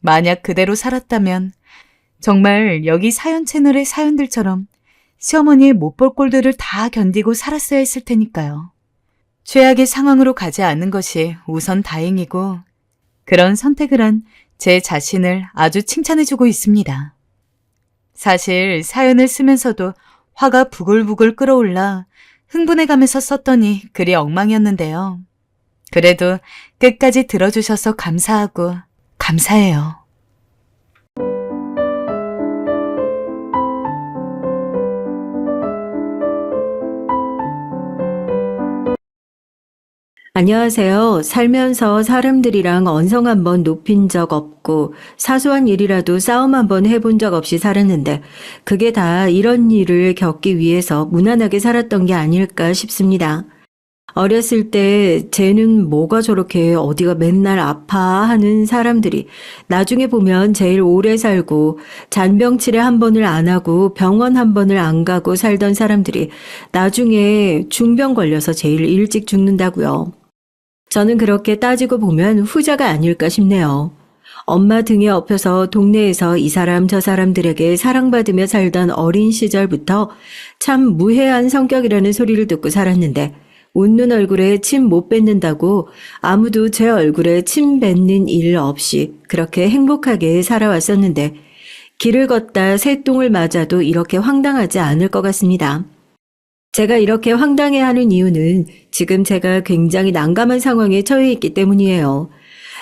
만약 그대로 살았다면 정말 여기 사연 채널의 사연들처럼 시어머니의 못 볼 꼴들을 다 견디고 살았어야 했을 테니까요. 최악의 상황으로 가지 않은 것이 우선 다행이고 그런 선택을 한 제 자신을 아주 칭찬해주고 있습니다. 사실 사연을 쓰면서도 화가 부글부글 끓어올라 흥분해가면서 썼더니 글이 엉망이었는데요. 그래도 끝까지 들어주셔서 감사하고 감사해요. 안녕하세요. 살면서 사람들이랑 언성 한번 높인 적 없고 사소한 일이라도 싸움 한번 해본 적 없이 살았는데 그게 다 이런 일을 겪기 위해서 무난하게 살았던 게 아닐까 싶습니다. 어렸을 때 쟤는 뭐가 저렇게 어디가 맨날 아파하는 사람들이 나중에 보면 제일 오래 살고 잔병치레 한 번을 안 하고 병원 한 번을 안 가고 살던 사람들이 나중에 중병 걸려서 제일 일찍 죽는다고요. 저는 그렇게 따지고 보면 후자가 아닐까 싶네요. 엄마 등에 업혀서 동네에서 이 사람 저 사람들에게 사랑받으며 살던 어린 시절부터 참 무해한 성격이라는 소리를 듣고 살았는데 웃는 얼굴에 침 못 뱉는다고 아무도 제 얼굴에 침 뱉는 일 없이 그렇게 행복하게 살아왔었는데 길을 걷다 새똥을 맞아도 이렇게 황당하지 않을 것 같습니다. 제가 이렇게 황당해하는 이유는 지금 제가 굉장히 난감한 상황에 처해 있기 때문이에요.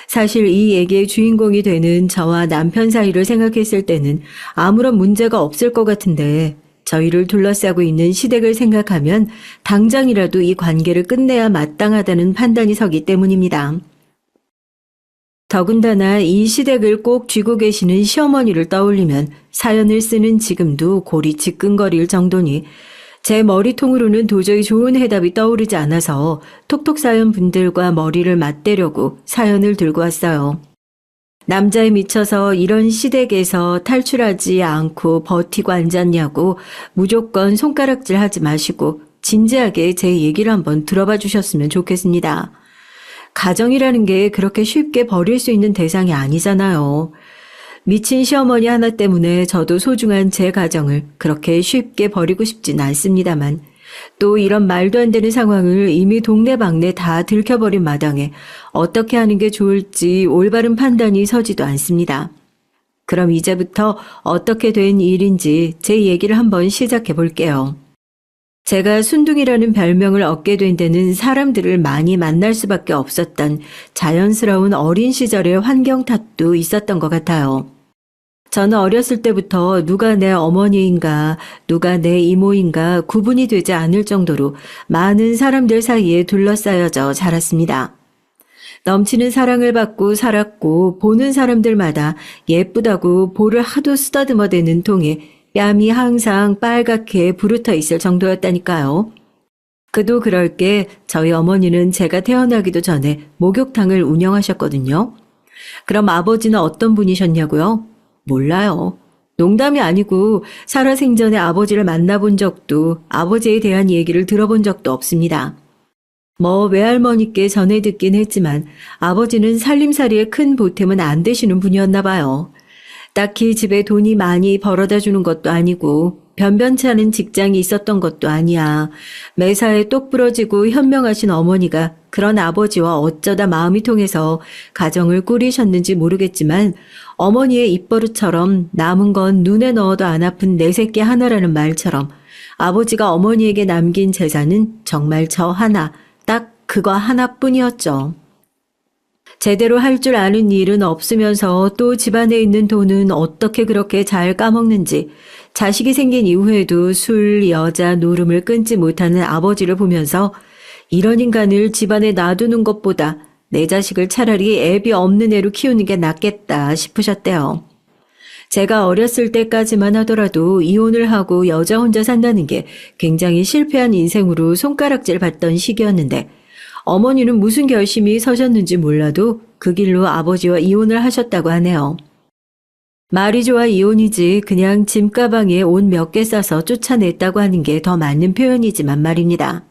사실 이 얘기의 주인공이 되는 저와 남편 사이를 생각했을 때는 아무런 문제가 없을 것 같은데 저희를 둘러싸고 있는 시댁을 생각하면 당장이라도 이 관계를 끝내야 마땅하다는 판단이 서기 때문입니다. 더군다나 이 시댁을 꼭 쥐고 계시는 시어머니를 떠올리면 사연을 쓰는 지금도 골이 지끈거릴 정도니 제 머리통으로는 도저히 좋은 해답이 떠오르지 않아서 톡톡 사연 분들과 머리를 맞대려고 사연을 들고 왔어요. 남자에 미쳐서 이런 시댁에서 탈출하지 않고 버티고 앉았냐고 무조건 손가락질 하지 마시고 진지하게 제 얘기를 한번 들어봐 주셨으면 좋겠습니다. 가정이라는 게 그렇게 쉽게 버릴 수 있는 대상이 아니잖아요. 미친 시어머니 하나 때문에 저도 소중한 제 가정을 그렇게 쉽게 버리고 싶진 않습니다만 또 이런 말도 안 되는 상황을 이미 동네방네 다 들켜버린 마당에 어떻게 하는 게 좋을지 올바른 판단이 서지도 않습니다. 그럼 이제부터 어떻게 된 일인지 제 얘기를 한번 시작해 볼게요. 제가 순둥이라는 별명을 얻게 된 데는 사람들을 많이 만날 수밖에 없었던 자연스러운 어린 시절의 환경 탓도 있었던 것 같아요. 저는 어렸을 때부터 누가 내 어머니인가 누가 내 이모인가 구분이 되지 않을 정도로 많은 사람들 사이에 둘러싸여져 자랐습니다. 넘치는 사랑을 받고 살았고 보는 사람들마다 예쁘다고 볼을 하도 쓰다듬어대는 통에 뺨이 항상 빨갛게 부르터 있을 정도였다니까요. 그도 그럴 게 저희 어머니는 제가 태어나기도 전에 목욕탕을 운영하셨거든요. 그럼 아버지는 어떤 분이셨냐고요? 몰라요. 농담이 아니고 살아생전에 아버지를 만나본 적도 아버지에 대한 얘기를 들어본 적도 없습니다. 외할머니께 전해 듣긴 했지만 아버지는 살림살이에 큰 보탬은 안 되시는 분이었나 봐요. 딱히 집에 돈이 많이 벌어다 주는 것도 아니고 변변치 않은 직장이 있었던 것도 아니야. 매사에 똑 부러지고 현명하신 어머니가 그런 아버지와 어쩌다 마음이 통해서 가정을 꾸리셨는지 모르겠지만 어머니의 입버릇처럼 남은 건 눈에 넣어도 안 아픈 내 새끼 하나라는 말처럼 아버지가 어머니에게 남긴 재산은 정말 저 하나, 딱 그거 하나뿐이었죠. 제대로 할 줄 아는 일은 없으면서 또 집안에 있는 돈은 어떻게 그렇게 잘 까먹는지 자식이 생긴 이후에도 술, 여자, 노름을 끊지 못하는 아버지를 보면서 이런 인간을 집안에 놔두는 것보다 내 자식을 차라리 애비 없는 애로 키우는 게 낫겠다 싶으셨대요. 제가 어렸을 때까지만 하더라도 이혼을 하고 여자 혼자 산다는 게 굉장히 실패한 인생으로 손가락질 받던 시기였는데 어머니는 무슨 결심이 서셨는지 몰라도 그 길로 아버지와 이혼을 하셨다고 하네요. 말이 좋아 이혼이지 그냥 짐가방에 옷 몇 개 싸서 쫓아냈다고 하는 게 더 맞는 표현이지만 말입니다.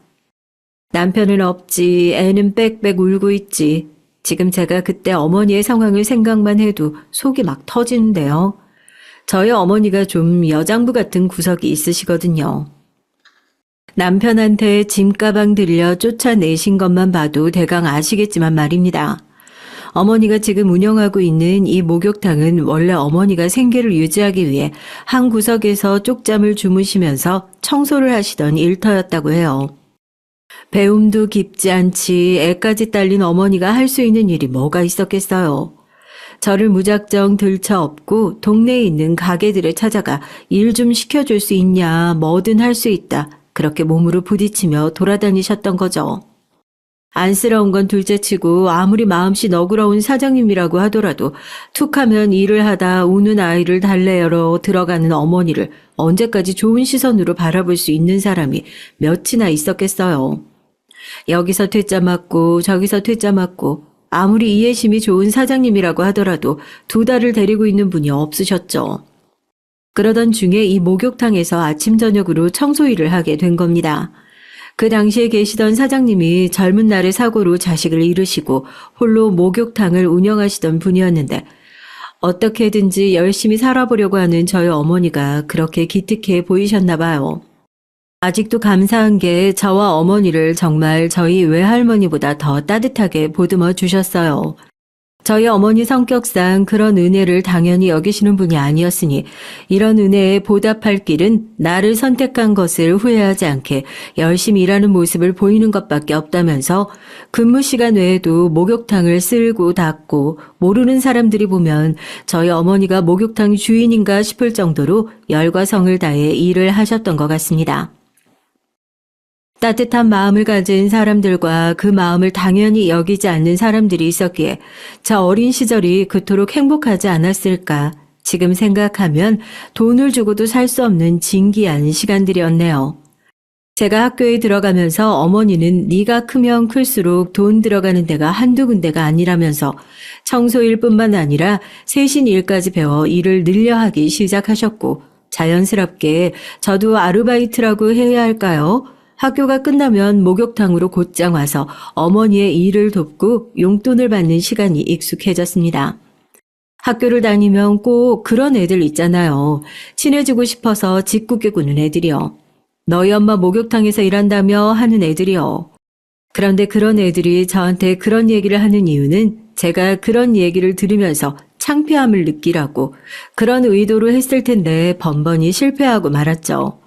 남편은 없지, 애는 빽빽 울고 있지. 지금 제가 그때 어머니의 상황을 생각만 해도 속이 막 터지는데요. 저희 어머니가 좀 여장부 같은 구석이 있으시거든요. 남편한테 짐가방 들려 쫓아내신 것만 봐도 대강 아시겠지만 말입니다. 어머니가 지금 운영하고 있는 이 목욕탕은 원래 어머니가 생계를 유지하기 위해 한 구석에서 쪽잠을 주무시면서 청소를 하시던 일터였다고 해요. 배움도 깊지 않지 애까지 딸린 어머니가 할 수 있는 일이 뭐가 있었겠어요. 저를 무작정 들쳐업고 동네에 있는 가게들에 찾아가 일 좀 시켜줄 수 있냐, 뭐든 할 수 있다. 그렇게 몸으로 부딪히며 돌아다니셨던 거죠. 안쓰러운 건 둘째치고 아무리 마음씨 너그러운 사장님이라고 하더라도 툭하면 일을 하다 우는 아이를 달래러 들어가는 어머니를 언제까지 좋은 시선으로 바라볼 수 있는 사람이 몇이나 있었겠어요. 여기서 퇴짜 맞고 저기서 퇴짜 맞고 아무리 이해심이 좋은 사장님이라고 하더라도 2달을 데리고 있는 분이 없으셨죠. 그러던 중에 이 목욕탕에서 아침 저녁으로 청소 일을 하게 된 겁니다. 그 당시에 계시던 사장님이 젊은 날의 사고로 자식을 잃으시고 홀로 목욕탕을 운영하시던 분이었는데 어떻게든지 열심히 살아보려고 하는 저희 어머니가 그렇게 기특해 보이셨나 봐요. 아직도 감사한 게 저와 어머니를 정말 저희 외할머니보다 더 따뜻하게 보듬어 주셨어요. 저희 어머니 성격상 그런 은혜를 당연히 여기시는 분이 아니었으니 이런 은혜에 보답할 길은 나를 선택한 것을 후회하지 않게 열심히 일하는 모습을 보이는 것밖에 없다면서 근무 시간 외에도 목욕탕을 쓸고 닦고 모르는 사람들이 보면 저희 어머니가 목욕탕 주인인가 싶을 정도로 열과 성을 다해 일을 하셨던 것 같습니다. 따뜻한 마음을 가진 사람들과 그 마음을 당연히 여기지 않는 사람들이 있었기에 저 어린 시절이 그토록 행복하지 않았을까 지금 생각하면 돈을 주고도 살 수 없는 진기한 시간들이었네요. 제가 학교에 들어가면서 어머니는 네가 크면 클수록 돈 들어가는 데가 한두 군데가 아니라면서 청소일뿐만 아니라 세신 일까지 배워 일을 늘려하기 시작하셨고 자연스럽게 저도 아르바이트라고 해야 할까요? 학교가 끝나면 목욕탕으로 곧장 와서 어머니의 일을 돕고 용돈을 받는 시간이 익숙해졌습니다. 학교를 다니면 꼭 그런 애들 있잖아요. 친해지고 싶어서 짓궂게 구는 애들이요. 너희 엄마 목욕탕에서 일한다며 하는 애들이요. 그런데 그런 애들이 저한테 그런 얘기를 하는 이유는 제가 그런 얘기를 들으면서 창피함을 느끼라고 그런 의도로 했을 텐데 번번이 실패하고 말았죠.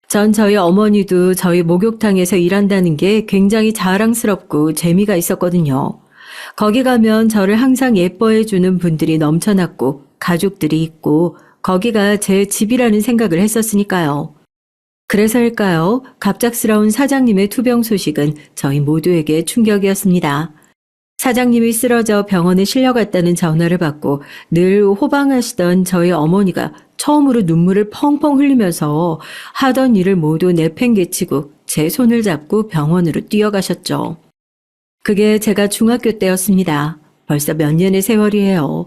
전 저희 어머니도 저희 목욕탕에서 일한다는 게 굉장히 자랑스럽고 재미가 있었거든요. 거기 가면 저를 항상 예뻐해 주는 분들이 넘쳐났고 가족들이 있고 거기가 제 집이라는 생각을 했었으니까요. 그래서일까요? 갑작스러운 사장님의 투병 소식은 저희 모두에게 충격이었습니다. 사장님이 쓰러져 병원에 실려갔다는 전화를 받고 늘 호방하시던 저희 어머니가 처음으로 눈물을 펑펑 흘리면서 하던 일을 모두 내팽개치고 제 손을 잡고 병원으로 뛰어가셨죠. 그게 제가 중학교 때였습니다. 벌써 몇 년의 세월이에요.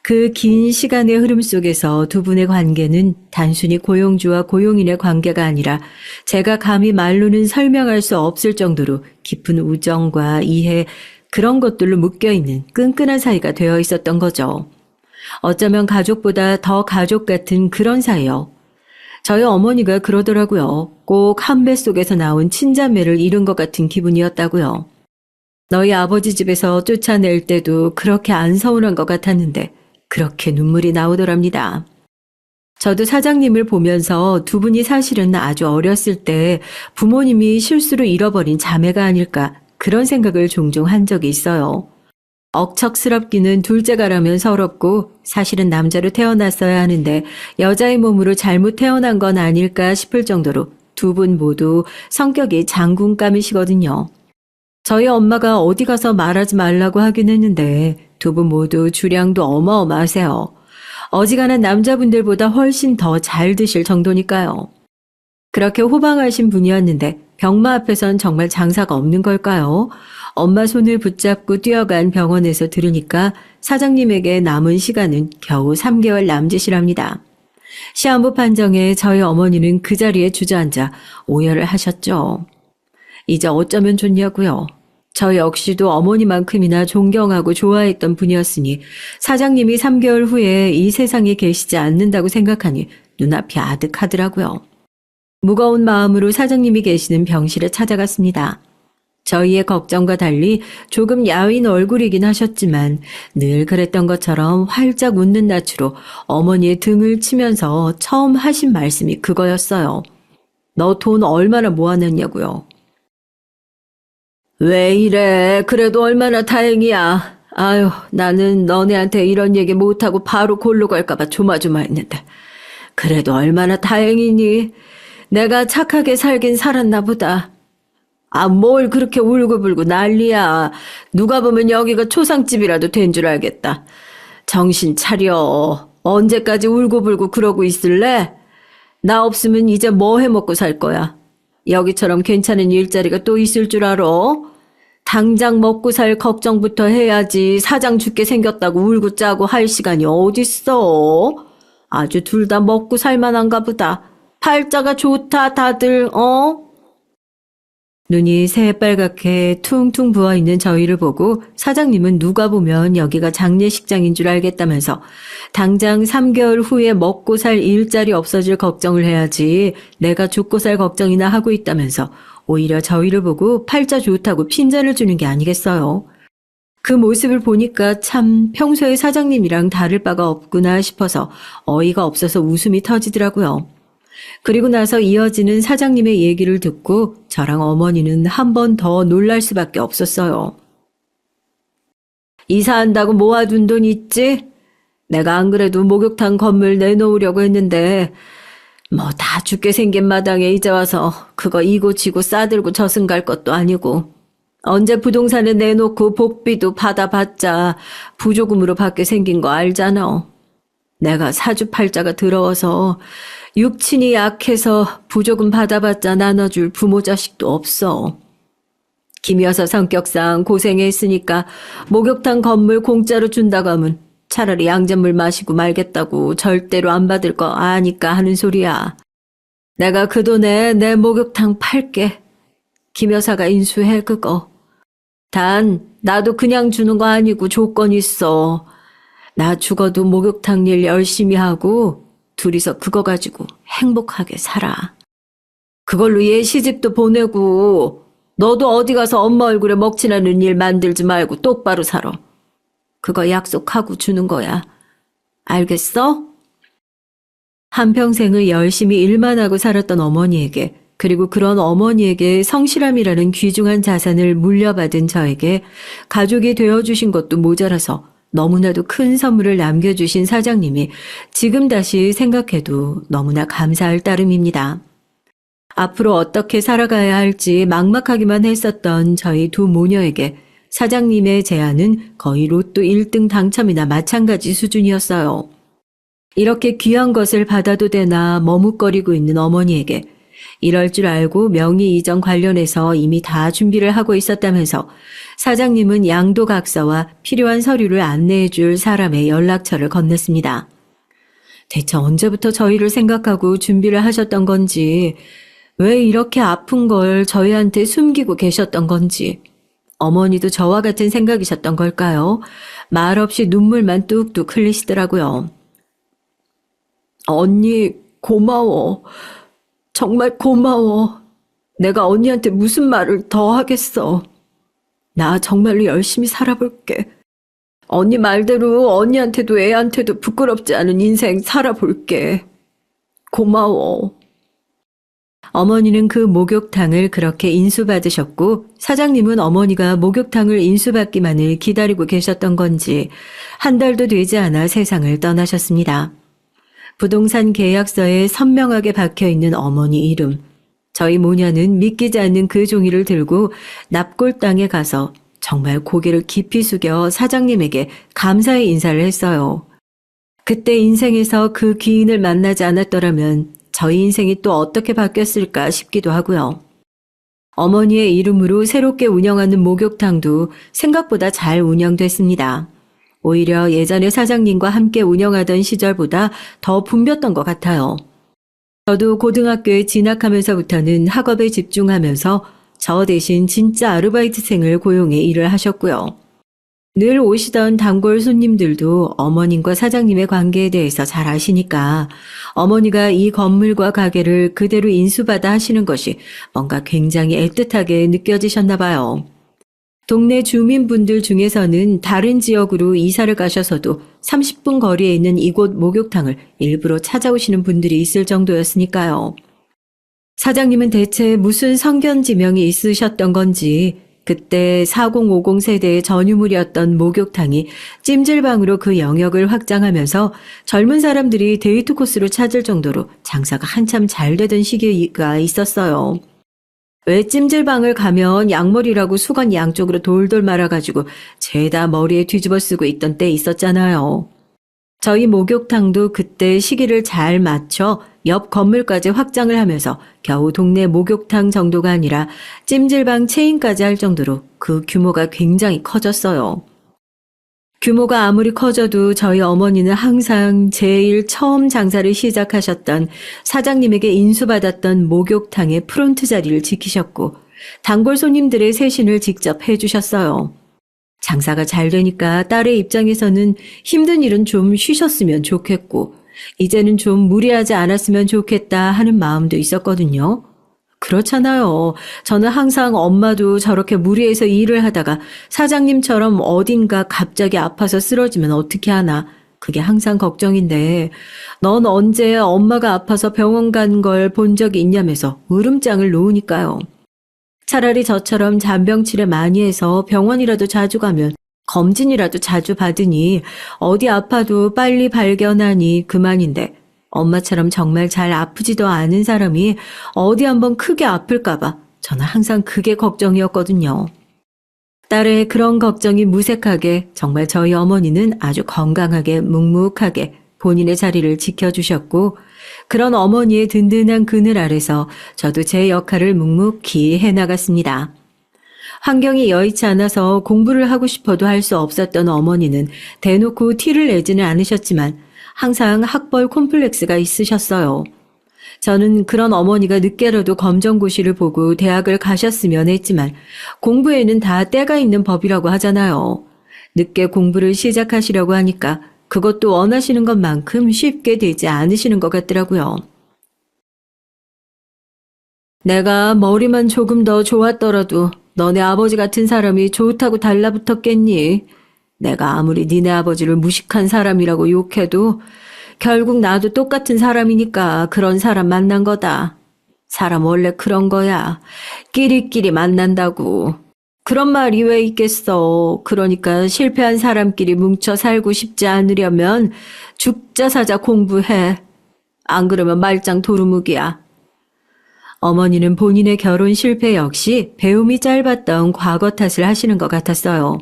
그 긴 시간의 흐름 속에서 두 분의 관계는 단순히 고용주와 고용인의 관계가 아니라 제가 감히 말로는 설명할 수 없을 정도로 깊은 우정과 이해, 그런 것들로 묶여있는 끈끈한 사이가 되어 있었던 거죠. 어쩌면 가족보다 더 가족 같은 그런 사이요. 저희 어머니가 그러더라고요. 꼭 한 배 속에서 나온 친자매를 잃은 것 같은 기분이었다고요. 너희 아버지 집에서 쫓아낼 때도 그렇게 안 서운한 것 같았는데 그렇게 눈물이 나오더랍니다. 저도 사장님을 보면서 두 분이 사실은 아주 어렸을 때 부모님이 실수로 잃어버린 자매가 아닐까 그런 생각을 종종 한 적이 있어요. 억척스럽기는 둘째가라면 서럽고 사실은 남자로 태어났어야 하는데 여자의 몸으로 잘못 태어난 건 아닐까 싶을 정도로 두 분 모두 성격이 장군감이시거든요. 저희 엄마가 어디 가서 말하지 말라고 하긴 했는데 두 분 모두 주량도 어마어마하세요. 어지간한 남자분들보다 훨씬 더 잘 드실 정도니까요. 그렇게 호방하신 분이었는데 병마 앞에선 정말 장사가 없는 걸까요? 엄마 손을 붙잡고 뛰어간 병원에서 들으니까 사장님에게 남은 시간은 겨우 3개월 남짓이랍니다. 시한부 판정에 저희 어머니는 그 자리에 주저앉아 오열을 하셨죠. 이제 어쩌면 좋냐고요. 저 역시도 어머니만큼이나 존경하고 좋아했던 분이었으니 사장님이 3개월 후에 이 세상에 계시지 않는다고 생각하니 눈앞이 아득하더라고요. 무거운 마음으로 사장님이 계시는 병실에 찾아갔습니다. 저희의 걱정과 달리 조금 야윈 얼굴이긴 하셨지만 늘 그랬던 것처럼 활짝 웃는 낯으로 어머니의 등을 치면서 처음 하신 말씀이 그거였어요. 너 돈 얼마나 모아놨냐고요. 왜 이래? 그래도 얼마나 다행이야. 아유, 나는 너네한테 이런 얘기 못하고 바로 골로 갈까봐 조마조마했는데. 그래도 얼마나 다행이니? 내가 착하게 살긴 살았나 보다. 아, 뭘 그렇게 울고불고 난리야. 누가 보면 여기가 초상집이라도 된 줄 알겠다. 정신 차려. 언제까지 울고불고 그러고 있을래? 나 없으면 이제 뭐 해먹고 살 거야? 여기처럼 괜찮은 일자리가 또 있을 줄 알아? 당장 먹고 살 걱정부터 해야지 사장 죽게 생겼다고 울고 짜고 할 시간이 어딨어? 아주 둘 다 먹고 살만한가 보다. 팔자가 좋다 다들, 눈이 새빨갛게 퉁퉁 부어있는 저희를 보고 사장님은 누가 보면 여기가 장례식장인 줄 알겠다면서 당장 3개월 후에 먹고 살 일자리 없어질 걱정을 해야지 내가 죽고 살 걱정이나 하고 있다면서 오히려 저희를 보고 팔자 좋다고 핀잔을 주는 게 아니겠어요. 그 모습을 보니까 참 평소에 사장님이랑 다를 바가 없구나 싶어서 어이가 없어서 웃음이 터지더라고요. 그리고 나서 이어지는 사장님의 얘기를 듣고 저랑 어머니는 한 번 더 놀랄 수밖에 없었어요. 이사한다고 모아둔 돈 있지? 내가 안 그래도 목욕탕 건물 내놓으려고 했는데 뭐 다 죽게 생긴 마당에 이제 와서 그거 이고치고 싸들고 저승 갈 것도 아니고 언제 부동산에 내놓고 복비도 받아봤자 부조금으로 받게 생긴 거 알잖아. 내가 사주팔자가 더러워서 육친이 약해서 부조금 받아봤자 나눠줄 부모 자식도 없어. 김 여사 성격상 고생했으니까 목욕탕 건물 공짜로 준다고 하면 차라리 양잿물 마시고 말겠다고 절대로 안 받을 거 아니까 하는 소리야. 내가 그 돈에 내 목욕탕 팔게. 김 여사가 인수해 그거. 단 나도 그냥 주는 거 아니고 조건 있어. 나 죽어도 목욕탕 일 열심히 하고 둘이서 그거 가지고 행복하게 살아. 그걸로 얘 시집도 보내고 너도 어디 가서 엄마 얼굴에 먹칠하는 일 만들지 말고 똑바로 살아. 그거 약속하고 주는 거야. 알겠어? 한평생을 열심히 일만 하고 살았던 어머니에게 그리고 그런 어머니에게 성실함이라는 귀중한 자산을 물려받은 저에게 가족이 되어주신 것도 모자라서 너무나도 큰 선물을 남겨주신 사장님이 지금 다시 생각해도 너무나 감사할 따름입니다. 앞으로 어떻게 살아가야 할지 막막하기만 했었던 저희 두 모녀에게 사장님의 제안은 거의 로또 1등 당첨이나 마찬가지 수준이었어요. 이렇게 귀한 것을 받아도 되나 머뭇거리고 있는 어머니에게 이럴 줄 알고 명의 이전 관련해서 이미 다 준비를 하고 있었다면서 사장님은 양도각서와 필요한 서류를 안내해 줄 사람의 연락처를 건넸습니다. 대체 언제부터 저희를 생각하고 준비를 하셨던 건지, 왜 이렇게 아픈 걸 저희한테 숨기고 계셨던 건지, 어머니도 저와 같은 생각이셨던 걸까요? 말없이 눈물만 뚝뚝 흘리시더라고요. 언니, 고마워. 정말 고마워. 내가 언니한테 무슨 말을 더 하겠어. 나 정말로 열심히 살아볼게. 언니 말대로 언니한테도 애한테도 부끄럽지 않은 인생 살아볼게. 고마워. 어머니는 그 목욕탕을 그렇게 인수받으셨고 사장님은 어머니가 목욕탕을 인수받기만을 기다리고 계셨던 건지 한 달도 되지 않아 세상을 떠나셨습니다. 부동산 계약서에 선명하게 박혀있는 어머니 이름. 저희 모녀는 믿기지 않는 그 종이를 들고 납골 땅에 가서 정말 고개를 깊이 숙여 사장님에게 감사의 인사를 했어요. 그때 인생에서 그 귀인을 만나지 않았더라면 저희 인생이 또 어떻게 바뀌었을까 싶기도 하고요. 어머니의 이름으로 새롭게 운영하는 목욕탕도 생각보다 잘 운영됐습니다. 오히려 예전에 사장님과 함께 운영하던 시절보다 더 붐볐던 것 같아요. 저도 고등학교에 진학하면서부터는 학업에 집중하면서 저 대신 진짜 아르바이트생을 고용해 일을 하셨고요. 늘 오시던 단골 손님들도 어머님과 사장님의 관계에 대해서 잘 아시니까 어머니가 이 건물과 가게를 그대로 인수받아 하시는 것이 뭔가 굉장히 애틋하게 느껴지셨나 봐요. 동네 주민분들 중에서는 다른 지역으로 이사를 가셔서도 30분 거리에 있는 이곳 목욕탕을 일부러 찾아오시는 분들이 있을 정도였으니까요. 사장님은 대체 무슨 성견지명이 있으셨던 건지 그때 4050 세대의 전유물이었던 목욕탕이 찜질방으로 그 영역을 확장하면서 젊은 사람들이 데이트 코스로 찾을 정도로 장사가 한참 잘 되던 시기가 있었어요. 왜 찜질방을 가면 양머리라고 수건 양쪽으로 돌돌 말아가지고 죄다 머리에 뒤집어 쓰고 있던 때 있었잖아요. 저희 목욕탕도 그때 시기를 잘 맞춰 옆 건물까지 확장을 하면서 겨우 동네 목욕탕 정도가 아니라 찜질방 체인까지 할 정도로 그 규모가 굉장히 커졌어요. 규모가 아무리 커져도 저희 어머니는 항상 제일 처음 장사를 시작하셨던 사장님에게 인수받았던 목욕탕의 프론트 자리를 지키셨고 단골 손님들의 세신을 직접 해주셨어요. 장사가 잘 되니까 딸의 입장에서는 힘든 일은 좀 쉬셨으면 좋겠고 이제는 좀 무리하지 않았으면 좋겠다 하는 마음도 있었거든요. 그렇잖아요. 저는 항상 엄마도 저렇게 무리해서 일을 하다가 사장님처럼 어딘가 갑자기 아파서 쓰러지면 어떻게 하나 그게 항상 걱정인데 넌 언제 엄마가 아파서 병원 간 걸 본 적이 있냐면서 울음장을 놓으니까요. 차라리 저처럼 잔병치레 많이 해서 병원이라도 자주 가면 검진이라도 자주 받으니 어디 아파도 빨리 발견하니 그만인데 엄마처럼 정말 잘 아프지도 않은 사람이 어디 한번 크게 아플까봐 저는 항상 그게 걱정이었거든요. 딸의 그런 걱정이 무색하게 정말 저희 어머니는 아주 건강하게 묵묵하게 본인의 자리를 지켜주셨고 그런 어머니의 든든한 그늘 아래서 저도 제 역할을 묵묵히 해나갔습니다. 환경이 여의치 않아서 공부를 하고 싶어도 할 수 없었던 어머니는 대놓고 티를 내지는 않으셨지만 항상 학벌 콤플렉스가 있으셨어요. 저는 그런 어머니가 늦게라도 검정고시를 보고 대학을 가셨으면 했지만 공부에는 다 때가 있는 법이라고 하잖아요. 늦게 공부를 시작하시려고 하니까 그것도 원하시는 것만큼 쉽게 되지 않으시는 것 같더라고요. 내가 머리만 조금 더 좋았더라도 너네 아버지 같은 사람이 좋다고 달라붙었겠니? 내가 아무리 니네 아버지를 무식한 사람이라고 욕해도 결국 나도 똑같은 사람이니까 그런 사람 만난 거다. 사람 원래 그런 거야. 끼리끼리 만난다고. 그런 말이 왜 있겠어. 그러니까 실패한 사람끼리 뭉쳐 살고 싶지 않으려면 죽자 사자 공부해. 안 그러면 말짱 도루묵이야. 어머니는 본인의 결혼 실패 역시 배움이 짧았던 과거 탓을 하시는 것 같았어요.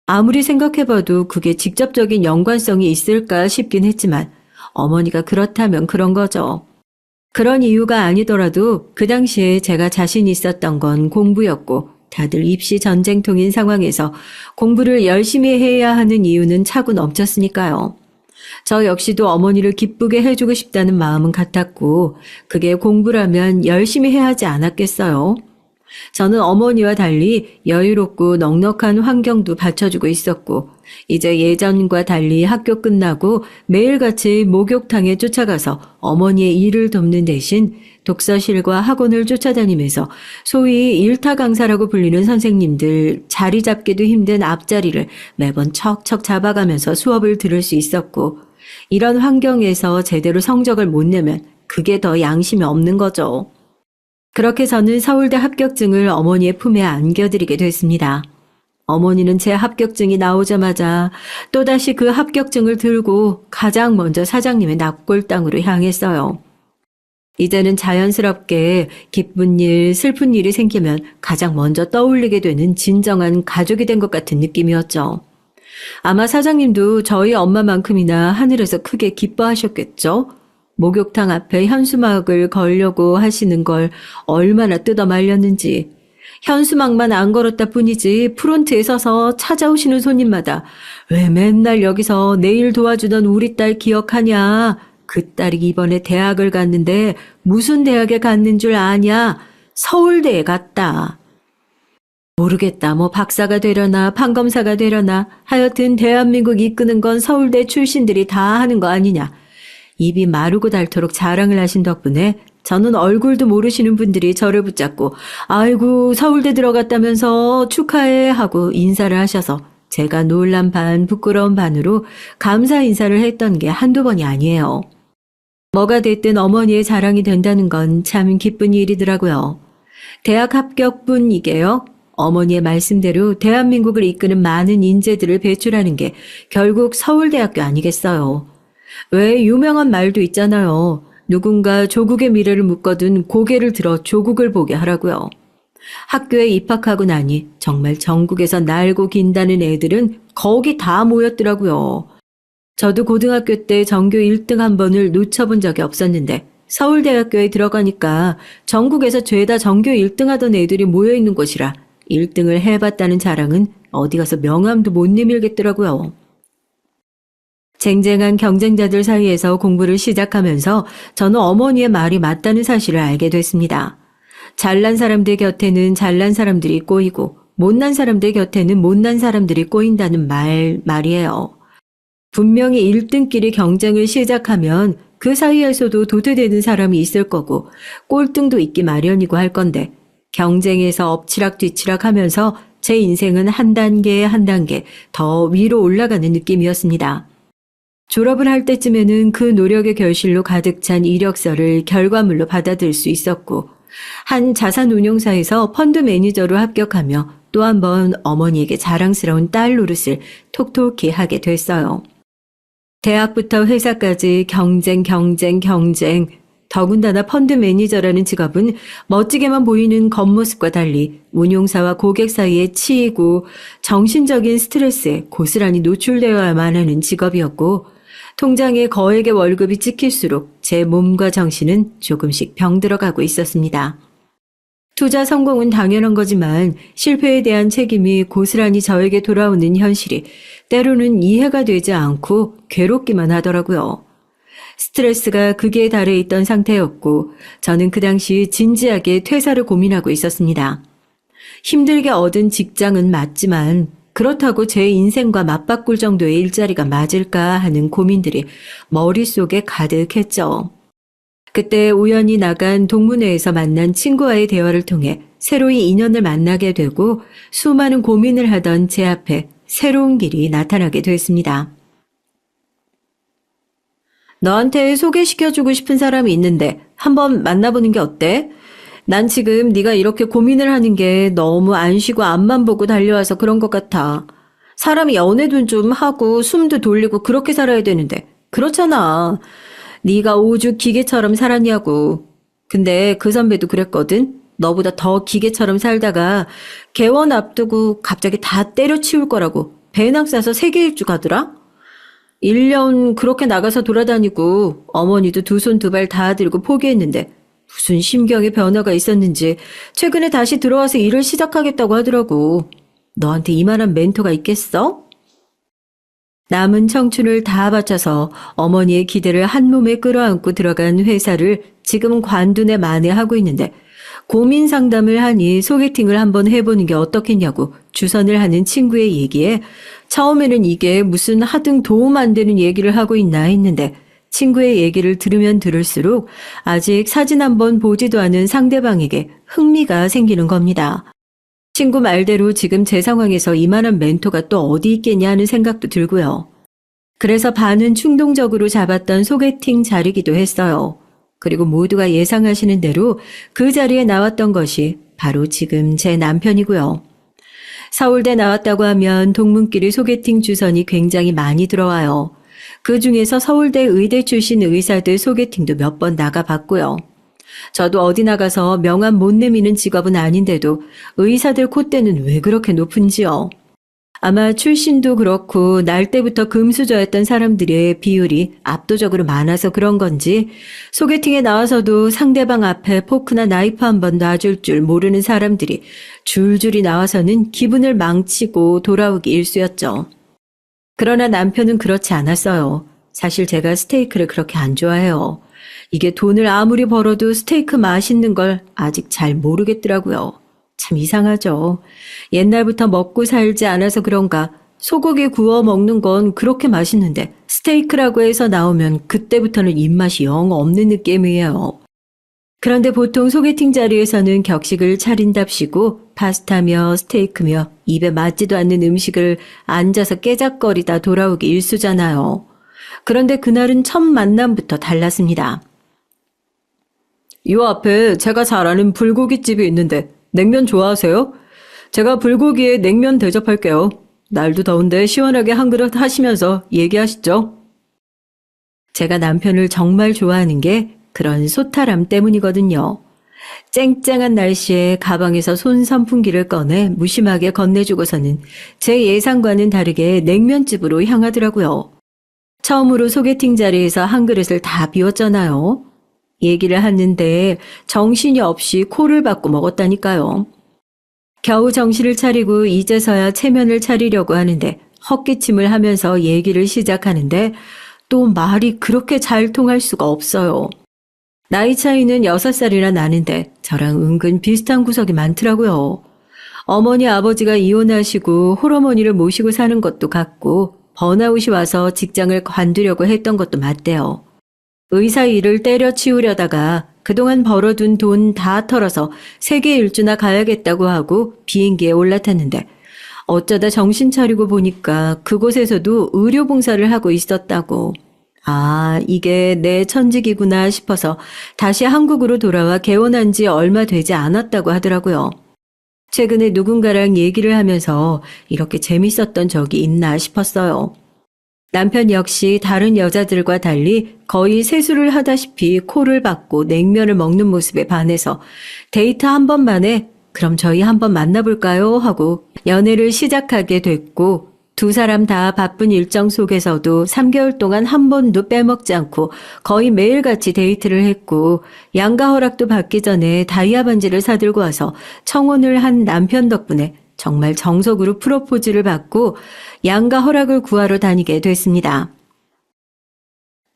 아무리 생각해봐도 그게 직접적인 연관성이 있을까 싶긴 했지만 어머니가 그렇다면 그런 거죠. 그런 이유가 아니더라도 그 당시에 제가 자신 있었던 건 공부였고 다들 입시 전쟁통인 상황에서 공부를 열심히 해야 하는 이유는 차고 넘쳤으니까요. 저 역시도 어머니를 기쁘게 해주고 싶다는 마음은 같았고 그게 공부라면 열심히 해야 하지 않았겠어요. 저는 어머니와 달리 여유롭고 넉넉한 환경도 받쳐주고 있었고 이제 예전과 달리 학교 끝나고 매일같이 목욕탕에 쫓아가서 어머니의 일을 돕는 대신 독서실과 학원을 쫓아다니면서 소위 일타 강사라고 불리는 선생님들 자리 잡기도 힘든 앞자리를 매번 척척 잡아가면서 수업을 들을 수 있었고 이런 환경에서 제대로 성적을 못 내면 그게 더 양심이 없는 거죠. 그렇게 저는 서울대 합격증을 어머니의 품에 안겨드리게 됐습니다. 어머니는 제 합격증이 나오자마자 또다시 그 합격증을 들고 가장 먼저 사장님의 납골당으로 향했어요. 이제는 자연스럽게 기쁜 일, 슬픈 일이 생기면 가장 먼저 떠올리게 되는 진정한 가족이 된 것 같은 느낌이었죠. 아마 사장님도 저희 엄마만큼이나 하늘에서 크게 기뻐하셨겠죠? 목욕탕 앞에 현수막을 걸려고 하시는 걸 얼마나 뜯어 말렸는지. 현수막만 안 걸었다 뿐이지 프론트에 서서 찾아오시는 손님마다 왜 맨날 여기서 내일 도와주던 우리 딸 기억하냐? 그 딸이 이번에 대학을 갔는데 무슨 대학에 갔는 줄 아냐? 서울대에 갔다. 모르겠다. 뭐 박사가 되려나 판검사가 되려나 하여튼 대한민국 이끄는 건 서울대 출신들이 다 하는 거 아니냐. 입이 마르고 닳도록 자랑을 하신 덕분에 저는 얼굴도 모르시는 분들이 저를 붙잡고 아이고 서울대 들어갔다면서 축하해 하고 인사를 하셔서 제가 놀란 반 부끄러운 반으로 감사 인사를 했던 게 한두 번이 아니에요. 뭐가 됐든 어머니의 자랑이 된다는 건 참 기쁜 일이더라고요. 대학 합격뿐이게요. 어머니의 말씀대로 대한민국을 이끄는 많은 인재들을 배출하는 게 결국 서울대학교 아니겠어요. 왜 유명한 말도 있잖아요. 누군가 조국의 미래를 묶어둔 고개를 들어 조국을 보게 하라고요. 학교에 입학하고 나니 정말 전국에서 날고 긴다는 애들은 거기 다 모였더라고요. 저도 고등학교 때 전교 1등 한 번을 놓쳐본 적이 없었는데 서울대학교에 들어가니까 전국에서 죄다 전교 1등 하던 애들이 모여있는 곳이라 1등을 해봤다는 자랑은 어디 가서 명함도 못 내밀겠더라고요. 쟁쟁한 경쟁자들 사이에서 공부를 시작하면서 저는 어머니의 말이 맞다는 사실을 알게 됐습니다. 잘난 사람들 곁에는 잘난 사람들이 꼬이고 못난 사람들 곁에는 못난 사람들이 꼬인다는 말이에요. 분명히 1등끼리 경쟁을 시작하면 그 사이에서도 도태되는 사람이 있을 거고 꼴등도 있기 마련이고 할 건데 경쟁에서 엎치락뒤치락 하면서 제 인생은 한 단계 한 단계 더 위로 올라가는 느낌이었습니다. 졸업을 할 때쯤에는 그 노력의 결실로 가득 찬 이력서를 결과물로 받아들일 수 있었고 한 자산운용사에서 펀드 매니저로 합격하며 또 한 번 어머니에게 자랑스러운 딸 노릇을 톡톡히 하게 됐어요. 대학부터 회사까지 경쟁. 더군다나 펀드 매니저라는 직업은 멋지게만 보이는 겉모습과 달리 운용사와 고객 사이에 치이고 정신적인 스트레스에 고스란히 노출되어야만 하는 직업이었고 통장에 거액의 월급이 찍힐수록 제 몸과 정신은 조금씩 병들어가고 있었습니다. 투자 성공은 당연한 거지만 실패에 대한 책임이 고스란히 저에게 돌아오는 현실이 때로는 이해가 되지 않고 괴롭기만 하더라고요. 스트레스가 극에 달해 있던 상태였고 저는 그 당시 진지하게 퇴사를 고민하고 있었습니다. 힘들게 얻은 직장은 맞지만 그렇다고 제 인생과 맞바꿀 정도의 일자리가 맞을까 하는 고민들이 머릿속에 가득했죠. 그때 우연히 나간 동문회에서 만난 친구와의 대화를 통해 새로이 인연을 만나게 되고 수많은 고민을 하던 제 앞에 새로운 길이 나타나게 됐습니다. 너한테 소개시켜주고 싶은 사람이 있는데 한번 만나보는 게 어때? 난 지금 네가 이렇게 고민을 하는 게 너무 안 쉬고 앞만 보고 달려와서 그런 것 같아. 사람이 연애도 좀 하고 숨도 돌리고 그렇게 살아야 되는데 그렇잖아. 네가 오죽 기계처럼 살았냐고. 근데 그 선배도 그랬거든. 너보다 더 기계처럼 살다가 개원 앞두고 갑자기 다 때려치울 거라고 배낭 싸서 세계 일주 가더라. 1년 그렇게 나가서 돌아다니고 어머니도 두 손 두 발 다 들고 포기했는데 무슨 심경의 변화가 있었는지 최근에 다시 들어와서 일을 시작하겠다고 하더라고. 너한테 이만한 멘토가 있겠어? 남은 청춘을 다 바쳐서 어머니의 기대를 한 몸에 끌어안고 들어간 회사를 지금 관둔에 만회하고 있는데 고민 상담을 하니 소개팅을 한번 해보는 게 어떻겠냐고 주선을 하는 친구의 얘기에 처음에는 이게 무슨 하등 도움 안 되는 얘기를 하고 있나 했는데 친구의 얘기를 들으면 들을수록 아직 사진 한번 보지도 않은 상대방에게 흥미가 생기는 겁니다. 친구 말대로 지금 제 상황에서 이만한 멘토가 또 어디 있겠냐 하는 생각도 들고요. 그래서 반은 충동적으로 잡았던 소개팅 자리기도 했어요. 그리고 모두가 예상하시는 대로 그 자리에 나왔던 것이 바로 지금 제 남편이고요. 서울대 나왔다고 하면 동문끼리 소개팅 주선이 굉장히 많이 들어와요. 그 중에서 서울대 의대 출신 의사들 소개팅도 몇 번 나가봤고요. 저도 어디 나가서 명함 못 내미는 직업은 아닌데도 의사들 콧대는 왜 그렇게 높은지요. 아마 출신도 그렇고 날 때부터 금수저였던 사람들의 비율이 압도적으로 많아서 그런 건지 소개팅에 나와서도 상대방 앞에 포크나 나이프 한 번 놔줄 줄 모르는 사람들이 줄줄이 나와서는 기분을 망치고 돌아오기 일쑤였죠. 그러나 남편은 그렇지 않았어요. 사실 제가 스테이크를 그렇게 안 좋아해요. 이게 돈을 아무리 벌어도 스테이크 맛있는 걸 아직 잘 모르겠더라고요. 참 이상하죠. 옛날부터 먹고 살지 않아서 그런가 소고기 구워 먹는 건 그렇게 맛있는데 스테이크라고 해서 나오면 그때부터는 입맛이 영 없는 느낌이에요. 그런데 보통 소개팅 자리에서는 격식을 차린답시고 파스타며 스테이크며 입에 맞지도 않는 음식을 앉아서 깨작거리다 돌아오기 일쑤잖아요. 그런데 그날은 첫 만남부터 달랐습니다. 요 앞에 제가 잘 아는 불고기집이 있는데 냉면 좋아하세요? 제가 불고기에 냉면 대접할게요. 날도 더운데 시원하게 한 그릇 하시면서 얘기하시죠. 제가 남편을 정말 좋아하는 게 그런 소탈함 때문이거든요. 쨍쨍한 날씨에 가방에서 손 선풍기를 꺼내 무심하게 건네주고서는 제 예상과는 다르게 냉면집으로 향하더라고요. 처음으로 소개팅 자리에서 한 그릇을 다 비웠잖아요. 얘기를 하는데 정신이 없이 코를 박고 먹었다니까요. 겨우 정신을 차리고 이제서야 체면을 차리려고 하는데 헛기침을 하면서 얘기를 시작하는데 또 말이 그렇게 잘 통할 수가 없어요. 나이 차이는 6살이나 나는데 저랑 은근 비슷한 구석이 많더라고요. 어머니 아버지가 이혼하시고 홀어머니를 모시고 사는 것도 같고 번아웃이 와서 직장을 관두려고 했던 것도 맞대요. 의사 일을 때려치우려다가 그동안 벌어둔 돈 다 털어서 세계 일주나 가야겠다고 하고 비행기에 올라탔는데 어쩌다 정신 차리고 보니까 그곳에서도 의료봉사를 하고 있었다고. 아, 이게 내 천직이구나 싶어서 다시 한국으로 돌아와 개원한 지 얼마 되지 않았다고 하더라고요. 최근에 누군가랑 얘기를 하면서 이렇게 재밌었던 적이 있나 싶었어요. 남편 역시 다른 여자들과 달리 거의 세수를 하다시피 코를 박고 냉면을 먹는 모습에 반해서 데이트 한 번 만에 그럼 저희 한번 만나볼까요? 하고 연애를 시작하게 됐고 두 사람 다 바쁜 일정 속에서도 3개월 동안 한 번도 빼먹지 않고 거의 매일같이 데이트를 했고 양가 허락도 받기 전에 다이아 반지를 사들고 와서 청혼을 한 남편 덕분에 정말 정석으로 프로포즈를 받고 양가 허락을 구하러 다니게 됐습니다.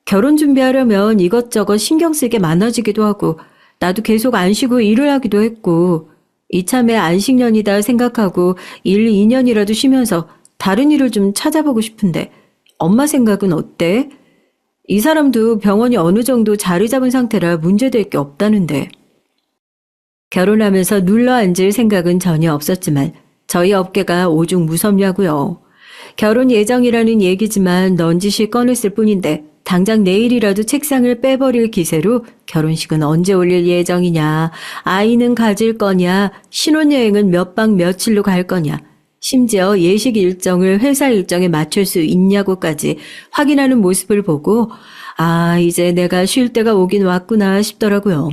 결혼 준비하려면 이것저것 신경 쓸 게 많아지기도 하고 나도 계속 안 쉬고 일을 하기도 했고 이참에 안식년이다 생각하고 1, 2년이라도 쉬면서 다른 일을 좀 찾아보고 싶은데 엄마 생각은 어때? 이 사람도 병원이 어느 정도 자리 잡은 상태라 문제될 게 없다는데. 결혼하면서 눌러앉을 생각은 전혀 없었지만 저희 업계가 오죽 무섭냐고요. 결혼 예정이라는 얘기지만 넌지시 꺼냈을 뿐인데 당장 내일이라도 책상을 빼버릴 기세로 결혼식은 언제 올릴 예정이냐, 아이는 가질 거냐, 신혼여행은 몇 박 며칠로 갈 거냐, 심지어 예식 일정을 회사 일정에 맞출 수 있냐고까지 확인하는 모습을 보고 아, 이제 내가 쉴 때가 오긴 왔구나 싶더라고요.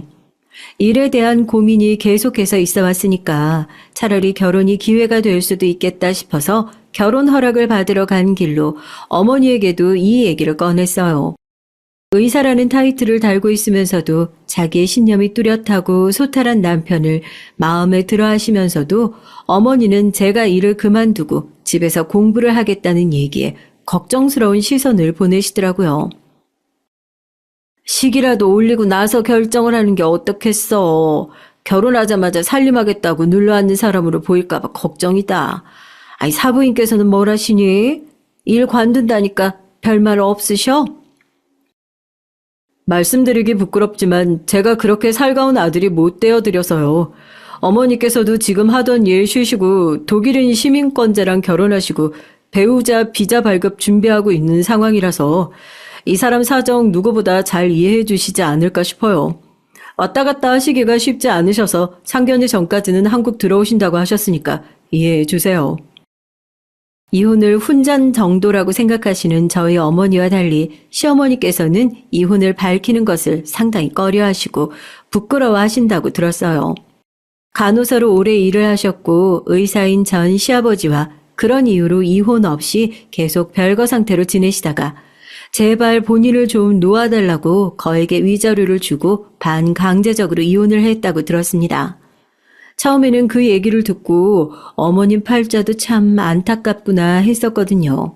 일에 대한 고민이 계속해서 있어 왔으니까 차라리 결혼이 기회가 될 수도 있겠다 싶어서 결혼 허락을 받으러 간 길로 어머니에게도 이 얘기를 꺼냈어요. 의사라는 타이틀을 달고 있으면서도 자기의 신념이 뚜렷하고 소탈한 남편을 마음에 들어 하시면서도 어머니는 제가 일을 그만두고 집에서 공부를 하겠다는 얘기에 걱정스러운 시선을 보내시더라고요. 시기라도 올리고 나서 결정을 하는 게 어떻겠어. 결혼하자마자 살림하겠다고 눌러앉는 사람으로 보일까봐 걱정이다. 아이, 사부인께서는 뭘 하시니? 일 관둔다니까 별말 없으셔? 말씀드리기 부끄럽지만 제가 그렇게 살가운 아들이 못 되어드려서요. 어머니께서도 지금 하던 일 쉬시고 독일인 시민권자랑 결혼하시고 배우자 비자 발급 준비하고 있는 상황이라서 이 사람 사정 누구보다 잘 이해해 주시지 않을까 싶어요. 왔다 갔다 하시기가 쉽지 않으셔서 상견례 전까지는 한국 들어오신다고 하셨으니까 이해해 주세요. 이혼을 훈전 정도라고 생각하시는 저희 어머니와 달리 시어머니께서는 이혼을 밝히는 것을 상당히 꺼려하시고 부끄러워하신다고 들었어요. 간호사로 오래 일을 하셨고 의사인 전 시아버지와 그런 이유로 이혼 없이 계속 별거 상태로 지내시다가 제발 본인을 좀 놓아달라고 거액의 위자료를 주고 반강제적으로 이혼을 했다고 들었습니다. 처음에는 그 얘기를 듣고 어머님 팔자도 참 안타깝구나 했었거든요.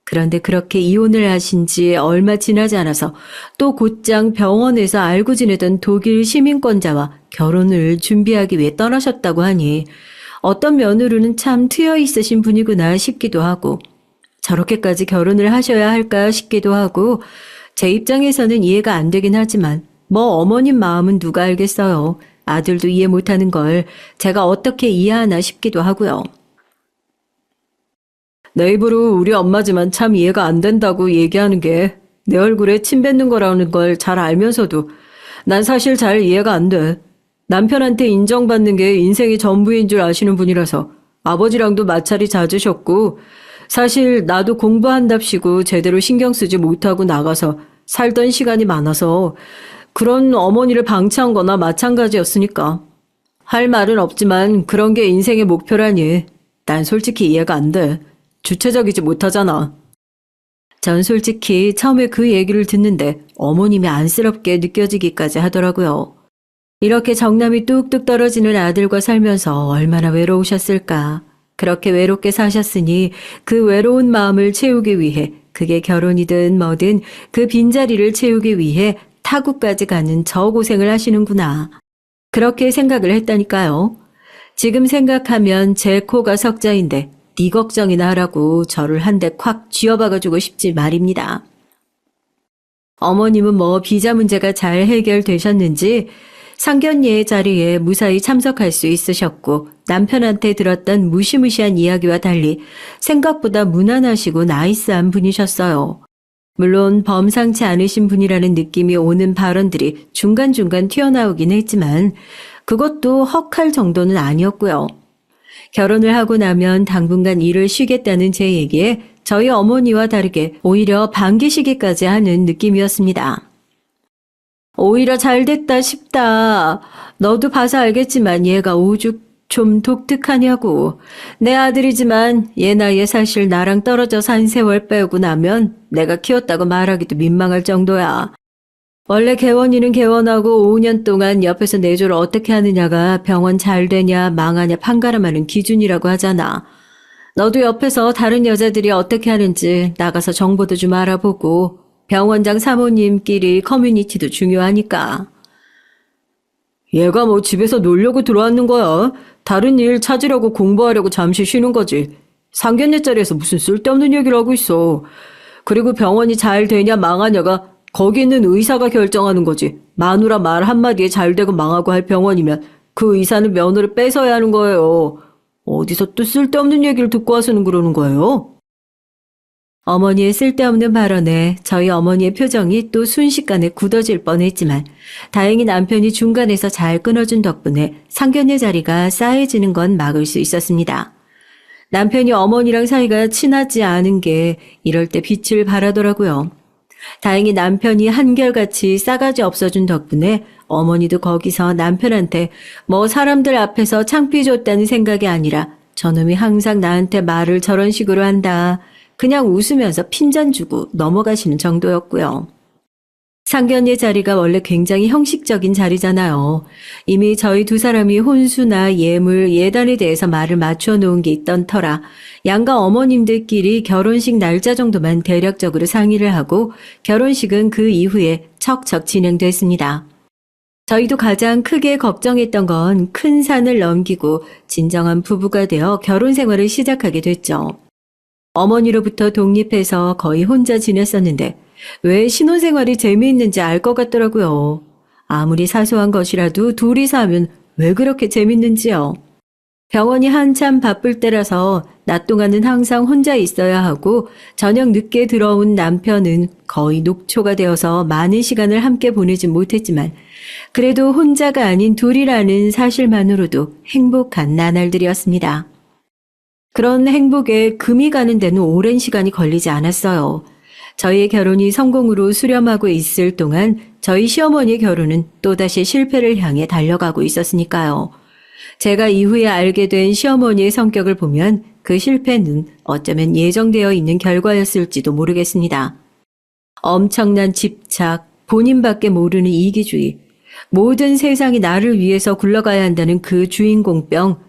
그런데 그렇게 이혼을 하신 지 얼마 지나지 않아서 또 곧장 병원에서 알고 지내던 독일 시민권자와 결혼을 준비하기 위해 떠나셨다고 하니 어떤 면으로는 참 트여 있으신 분이구나 싶기도 하고 저렇게까지 결혼을 하셔야 할까 싶기도 하고 제 입장에서는 이해가 안 되긴 하지만 뭐 어머님 마음은 누가 알겠어요. 아들도 이해 못하는 걸 제가 어떻게 이해하나 싶기도 하고요. 내 입으로 우리 엄마지만 참 이해가 안 된다고 얘기하는 게 내 얼굴에 침 뱉는 거라는 걸 잘 알면서도 난 사실 잘 이해가 안 돼. 남편한테 인정받는 게 인생의 전부인 줄 아시는 분이라서 아버지랑도 마찰이 잦으셨고 사실 나도 공부한답시고 제대로 신경 쓰지 못하고 나가서 살던 시간이 많아서 그런 어머니를 방치한 거나 마찬가지였으니까. 할 말은 없지만 그런 게 인생의 목표라니 난 솔직히 이해가 안 돼. 주체적이지 못하잖아. 전 솔직히 처음에 그 얘기를 듣는데 어머님이 안쓰럽게 느껴지기까지 하더라고요. 이렇게 정남이 뚝뚝 떨어지는 아들과 살면서 얼마나 외로우셨을까. 그렇게 외롭게 사셨으니 그 외로운 마음을 채우기 위해 그게 결혼이든 뭐든 그 빈자리를 채우기 위해 타국까지 가는 저 고생을 하시는구나. 그렇게 생각을 했다니까요. 지금 생각하면 제 코가 석자인데 네 걱정이나 하라고 저를 한 대 콱 쥐어박아주고 싶지 말입니다. 어머님은 뭐 비자 문제가 잘 해결되셨는지 상견례의 자리에 무사히 참석할 수 있으셨고 남편한테 들었던 무시무시한 이야기와 달리 생각보다 무난하시고 나이스한 분이셨어요. 물론 범상치 않으신 분이라는 느낌이 오는 발언들이 중간중간 튀어나오긴 했지만 그것도 헉할 정도는 아니었고요. 결혼을 하고 나면 당분간 일을 쉬겠다는 제 얘기에 저희 어머니와 다르게 오히려 반기시기까지 하는 느낌이었습니다. 오히려 잘됐다 싶다. 너도 봐서 알겠지만 얘가 오죽 좀 독특하냐고. 내 아들이지만 얘 나이에 사실 나랑 떨어져 산 세월 빼고 나면 내가 키웠다고 말하기도 민망할 정도야. 원래 개원이는 개원하고 5년 동안 옆에서 내조를 어떻게 하느냐가 병원 잘 되냐 망하냐 판가름하는 기준이라고 하잖아. 너도 옆에서 다른 여자들이 어떻게 하는지 나가서 정보도 좀 알아보고 병원장 사모님끼리 커뮤니티도 중요하니까. 얘가 뭐 집에서 놀려고 들어왔는 거야. 다른 일 찾으려고 공부하려고 잠시 쉬는 거지. 상견례 자리에서 무슨 쓸데없는 얘기를 하고 있어. 그리고 병원이 잘 되냐 망하냐가 거기 있는 의사가 결정하는 거지. 마누라 말 한마디에 잘 되고 망하고 할 병원이면 그 의사는 면허를 뺏어야 하는 거예요. 어디서 또 쓸데없는 얘기를 듣고 와서는 그러는 거예요? 어머니의 쓸데없는 발언에 저희 어머니의 표정이 또 순식간에 굳어질 뻔했지만 다행히 남편이 중간에서 잘 끊어준 덕분에 상견례 자리가 싸해지는 건 막을 수 있었습니다. 남편이 어머니랑 사이가 친하지 않은 게 이럴 때 빛을 발하더라고요. 다행히 남편이 한결같이 싸가지 없어준 덕분에 어머니도 거기서 남편한테 뭐 사람들 앞에서 창피 줬다는 생각이 아니라 저놈이 항상 나한테 말을 저런 식으로 한다. 그냥 웃으면서 핀잔 주고 넘어가시는 정도였고요. 상견례 자리가 원래 굉장히 형식적인 자리잖아요. 이미 저희 두 사람이 혼수나 예물, 예단에 대해서 말을 맞춰 놓은 게 있던 터라 양가 어머님들끼리 결혼식 날짜 정도만 대략적으로 상의를 하고 결혼식은 그 이후에 척척 진행됐습니다. 저희도 가장 크게 걱정했던 건 큰 산을 넘기고 진정한 부부가 되어 결혼 생활을 시작하게 됐죠. 어머니로부터 독립해서 거의 혼자 지냈었는데 왜 신혼생활이 재미있는지 알 것 같더라고요. 아무리 사소한 것이라도 둘이서 하면 왜 그렇게 재밌는지요. 병원이 한참 바쁠 때라서 낮 동안은 항상 혼자 있어야 하고 저녁 늦게 들어온 남편은 거의 녹초가 되어서 많은 시간을 함께 보내진 못했지만 그래도 혼자가 아닌 둘이라는 사실만으로도 행복한 나날들이었습니다. 그런 행복에 금이 가는 데는 오랜 시간이 걸리지 않았어요. 저희의 결혼이 성공으로 수렴하고 있을 동안 저희 시어머니의 결혼은 또다시 실패를 향해 달려가고 있었으니까요. 제가 이후에 알게 된 시어머니의 성격을 보면 그 실패는 어쩌면 예정되어 있는 결과였을지도 모르겠습니다. 엄청난 집착, 본인밖에 모르는 이기주의, 모든 세상이 나를 위해서 굴러가야 한다는 그 주인공병,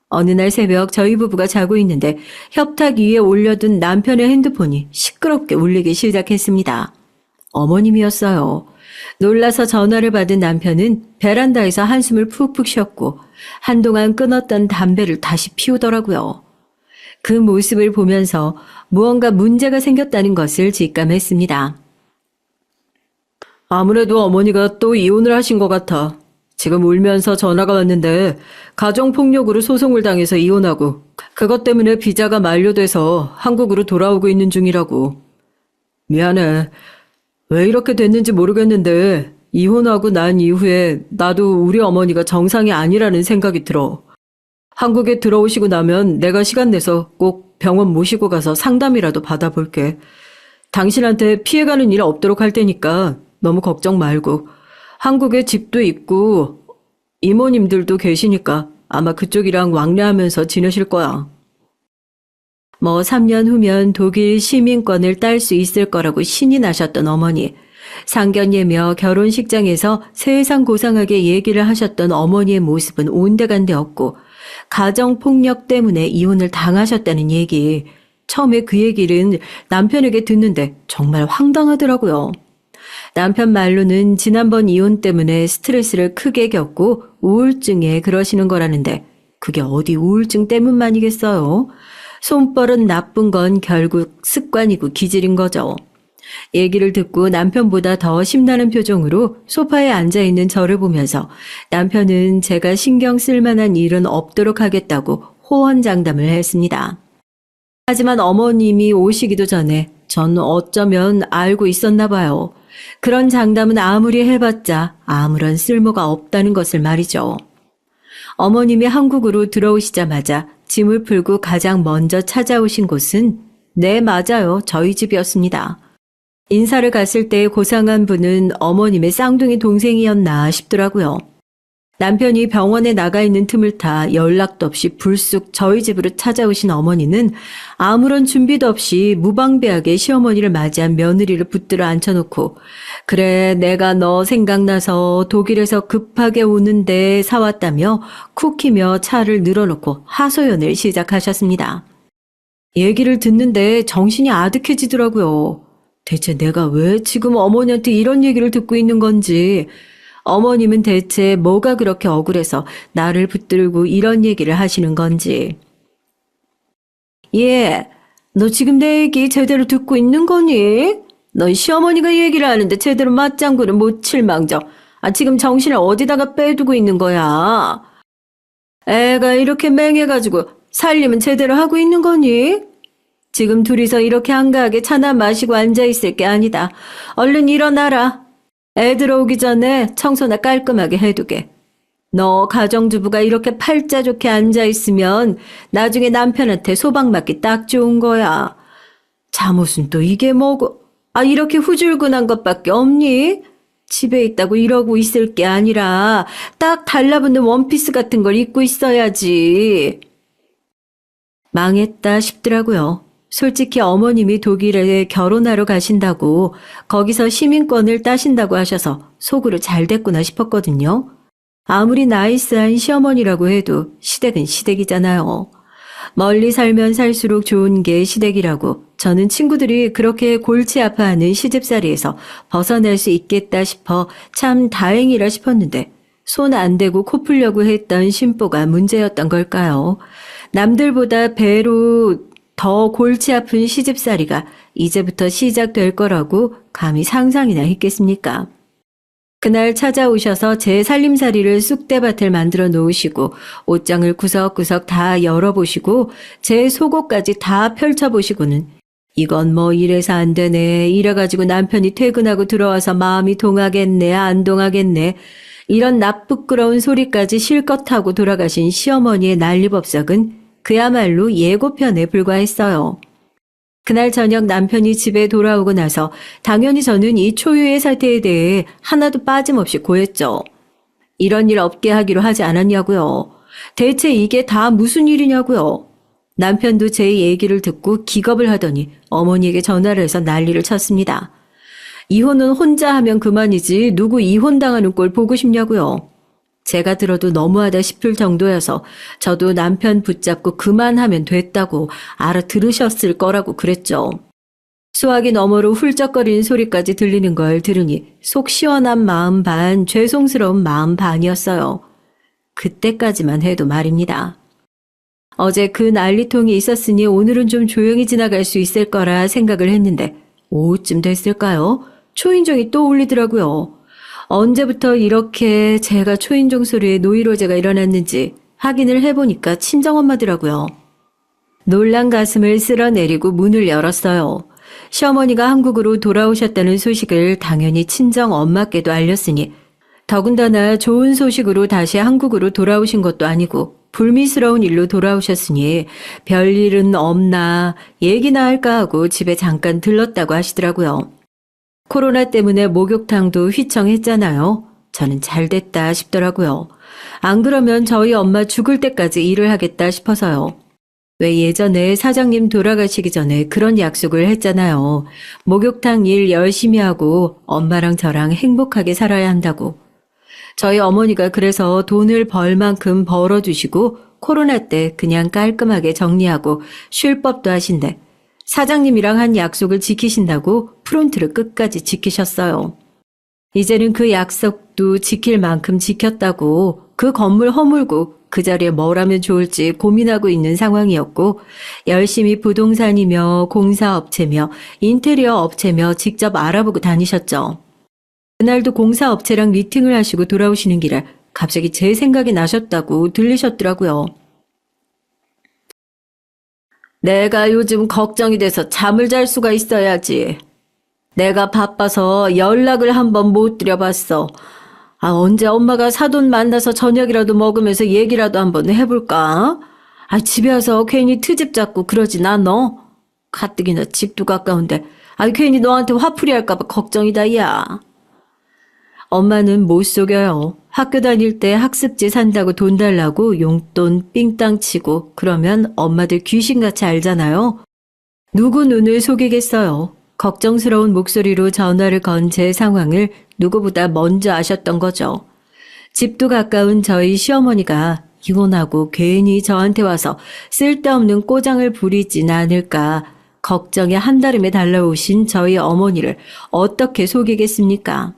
어느 날 새벽 저희 부부가 자고 있는데 협탁 위에 올려둔 남편의 핸드폰이 시끄럽게 울리기 시작했습니다. 어머님이었어요. 놀라서 전화를 받은 남편은 베란다에서 한숨을 푹푹 쉬었고 한동안 끊었던 담배를 다시 피우더라고요. 그 모습을 보면서 무언가 문제가 생겼다는 것을 직감했습니다. 아무래도 어머니가 또 이혼을 하신 것 같아. 지금 울면서 전화가 왔는데 가정폭력으로 소송을 당해서 이혼하고 그것 때문에 비자가 만료돼서 한국으로 돌아오고 있는 중이라고. 미안해. 왜 이렇게 됐는지 모르겠는데 이혼하고 난 이후에 나도 우리 어머니가 정상이 아니라는 생각이 들어. 한국에 들어오시고 나면 내가 시간 내서 꼭 병원 모시고 가서 상담이라도 받아볼게. 당신한테 피해가는 일 없도록 할 테니까 너무 걱정 말고. 한국에 집도 있고 이모님들도 계시니까 아마 그쪽이랑 왕래하면서 지내실 거야. 3년 후면 독일 시민권을 딸 수 있을 거라고 신이 나셨던 어머니. 상견례며 결혼식장에서 세상 고상하게 얘기를 하셨던 어머니의 모습은 온데간데 없고 가정폭력 때문에 이혼을 당하셨다는 얘기. 처음에 그 얘기는 남편에게 듣는데 정말 황당하더라고요. 남편 말로는 지난번 이혼 때문에 스트레스를 크게 겪고 우울증에 그러시는 거라는데 그게 어디 우울증 때문만이겠어요? 손버릇 나쁜 건 결국 습관이고 기질인 거죠. 얘기를 듣고 남편보다 더 심나는 표정으로 소파에 앉아있는 저를 보면서 남편은 제가 신경 쓸 만한 일은 없도록 하겠다고 호언장담을 했습니다. 하지만 어머님이 오시기도 전에 전 어쩌면 알고 있었나 봐요. 그런 장담은 아무리 해봤자 아무런 쓸모가 없다는 것을 말이죠. 어머님이 한국으로 들어오시자마자 짐을 풀고 가장 먼저 찾아오신 곳은 네, 맞아요. 저희 집이었습니다. 인사를 갔을 때 고상한 분은 어머님의 쌍둥이 동생이었나 싶더라고요. 남편이 병원에 나가 있는 틈을 타 연락도 없이 불쑥 저희 집으로 찾아오신 어머니는 아무런 준비도 없이 무방비하게 시어머니를 맞이한 며느리를 붙들어 앉혀놓고 그래 내가 너 생각나서 독일에서 급하게 오는데 사왔다며 쿠키며 차를 늘어놓고 하소연을 시작하셨습니다. 얘기를 듣는데 정신이 아득해지더라고요. 대체 내가 왜 지금 어머니한테 이런 얘기를 듣고 있는 건지, 어머님은 대체 뭐가 그렇게 억울해서 나를 붙들고 이런 얘기를 하시는 건지. 너 지금 내 얘기 제대로 듣고 있는 거니? 넌 시어머니가 얘기를 하는데 제대로 맞장구를 못 칠 망정. 지금 정신을 어디다가 빼두고 있는 거야? 애가 이렇게 맹해가지고 살림은 제대로 하고 있는 거니? 지금 둘이서 이렇게 한가하게 차나 마시고 앉아있을 게 아니다. 얼른 일어나라. 애 들어오기 전에 청소나 깔끔하게 해두게. 너 가정주부가 이렇게 팔자 좋게 앉아있으면 나중에 남편한테 소방 맞기 딱 좋은 거야. 잠옷은 또 이게 뭐고. 이렇게 후줄근한 것밖에 없니? 집에 있다고 이러고 있을 게 아니라 딱 달라붙는 원피스 같은 걸 입고 있어야지. 망했다 싶더라고요. 솔직히 어머님이 독일에 결혼하러 가신다고 거기서 시민권을 따신다고 하셔서 속으로 잘 됐구나 싶었거든요. 아무리 나이스한 시어머니라고 해도 시댁은 시댁이잖아요. 멀리 살면 살수록 좋은 게 시댁이라고 저는 친구들이 그렇게 골치 아파하는 시집살이에서 벗어날 수 있겠다 싶어 참 다행이라 싶었는데 손 안 대고 코 풀려고 했던 심보가 문제였던 걸까요? 남들보다 배로 더 골치 아픈 시집살이가 이제부터 시작될 거라고 감히 상상이나 했겠습니까? 그날 찾아오셔서 제 살림살이를 쑥대밭을 만들어 놓으시고 옷장을 구석구석 다 열어보시고 제 속옷까지 다 펼쳐보시고는 이건 뭐 이래서 안 되네, 이래가지고 남편이 퇴근하고 들어와서 마음이 동하겠네, 안 동하겠네, 이런 나쁘끄러운 소리까지 실컷 하고 돌아가신 시어머니의 난리법석은 그야말로 예고편에 불과했어요. 그날 저녁 남편이 집에 돌아오고 나서 당연히 저는 이 초유의 사태에 대해 하나도 빠짐없이 고했죠. 이런 일 없게 하기로 하지 않았냐고요. 대체 이게 다 무슨 일이냐고요. 남편도 제 얘기를 듣고 기겁을 하더니 어머니에게 전화를 해서 난리를 쳤습니다. 이혼은 혼자 하면 그만이지 누구 이혼당하는 꼴 보고 싶냐고요. 제가 들어도 너무하다 싶을 정도여서 저도 남편 붙잡고 그만하면 됐다고 알아들으셨을 거라고 그랬죠. 수화기 너머로 훌쩍거리는 소리까지 들리는 걸 들으니 속 시원한 마음 반, 죄송스러운 마음 반이었어요. 그때까지만 해도 말입니다. 어제 그 난리통이 있었으니 오늘은 좀 조용히 지나갈 수 있을 거라 생각을 했는데 오후쯤 됐을까요? 초인종이 또 울리더라고요. 언제부터 이렇게 제가 초인종 소리에 노이로제가 일어났는지 확인을 해보니까 친정엄마더라고요. 놀란 가슴을 쓸어내리고 문을 열었어요. 시어머니가 한국으로 돌아오셨다는 소식을 당연히 친정엄마께도 알렸으니 더군다나 좋은 소식으로 다시 한국으로 돌아오신 것도 아니고 불미스러운 일로 돌아오셨으니 별일은 없나 얘기나 할까 하고 집에 잠깐 들렀다고 하시더라고요. 코로나 때문에 목욕탕도 휘청했잖아요. 저는 잘 됐다 싶더라고요. 안 그러면 저희 엄마 죽을 때까지 일을 하겠다 싶어서요. 왜 예전에 사장님 돌아가시기 전에 그런 약속을 했잖아요. 목욕탕 일 열심히 하고 엄마랑 저랑 행복하게 살아야 한다고. 저희 어머니가 그래서 돈을 벌 만큼 벌어주시고 코로나 때 그냥 깔끔하게 정리하고 쉴 법도 하신데 사장님이랑 한 약속을 지키신다고 프론트를 끝까지 지키셨어요. 이제는 그 약속도 지킬 만큼 지켰다고 그 건물 허물고 그 자리에 뭘 하면 좋을지 고민하고 있는 상황이었고 열심히 부동산이며 공사업체며 인테리어 업체며 직접 알아보고 다니셨죠. 그날도 공사업체랑 미팅을 하시고 돌아오시는 길에 갑자기 제 생각이 나셨다고 들리셨더라고요. 내가 요즘 걱정이 돼서 잠을 잘 수가 있어야지. 내가 바빠서 연락을 한번 못 드려봤어. 언제 엄마가 사돈 만나서 저녁이라도 먹으면서 얘기라도 한번 해볼까? 집에 와서 괜히 트집 잡고 그러진 않어. 가뜩이나 집도 가까운데 괜히 너한테 화풀이 할까봐 걱정이다 야. 엄마는 못 속여요. 학교 다닐 때 학습지 산다고 돈 달라고 용돈 삥땅 치고 그러면 엄마들 귀신같이 알잖아요. 누구 눈을 속이겠어요. 걱정스러운 목소리로 전화를 건 제 상황을 누구보다 먼저 아셨던 거죠. 집도 가까운 저희 시어머니가 이혼하고 괜히 저한테 와서 쓸데없는 꼬장을 부리진 않을까 걱정에 한달음에 달려오신 저희 어머니를 어떻게 속이겠습니까?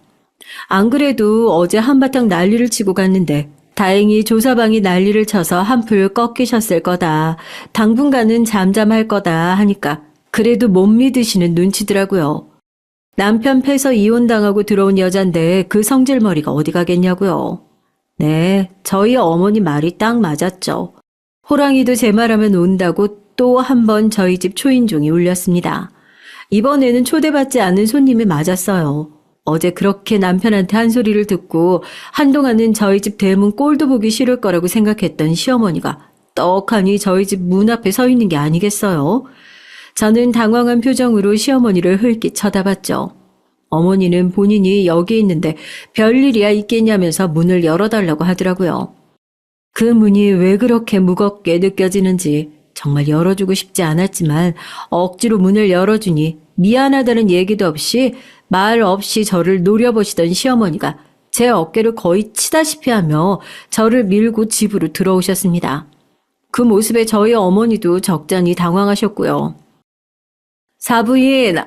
안 그래도 어제 한바탕 난리를 치고 갔는데 다행히 조사방이 난리를 쳐서 한풀 꺾이셨을 거다. 당분간은 잠잠할 거다 하니까 그래도 못 믿으시는 눈치더라고요. 남편 패서 이혼당하고 들어온 여잔데 그 성질머리가 어디 가겠냐고요. 네, 저희 어머니 말이 딱 맞았죠. 호랑이도 제 말하면 온다고 또 한 번 저희 집 초인종이 울렸습니다. 이번에는 초대받지 않은 손님이 맞았어요. 어제 그렇게 남편한테 한 소리를 듣고 한동안은 저희 집 대문 꼴도 보기 싫을 거라고 생각했던 시어머니가 떡하니 저희 집 문 앞에 서 있는 게 아니겠어요? 저는 당황한 표정으로 시어머니를 흘낏 쳐다봤죠. 어머니는 본인이 여기 있는데 별일이야 있겠냐면서 문을 열어달라고 하더라고요. 그 문이 왜 그렇게 무겁게 느껴지는지 정말 열어주고 싶지 않았지만 억지로 문을 열어주니 미안하다는 얘기도 없이 말 없이 저를 노려보시던 시어머니가 제 어깨를 거의 치다시피 하며 저를 밀고 집으로 들어오셨습니다. 그 모습에 저희 어머니도 적잖이 당황하셨고요. 사부인,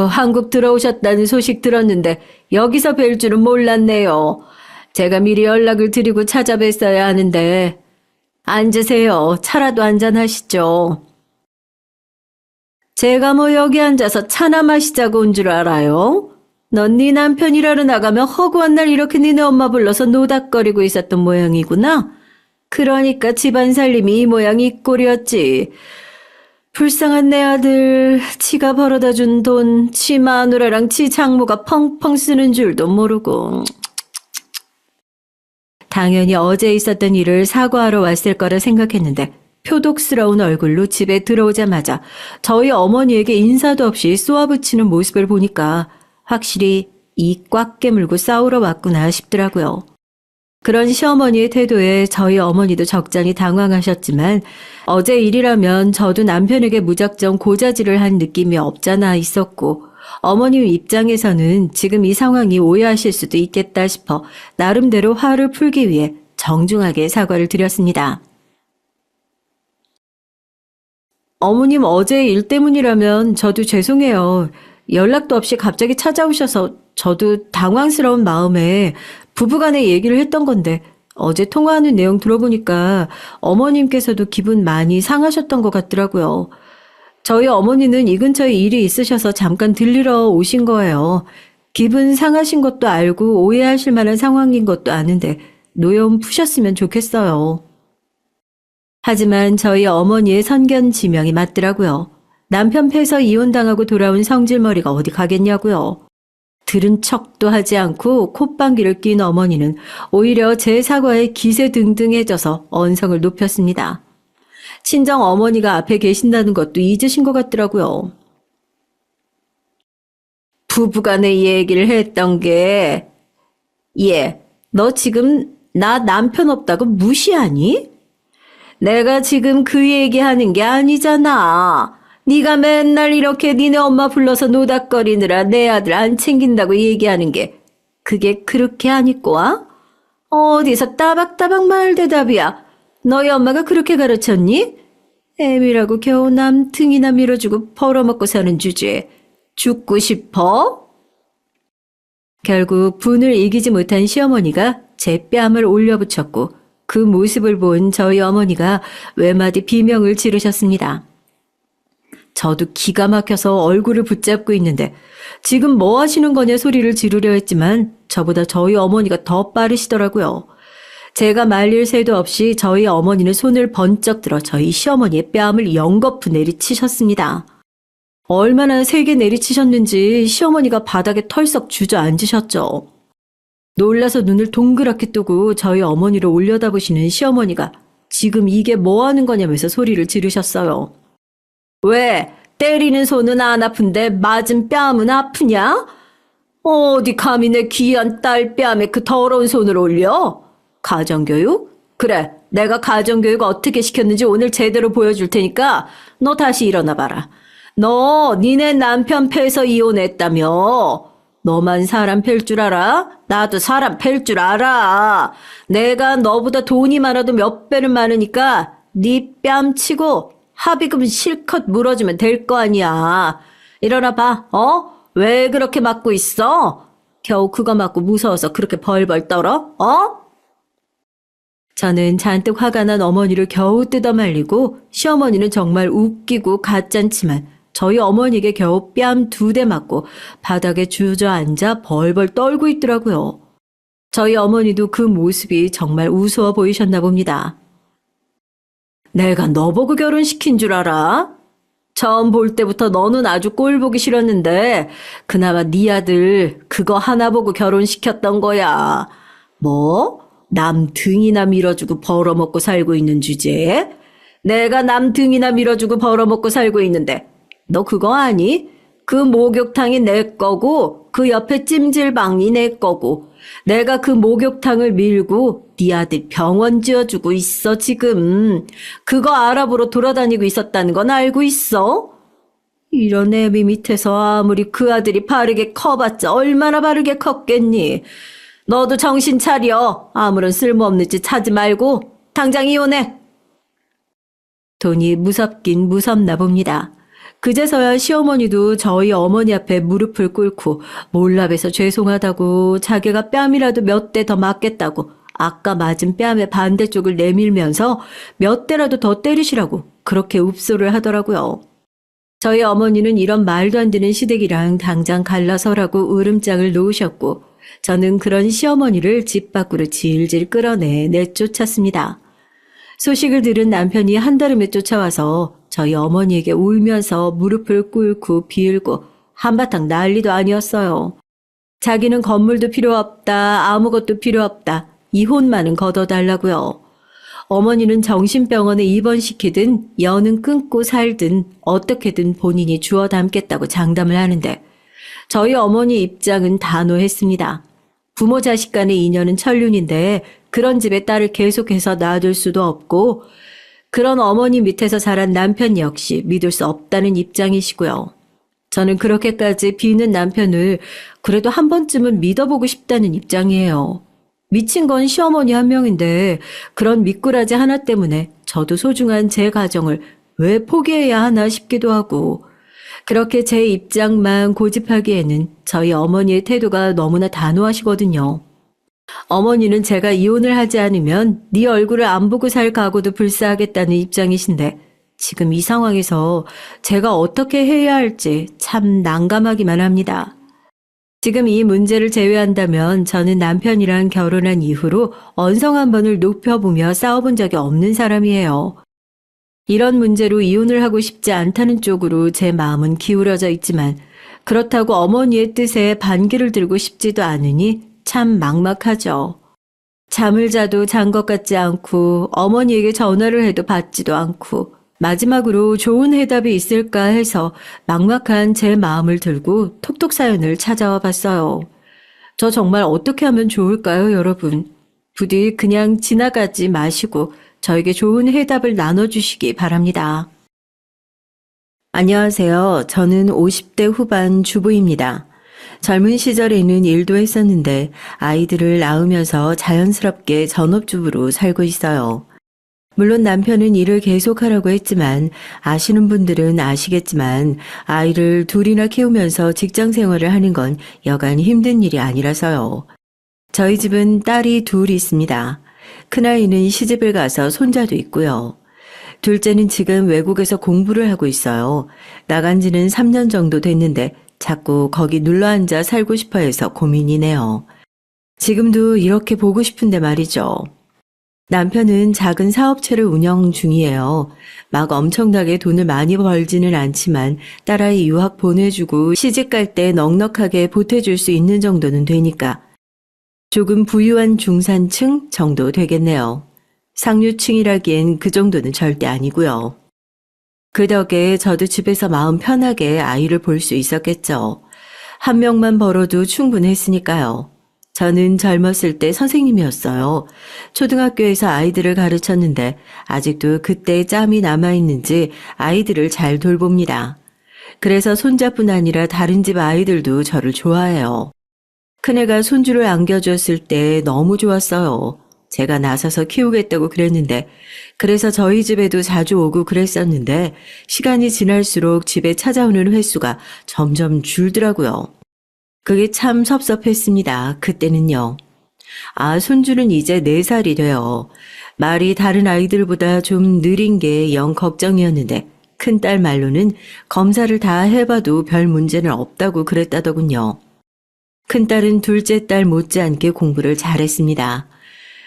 한국 들어오셨다는 소식 들었는데 여기서 뵐 줄은 몰랐네요. 제가 미리 연락을 드리고 찾아뵀어야 하는데. 앉으세요. 차라도 한잔하시죠. 제가 뭐 여기 앉아서 차나 마시자고 온 줄 알아요? 넌 네 남편 일하러 나가면 허구한 날 이렇게 니네 엄마 불러서 노닥거리고 있었던 모양이구나. 그러니까 집안 살림이 이 모양 이 꼴이었지. 불쌍한 내 아들, 지가 벌어다 준 돈, 지 마누라랑 지 장모가 펑펑 쓰는 줄도 모르고. 당연히 어제 있었던 일을 사과하러 왔을 거라 생각했는데 표독스러운 얼굴로 집에 들어오자마자 저희 어머니에게 인사도 없이 쏘아붙이는 모습을 보니까 확실히 이 꽉 깨물고 싸우러 왔구나 싶더라고요. 그런 시어머니의 태도에 저희 어머니도 적잖이 당황하셨지만 어제 일이라면 저도 남편에게 무작정 고자질을 한 느낌이 없잖아 있었고 어머님 입장에서는 지금 이 상황이 오해하실 수도 있겠다 싶어 나름대로 화를 풀기 위해 정중하게 사과를 드렸습니다. 어머님 어제 일 때문이라면 저도 죄송해요. 연락도 없이 갑자기 찾아오셔서 저도 당황스러운 마음에 부부간에 얘기를 했던 건데 어제 통화하는 내용 들어보니까 어머님께서도 기분 많이 상하셨던 것 같더라고요. 저희 어머니는 이 근처에 일이 있으셔서 잠깐 들리러 오신 거예요. 기분 상하신 것도 알고 오해하실 만한 상황인 것도 아는데 노여움 푸셨으면 좋겠어요. 하지만 저희 어머니의 선견 지명이 맞더라고요. 남편 패서 이혼당하고 돌아온 성질머리가 어디 가겠냐고요. 들은 척도 하지 않고 콧방귀를 낀 어머니는 오히려 제 사과에 기세등등해져서 언성을 높였습니다. 친정 어머니가 앞에 계신다는 것도 잊으신 것 같더라고요. 부부간에 얘기를 했던 게, 너 지금 나 남편 없다고 무시하니? 내가 지금 그 얘기하는 게 아니잖아. 네가 맨날 이렇게 니네 엄마 불러서 노닥거리느라 내 아들 안 챙긴다고 얘기하는 게 그게 그렇게 안 있고와? 어디서 따박따박 말대답이야. 너희 엄마가 그렇게 가르쳤니? 애미라고 겨우 남 등이나 밀어주고 벌어먹고 사는 주제에 죽고 싶어? 결국 분을 이기지 못한 시어머니가 제 뺨을 올려붙였고 그 모습을 본 저희 어머니가 외마디 비명을 지르셨습니다. 저도 기가 막혀서 얼굴을 붙잡고 있는데 지금 뭐 하시는 거냐 소리를 지르려 했지만 저보다 저희 어머니가 더 빠르시더라고요. 제가 말릴 새도 없이 저희 어머니는 손을 번쩍 들어 저희 시어머니의 뺨을 연거푸 내리치셨습니다. 얼마나 세게 내리치셨는지 시어머니가 바닥에 털썩 주저앉으셨죠. 놀라서 눈을 동그랗게 뜨고 저희 어머니를 올려다보시는 시어머니가 지금 이게 뭐 하는 거냐면서 소리를 지르셨어요. 왜? 때리는 손은 안 아픈데 맞은 뺨은 아프냐? 어디 감히 내 귀한 딸 뺨에 그 더러운 손을 올려? 가정교육? 그래, 내가 가정교육 어떻게 시켰는지 오늘 제대로 보여줄 테니까 너 다시 일어나 봐라. 너 니네 남편 패서 이혼했다며? 너만 사람 팰 줄 알아? 나도 사람 팰 줄 알아. 내가 너보다 돈이 많아도 몇 배는 많으니까 네 뺨 치고 합의금 실컷 물어주면 될 거 아니야. 일어나 봐. 왜 그렇게 맞고 있어? 겨우 그거 맞고 무서워서 그렇게 벌벌 떨어? 저는 잔뜩 화가 난 어머니를 겨우 뜯어말리고 시어머니는 정말 웃기고 가짠치만 저희 어머니에게 겨우 뺨 2대 맞고 바닥에 주저앉아 벌벌 떨고 있더라고요. 저희 어머니도 그 모습이 정말 우스워 보이셨나 봅니다. 내가 너 보고 결혼시킨 줄 알아? 처음 볼 때부터 너는 아주 꼴 보기 싫었는데 그나마 네 아들 그거 하나 보고 결혼시켰던 거야. 뭐? 남 등이나 밀어주고 벌어먹고 살고 있는 주제에? 내가 남 등이나 밀어주고 벌어먹고 살고 있는데 너 그거 아니? 그 목욕탕이 내 거고 그 옆에 찜질방이 내 거고 내가 그 목욕탕을 밀고 네 아들 병원 지어주고 있어 지금. 그거 알아보러 돌아다니고 있었다는 건 알고 있어? 이런 애미 밑에서 아무리 그 아들이 바르게 커봤자 얼마나 바르게 컸겠니? 너도 정신 차려. 아무런 쓸모없는 짓 하지 말고 당장 이혼해. 돈이 무섭긴 무섭나 봅니다. 그제서야 시어머니도 저희 어머니 앞에 무릎을 꿇고 몰라봬서 죄송하다고 자기가 뺨이라도 몇 대 더 맞겠다고 아까 맞은 뺨의 반대쪽을 내밀면서 몇 대라도 더 때리시라고 그렇게 읍소를 하더라고요. 저희 어머니는 이런 말도 안 되는 시댁이랑 당장 갈라서라고 으름장을 놓으셨고 저는 그런 시어머니를 집 밖으로 질질 끌어내 내쫓았습니다. 소식을 들은 남편이 한달음에 쫓아와서 저희 어머니에게 울면서 무릎을 꿇고 빌고 한바탕 난리도 아니었어요. 자기는 건물도 필요 없다, 아무것도 필요 없다, 이혼만은 걷어달라고요. 어머니는 정신병원에 입원시키든 여는 끊고 살든 어떻게든 본인이 주워 담겠다고 장담을 하는데 저희 어머니 입장은 단호했습니다. 부모 자식 간의 인연은 천륜인데 그런 집에 딸을 계속해서 놔둘 수도 없고 그런 어머니 밑에서 자란 남편 역시 믿을 수 없다는 입장이시고요. 저는 그렇게까지 비는 남편을 그래도 한 번쯤은 믿어보고 싶다는 입장이에요. 미친 건 시어머니 한 명인데 그런 미꾸라지 하나 때문에 저도 소중한 제 가정을 왜 포기해야 하나 싶기도 하고 그렇게 제 입장만 고집하기에는 저희 어머니의 태도가 너무나 단호하시거든요. 어머니는 제가 이혼을 하지 않으면 네 얼굴을 안 보고 살 각오도 불사하겠다는 입장이신데 지금 이 상황에서 제가 어떻게 해야 할지 참 난감하기만 합니다. 지금 이 문제를 제외한다면 저는 남편이랑 결혼한 이후로 언성 한 번을 높여보며 싸워본 적이 없는 사람이에요. 이런 문제로 이혼을 하고 싶지 않다는 쪽으로 제 마음은 기울어져 있지만 그렇다고 어머니의 뜻에 반기를 들고 싶지도 않으니 참 막막하죠. 잠을 자도 잔 것 같지 않고 어머니에게 전화를 해도 받지도 않고 마지막으로 좋은 해답이 있을까 해서 막막한 제 마음을 들고 톡톡 사연을 찾아와 봤어요. 저 정말 어떻게 하면 좋을까요, 여러분? 부디 그냥 지나가지 마시고 저에게 좋은 해답을 나눠주시기 바랍니다. 안녕하세요. 저는 50대 후반 주부입니다. 젊은 시절에는 일도 했었는데 아이들을 낳으면서 자연스럽게 전업주부로 살고 있어요. 물론 남편은 일을 계속하라고 했지만 아시는 분들은 아시겠지만 아이를 둘이나 키우면서 직장 생활을 하는 건 여간 힘든 일이 아니라서요. 저희 집은 딸이 둘 있습니다. 큰아이는 시집을 가서 손자도 있고요. 둘째는 지금 외국에서 공부를 하고 있어요. 나간 지는 3년 정도 됐는데 자꾸 거기 눌러앉아 살고 싶어 해서 고민이네요. 지금도 이렇게 보고 싶은데 말이죠. 남편은 작은 사업체를 운영 중이에요. 막 엄청나게 돈을 많이 벌지는 않지만 딸아이 유학 보내주고 시집 갈 때 넉넉하게 보태줄 수 있는 정도는 되니까 조금 부유한 중산층 정도 되겠네요. 상류층이라기엔 그 정도는 절대 아니고요. 그 덕에 저도 집에서 마음 편하게 아이를 볼 수 있었겠죠. 한 명만 벌어도 충분했으니까요. 저는 젊었을 때 선생님이었어요. 초등학교에서 아이들을 가르쳤는데 아직도 그때의 짬이 남아있는지 아이들을 잘 돌봅니다. 그래서 손자뿐 아니라 다른 집 아이들도 저를 좋아해요. 큰애가 손주를 안겨줬을 때 너무 좋았어요. 제가 나서서 키우겠다고 그랬는데 그래서 저희 집에도 자주 오고 그랬었는데 시간이 지날수록 집에 찾아오는 횟수가 점점 줄더라고요. 그게 참 섭섭했습니다. 그때는요. 손주는 이제 4살이 돼요. 말이 다른 아이들보다 좀 느린 게 영 걱정이었는데 큰딸 말로는 검사를 다 해봐도 별 문제는 없다고 그랬다더군요. 큰딸은 둘째 딸 못지않게 공부를 잘했습니다.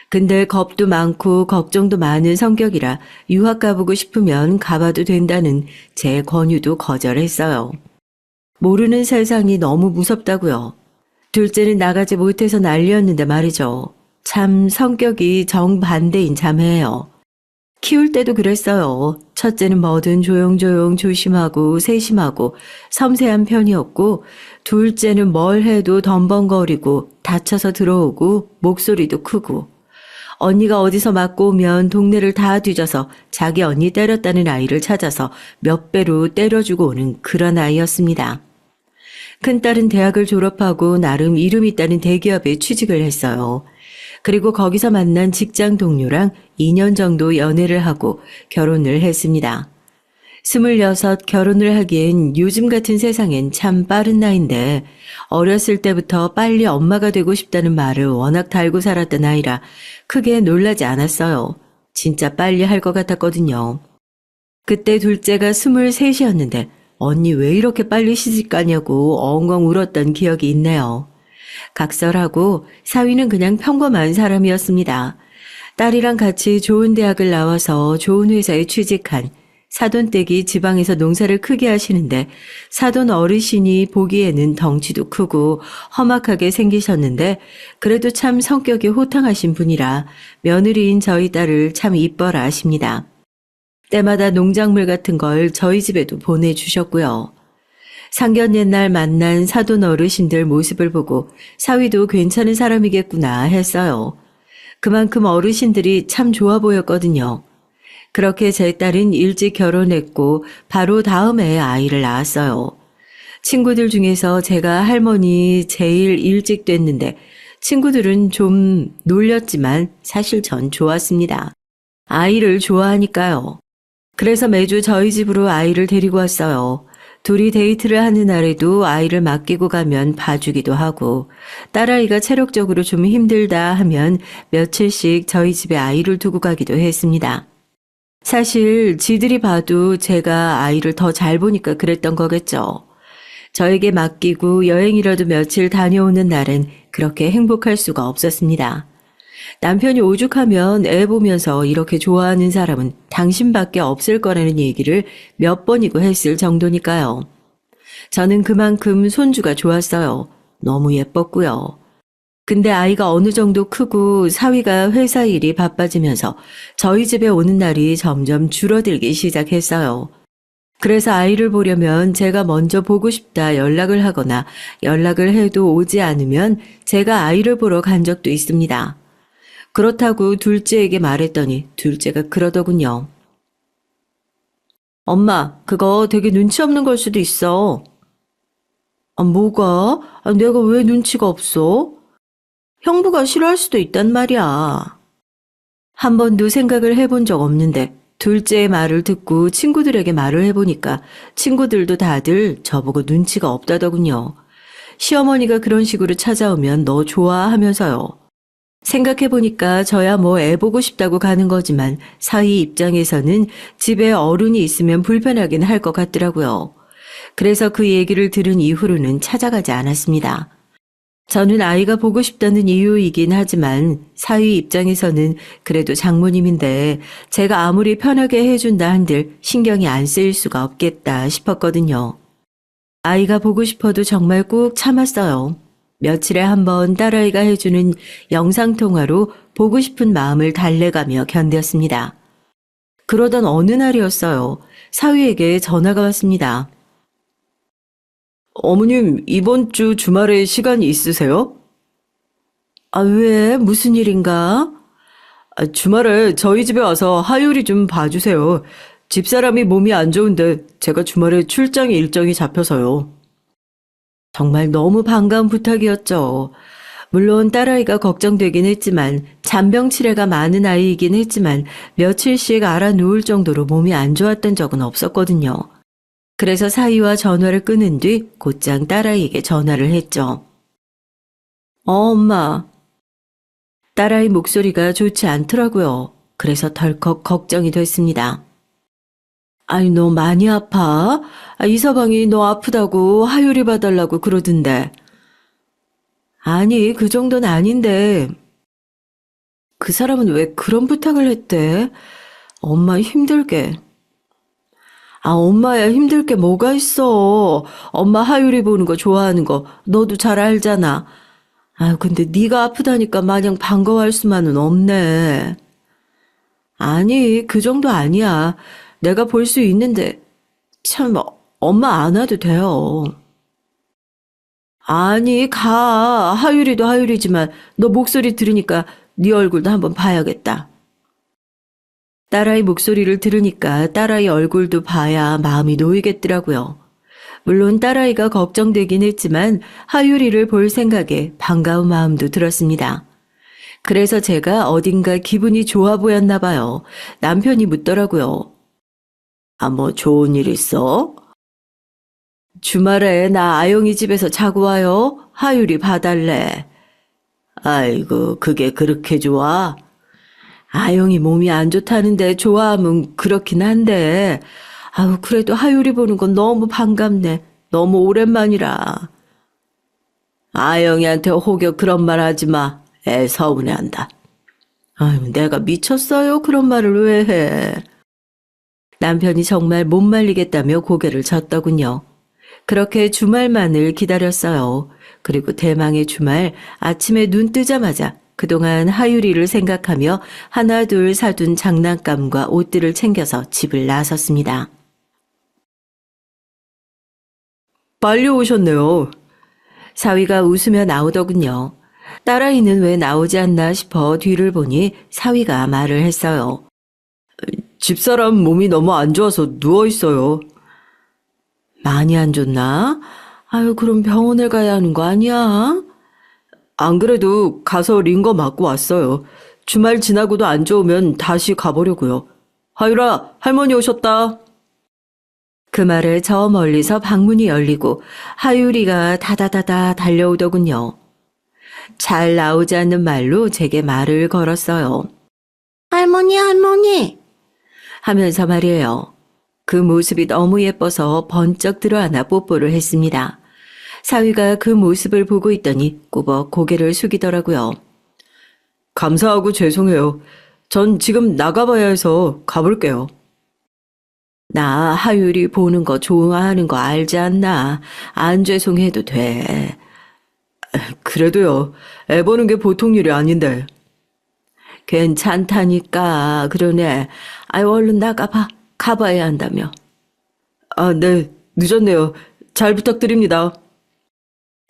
근데 겁도 많고 걱정도 많은 성격이라 유학 가보고 싶으면 가봐도 된다는 제 권유도 거절했어요. 모르는 세상이 너무 무섭다고요. 둘째는 나가지 못해서 난리였는데 말이죠. 참 성격이 정반대인 자매예요. 키울 때도 그랬어요. 첫째는 뭐든 조용조용 조심하고 세심하고 섬세한 편이었고 둘째는 뭘 해도 덤벙거리고 다쳐서 들어오고 목소리도 크고 언니가 어디서 맞고 오면 동네를 다 뒤져서 자기 언니 때렸다는 아이를 찾아서 몇 배로 때려주고 오는 그런 아이였습니다. 큰딸은 대학을 졸업하고 나름 이름 있다는 대기업에 취직을 했어요. 그리고 거기서 만난 직장 동료랑 2년 정도 연애를 하고 결혼을 했습니다. 26 결혼을 하기엔 요즘 같은 세상엔 참 빠른 나이인데 어렸을 때부터 빨리 엄마가 되고 싶다는 말을 워낙 달고 살았던 아이라 크게 놀라지 않았어요. 진짜 빨리 할 것 같았거든요. 그때 둘째가 23이었는데 언니 왜 이렇게 빨리 시집가냐고 엉엉 울었던 기억이 있네요. 각설하고 사위는 그냥 평범한 사람이었습니다. 딸이랑 같이 좋은 대학을 나와서 좋은 회사에 취직한 사돈댁이 지방에서 농사를 크게 하시는데 사돈 어르신이 보기에는 덩치도 크고 험악하게 생기셨는데 그래도 참 성격이 호탕하신 분이라 며느리인 저희 딸을 참 이뻐라 하십니다. 때마다 농작물 같은 걸 저희 집에도 보내주셨고요. 상견 옛날 만난 사돈 어르신들 모습을 보고 사위도 괜찮은 사람이겠구나 했어요. 그만큼 어르신들이 참 좋아 보였거든요. 그렇게 제 딸은 일찍 결혼했고 바로 다음 해에 아이를 낳았어요. 친구들 중에서 제가 할머니 제일 일찍 됐는데 친구들은 좀 놀렸지만 사실 전 좋았습니다. 아이를 좋아하니까요. 그래서 매주 저희 집으로 아이를 데리고 왔어요. 둘이 데이트를 하는 날에도 아이를 맡기고 가면 봐주기도 하고, 딸아이가 체력적으로 좀 힘들다 하면 며칠씩 저희 집에 아이를 두고 가기도 했습니다. 사실 지들이 봐도 제가 아이를 더 잘 보니까 그랬던 거겠죠. 저에게 맡기고 여행이라도 며칠 다녀오는 날엔 그렇게 행복할 수가 없었습니다. 남편이 오죽하면 애 보면서 이렇게 좋아하는 사람은 당신밖에 없을 거라는 얘기를 몇 번이고 했을 정도니까요. 저는 그만큼 손주가 좋았어요. 너무 예뻤고요. 근데 아이가 어느 정도 크고 사위가 회사 일이 바빠지면서 저희 집에 오는 날이 점점 줄어들기 시작했어요. 그래서 아이를 보려면 제가 먼저 보고 싶다 연락을 하거나 연락을 해도 오지 않으면 제가 아이를 보러 간 적도 있습니다. 그렇다고 둘째에게 말했더니 둘째가 그러더군요. 엄마, 그거 되게 눈치 없는 걸 수도 있어. 뭐가? 내가 왜 눈치가 없어? 형부가 싫어할 수도 있단 말이야. 한 번도 생각을 해본 적 없는데 둘째의 말을 듣고 친구들에게 말을 해보니까 친구들도 다들 저보고 눈치가 없다더군요. 시어머니가 그런 식으로 찾아오면 너 좋아하면서요. 생각해보니까 저야 뭐 애 보고 싶다고 가는 거지만 사위 입장에서는 집에 어른이 있으면 불편하긴 할 것 같더라고요. 그래서 그 얘기를 들은 이후로는 찾아가지 않았습니다. 저는 아이가 보고 싶다는 이유이긴 하지만 사위 입장에서는 그래도 장모님인데 제가 아무리 편하게 해준다 한들 신경이 안 쓰일 수가 없겠다 싶었거든요. 아이가 보고 싶어도 정말 꾹 참았어요. 며칠에 한 번 딸아이가 해주는 영상통화로 보고 싶은 마음을 달래가며 견뎠습니다. 그러던 어느 날이었어요. 사위에게 전화가 왔습니다. 어머님, 이번 주 주말에 시간이 있으세요? 왜? 무슨 일인가? 주말에 저희 집에 와서 하율이 좀 봐주세요. 집사람이 몸이 안 좋은데 제가 주말에 출장 일정이 잡혀서요. 정말 너무 반가운 부탁이었죠. 물론 딸아이가 걱정되긴 했지만 잔병 치레가 많은 아이이긴 했지만 며칠씩 알아 누울 정도로 몸이 안 좋았던 적은 없었거든요. 그래서 사위와 전화를 끊은 뒤 곧장 딸아이에게 전화를 했죠. 엄마. 딸아이 목소리가 좋지 않더라고요. 그래서 덜컥 걱정이 됐습니다. 너 많이 아파? 이서방이 너 아프다고 하율이 봐달라고 그러던데. 아니, 그 정도는 아닌데. 그 사람은 왜 그런 부탁을 했대? 엄마 힘들게. 엄마야 힘들 게 뭐가 있어. 엄마 하율이 보는 거 좋아하는 거 너도 잘 알잖아. 근데 네가 아프다니까 마냥 반가워할 수만은 없네. 아니, 그 정도 아니야. 내가 볼 수 있는데 참 엄마 안 와도 돼요. 아니, 가. 하율이도 하율이지만 너 목소리 들으니까 네 얼굴도 한번 봐야겠다. 딸아이 목소리를 들으니까 딸아이 얼굴도 봐야 마음이 놓이겠더라고요. 물론 딸아이가 걱정되긴 했지만 하율이를 볼 생각에 반가운 마음도 들었습니다. 그래서 제가 어딘가 기분이 좋아 보였나 봐요. 남편이 묻더라고요. 뭐 좋은 일 있어? 주말에 나 아영이 집에서 자고 와요. 하율이 봐달래. 아이고, 그게 그렇게 좋아? 아영이 몸이 안 좋다는데 좋아하면 그렇긴 한데, 그래도 하율이 보는 건 너무 반갑네. 너무 오랜만이라. 아영이한테 혹여 그런 말 하지 마. 애 서운해한다. 내가 미쳤어요? 그런 말을 왜 해? 남편이 정말 못 말리겠다며 고개를 젓더군요. 그렇게 주말만을 기다렸어요. 그리고 대망의 주말 아침에 눈 뜨자마자 그동안 하율이를 생각하며 하나 둘 사둔 장난감과 옷들을 챙겨서 집을 나섰습니다. 빨리 오셨네요. 사위가 웃으며 나오더군요. 딸아이는 왜 나오지 않나 싶어 뒤를 보니 사위가 말을 했어요. 집사람 몸이 너무 안 좋아서 누워있어요. 많이 안 좋나? 그럼 병원에 가야 하는 거 아니야? 안 그래도 가서 링거 맞고 왔어요. 주말 지나고도 안 좋으면 다시 가보려고요. 하율아, 할머니 오셨다. 그 말에 저 멀리서 방문이 열리고 하율이가 다다다다 달려오더군요. 잘 나오지 않는 말로 제게 말을 걸었어요. 할머니, 할머니! 하면서 말이에요. 그 모습이 너무 예뻐서 번쩍 들어안아 뽀뽀를 했습니다. 사위가 그 모습을 보고 있더니 꾸벅 고개를 숙이더라고요. 감사하고 죄송해요. 전 지금 나가봐야 해서 가볼게요. 나 하율이 보는 거 좋아하는 거 알지 않나? 안 죄송해도 돼. 그래도요. 애 보는 게 보통 일이 아닌데. 괜찮다니까. 그러네. 아유, 얼른 나가봐. 가봐야 한다며. 아, 네. 늦었네요. 잘 부탁드립니다.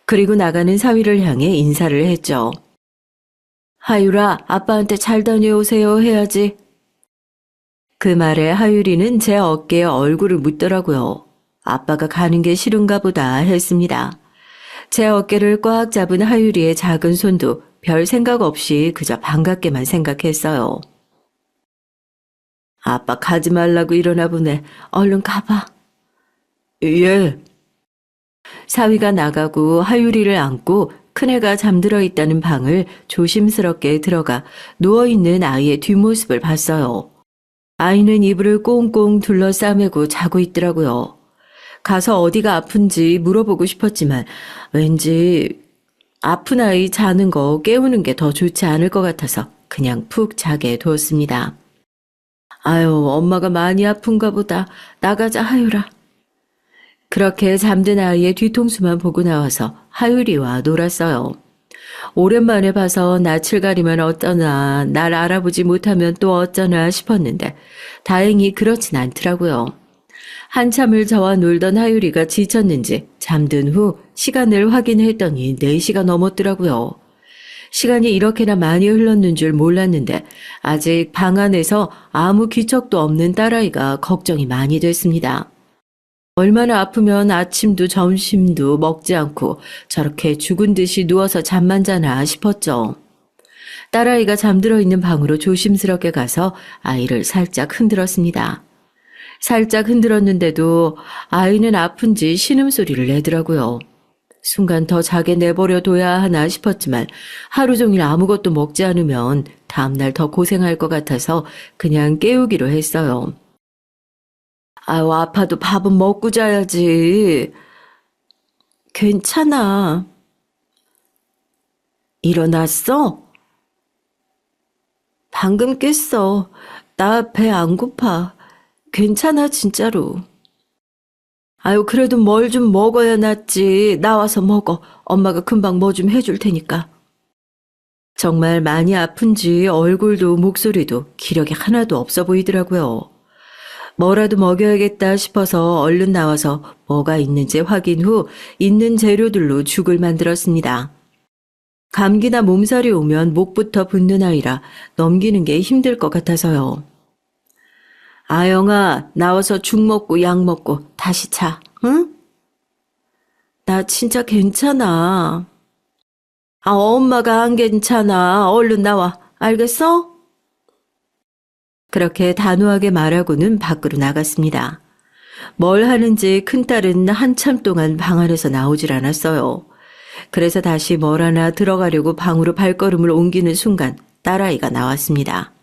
그리고 나가는 사위를 향해 인사를 했죠. 하율아, 아빠한테 잘 다녀오세요 해야지. 그 말에 하율이는 제 어깨에 얼굴을 묻더라고요. 아빠가 가는 게 싫은가 보다 했습니다. 제 어깨를 꽉 잡은 하율이의 작은 손도 별 생각 없이 그저 반갑게만 생각했어요. 아빠 가지 말라고 이러나 보네. 얼른 가봐. 예. 사위가 나가고 하율이를 안고 큰애가 잠들어 있다는 방을 조심스럽게 들어가 누워있는 아이의 뒷모습을 봤어요. 아이는 이불을 꽁꽁 둘러싸매고 자고 있더라고요. 가서 어디가 아픈지 물어보고 싶었지만 왠지 아픈 아이 자는 거 깨우는 게 더 좋지 않을 것 같아서 그냥 푹 자게 두었습니다. 아유, 엄마가 많이 아픈가 보다. 나가자, 하율아. 그렇게 잠든 아이의 뒤통수만 보고 나와서 하율이와 놀았어요. 오랜만에 봐서 낯을 가리면 어떠나 날 알아보지 못하면 또 어쩌나 싶었는데 다행히 그렇진 않더라고요. 한참을 저와 놀던 하율이가 지쳤는지 잠든 후 시간을 확인했더니 4시가 넘었더라고요. 시간이 이렇게나 많이 흘렀는 줄 몰랐는데 아직 방 안에서 아무 기척도 없는 딸아이가 걱정이 많이 됐습니다. 얼마나 아프면 아침도 점심도 먹지 않고 저렇게 죽은 듯이 누워서 잠만 자나 싶었죠. 딸아이가 잠들어 있는 방으로 조심스럽게 가서 아이를 살짝 흔들었습니다. 살짝 흔들었는데도 아이는 아픈지 신음소리를 내더라고요. 순간 더 자게 내버려 둬야 하나 싶었지만 하루 종일 아무것도 먹지 않으면 다음날 더 고생할 것 같아서 그냥 깨우기로 했어요. 아유, 아파도 밥은 먹고 자야지. 괜찮아. 일어났어? 방금 깼어. 나 배 안 고파. 괜찮아, 진짜로. 아유, 그래도 뭘 좀 먹어야 낫지. 나와서 먹어. 엄마가 금방 뭐 좀 해줄 테니까. 정말 많이 아픈지 얼굴도 목소리도 기력이 하나도 없어 보이더라고요. 뭐라도 먹여야겠다 싶어서 얼른 나와서 뭐가 있는지 확인 후 있는 재료들로 죽을 만들었습니다. 감기나 몸살이 오면 목부터 붓는 아이라 넘기는 게 힘들 것 같아서요. 아영아, 나와서 죽 먹고 약 먹고 다시 자, 응? 나 진짜 괜찮아. 아, 엄마가 안 괜찮아. 얼른 나와. 알겠어? 그렇게 단호하게 말하고는 밖으로 나갔습니다. 뭘 하는지 큰딸은 한참 동안 방 안에서 나오질 않았어요. 그래서 다시 뭘 하나 들어가려고 방으로 발걸음을 옮기는 순간 딸아이가 나왔습니다.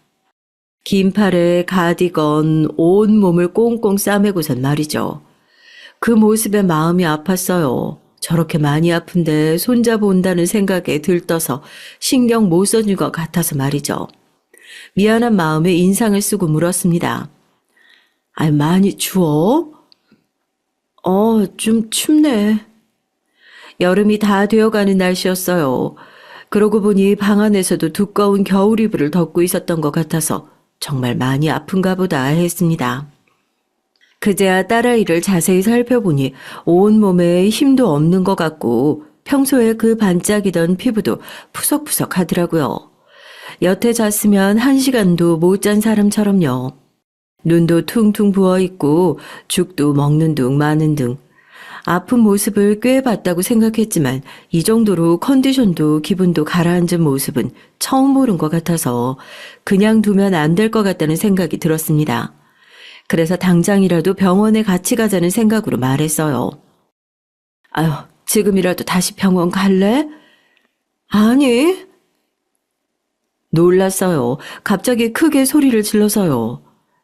긴 팔에 가디건, 온 몸을 꽁꽁 싸매고선 말이죠. 그 모습에 마음이 아팠어요. 저렇게 많이 아픈데 손잡아 온다는 생각에 들떠서 신경 못 써준 것 같아서 말이죠. 미안한 마음에 인상을 쓰고 물었습니다. 아, 많이 추워? 좀 춥네. 여름이 다 되어가는 날씨였어요. 그러고 보니 방 안에서도 두꺼운 겨울 이불을 덮고 있었던 것 같아서 정말 많이 아픈가 보다 했습니다. 그제야 딸아이를 자세히 살펴보니 온몸에 힘도 없는 것 같고 평소에 그 반짝이던 피부도 푸석푸석 하더라고요. 여태 잤으면 1시간도 못 잔 사람처럼요. 눈도 퉁퉁 부어있고 죽도 먹는 둥 마는 둥. 아픈 모습을 꽤 봤다고 생각했지만 이 정도로 컨디션도 기분도 가라앉은 모습은 처음 보는 것 같아서 그냥 두면 안 될 것 같다는 생각이 들었습니다. 그래서 당장이라도 병원에 같이 가자는 생각으로 말했어요. 아유, 지금이라도 다시 병원 갈래? 아니. 놀랐어요. 갑자기 크게 소리를 질러서요.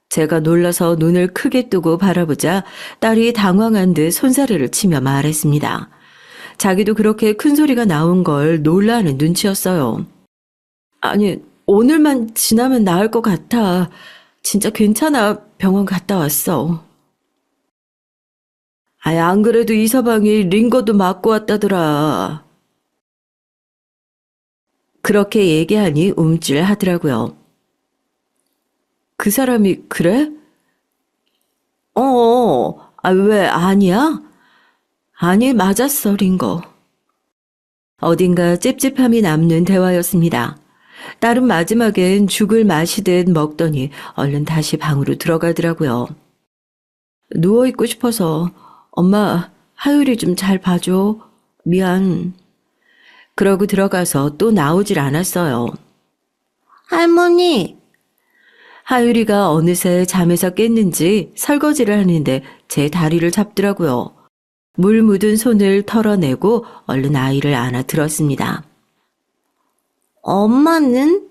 제가 놀라서 눈을 크게 뜨고 바라보자 딸이 당황한 듯 손사래를 치며 말했습니다. 자기도 그렇게 큰 소리가 나온 걸 놀라는 눈치였어요. 아니, 오늘만 지나면 나을 것 같아. 진짜 괜찮아. 병원 갔다 왔어. 아니, 안 그래도 이 서방이 링거도 맞고 왔다더라. 그렇게 얘기하니 움찔하더라고요. 그 사람이 그래? 왜 아니야? 아니, 맞았어, 링거. 어딘가 찝찝함이 남는 대화였습니다. 딸은 마지막엔 죽을 마시듯 먹더니 얼른 다시 방으로 들어가더라고요. 누워있고 싶어서 엄마, 하율이 좀 잘 봐줘. 미안. 그러고 들어가서 또 나오질 않았어요. 할머니! 하율이가 어느새 잠에서 깼는지 설거지를 하는데 제 다리를 잡더라고요. 물 묻은 손을 털어내고 얼른 아이를 안아 들었습니다. 엄마는?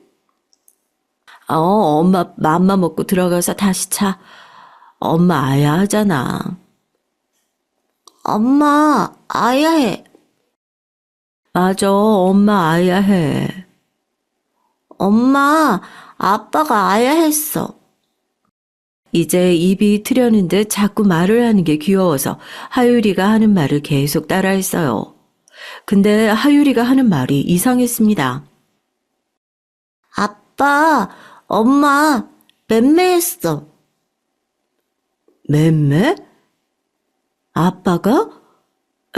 엄마 맘마 먹고 들어가서 다시 자. 엄마 아야 하잖아. 엄마 아야 해. 맞아, 엄마 아야 해. 엄마, 아빠가 아야 했어. 이제 입이 트려는 듯 자꾸 말을 하는 게 귀여워서 하율이가 하는 말을 계속 따라했어요. 근데 하율이가 하는 말이 이상했습니다. 아빠, 엄마, 맴매했어. 맴매? 아빠가?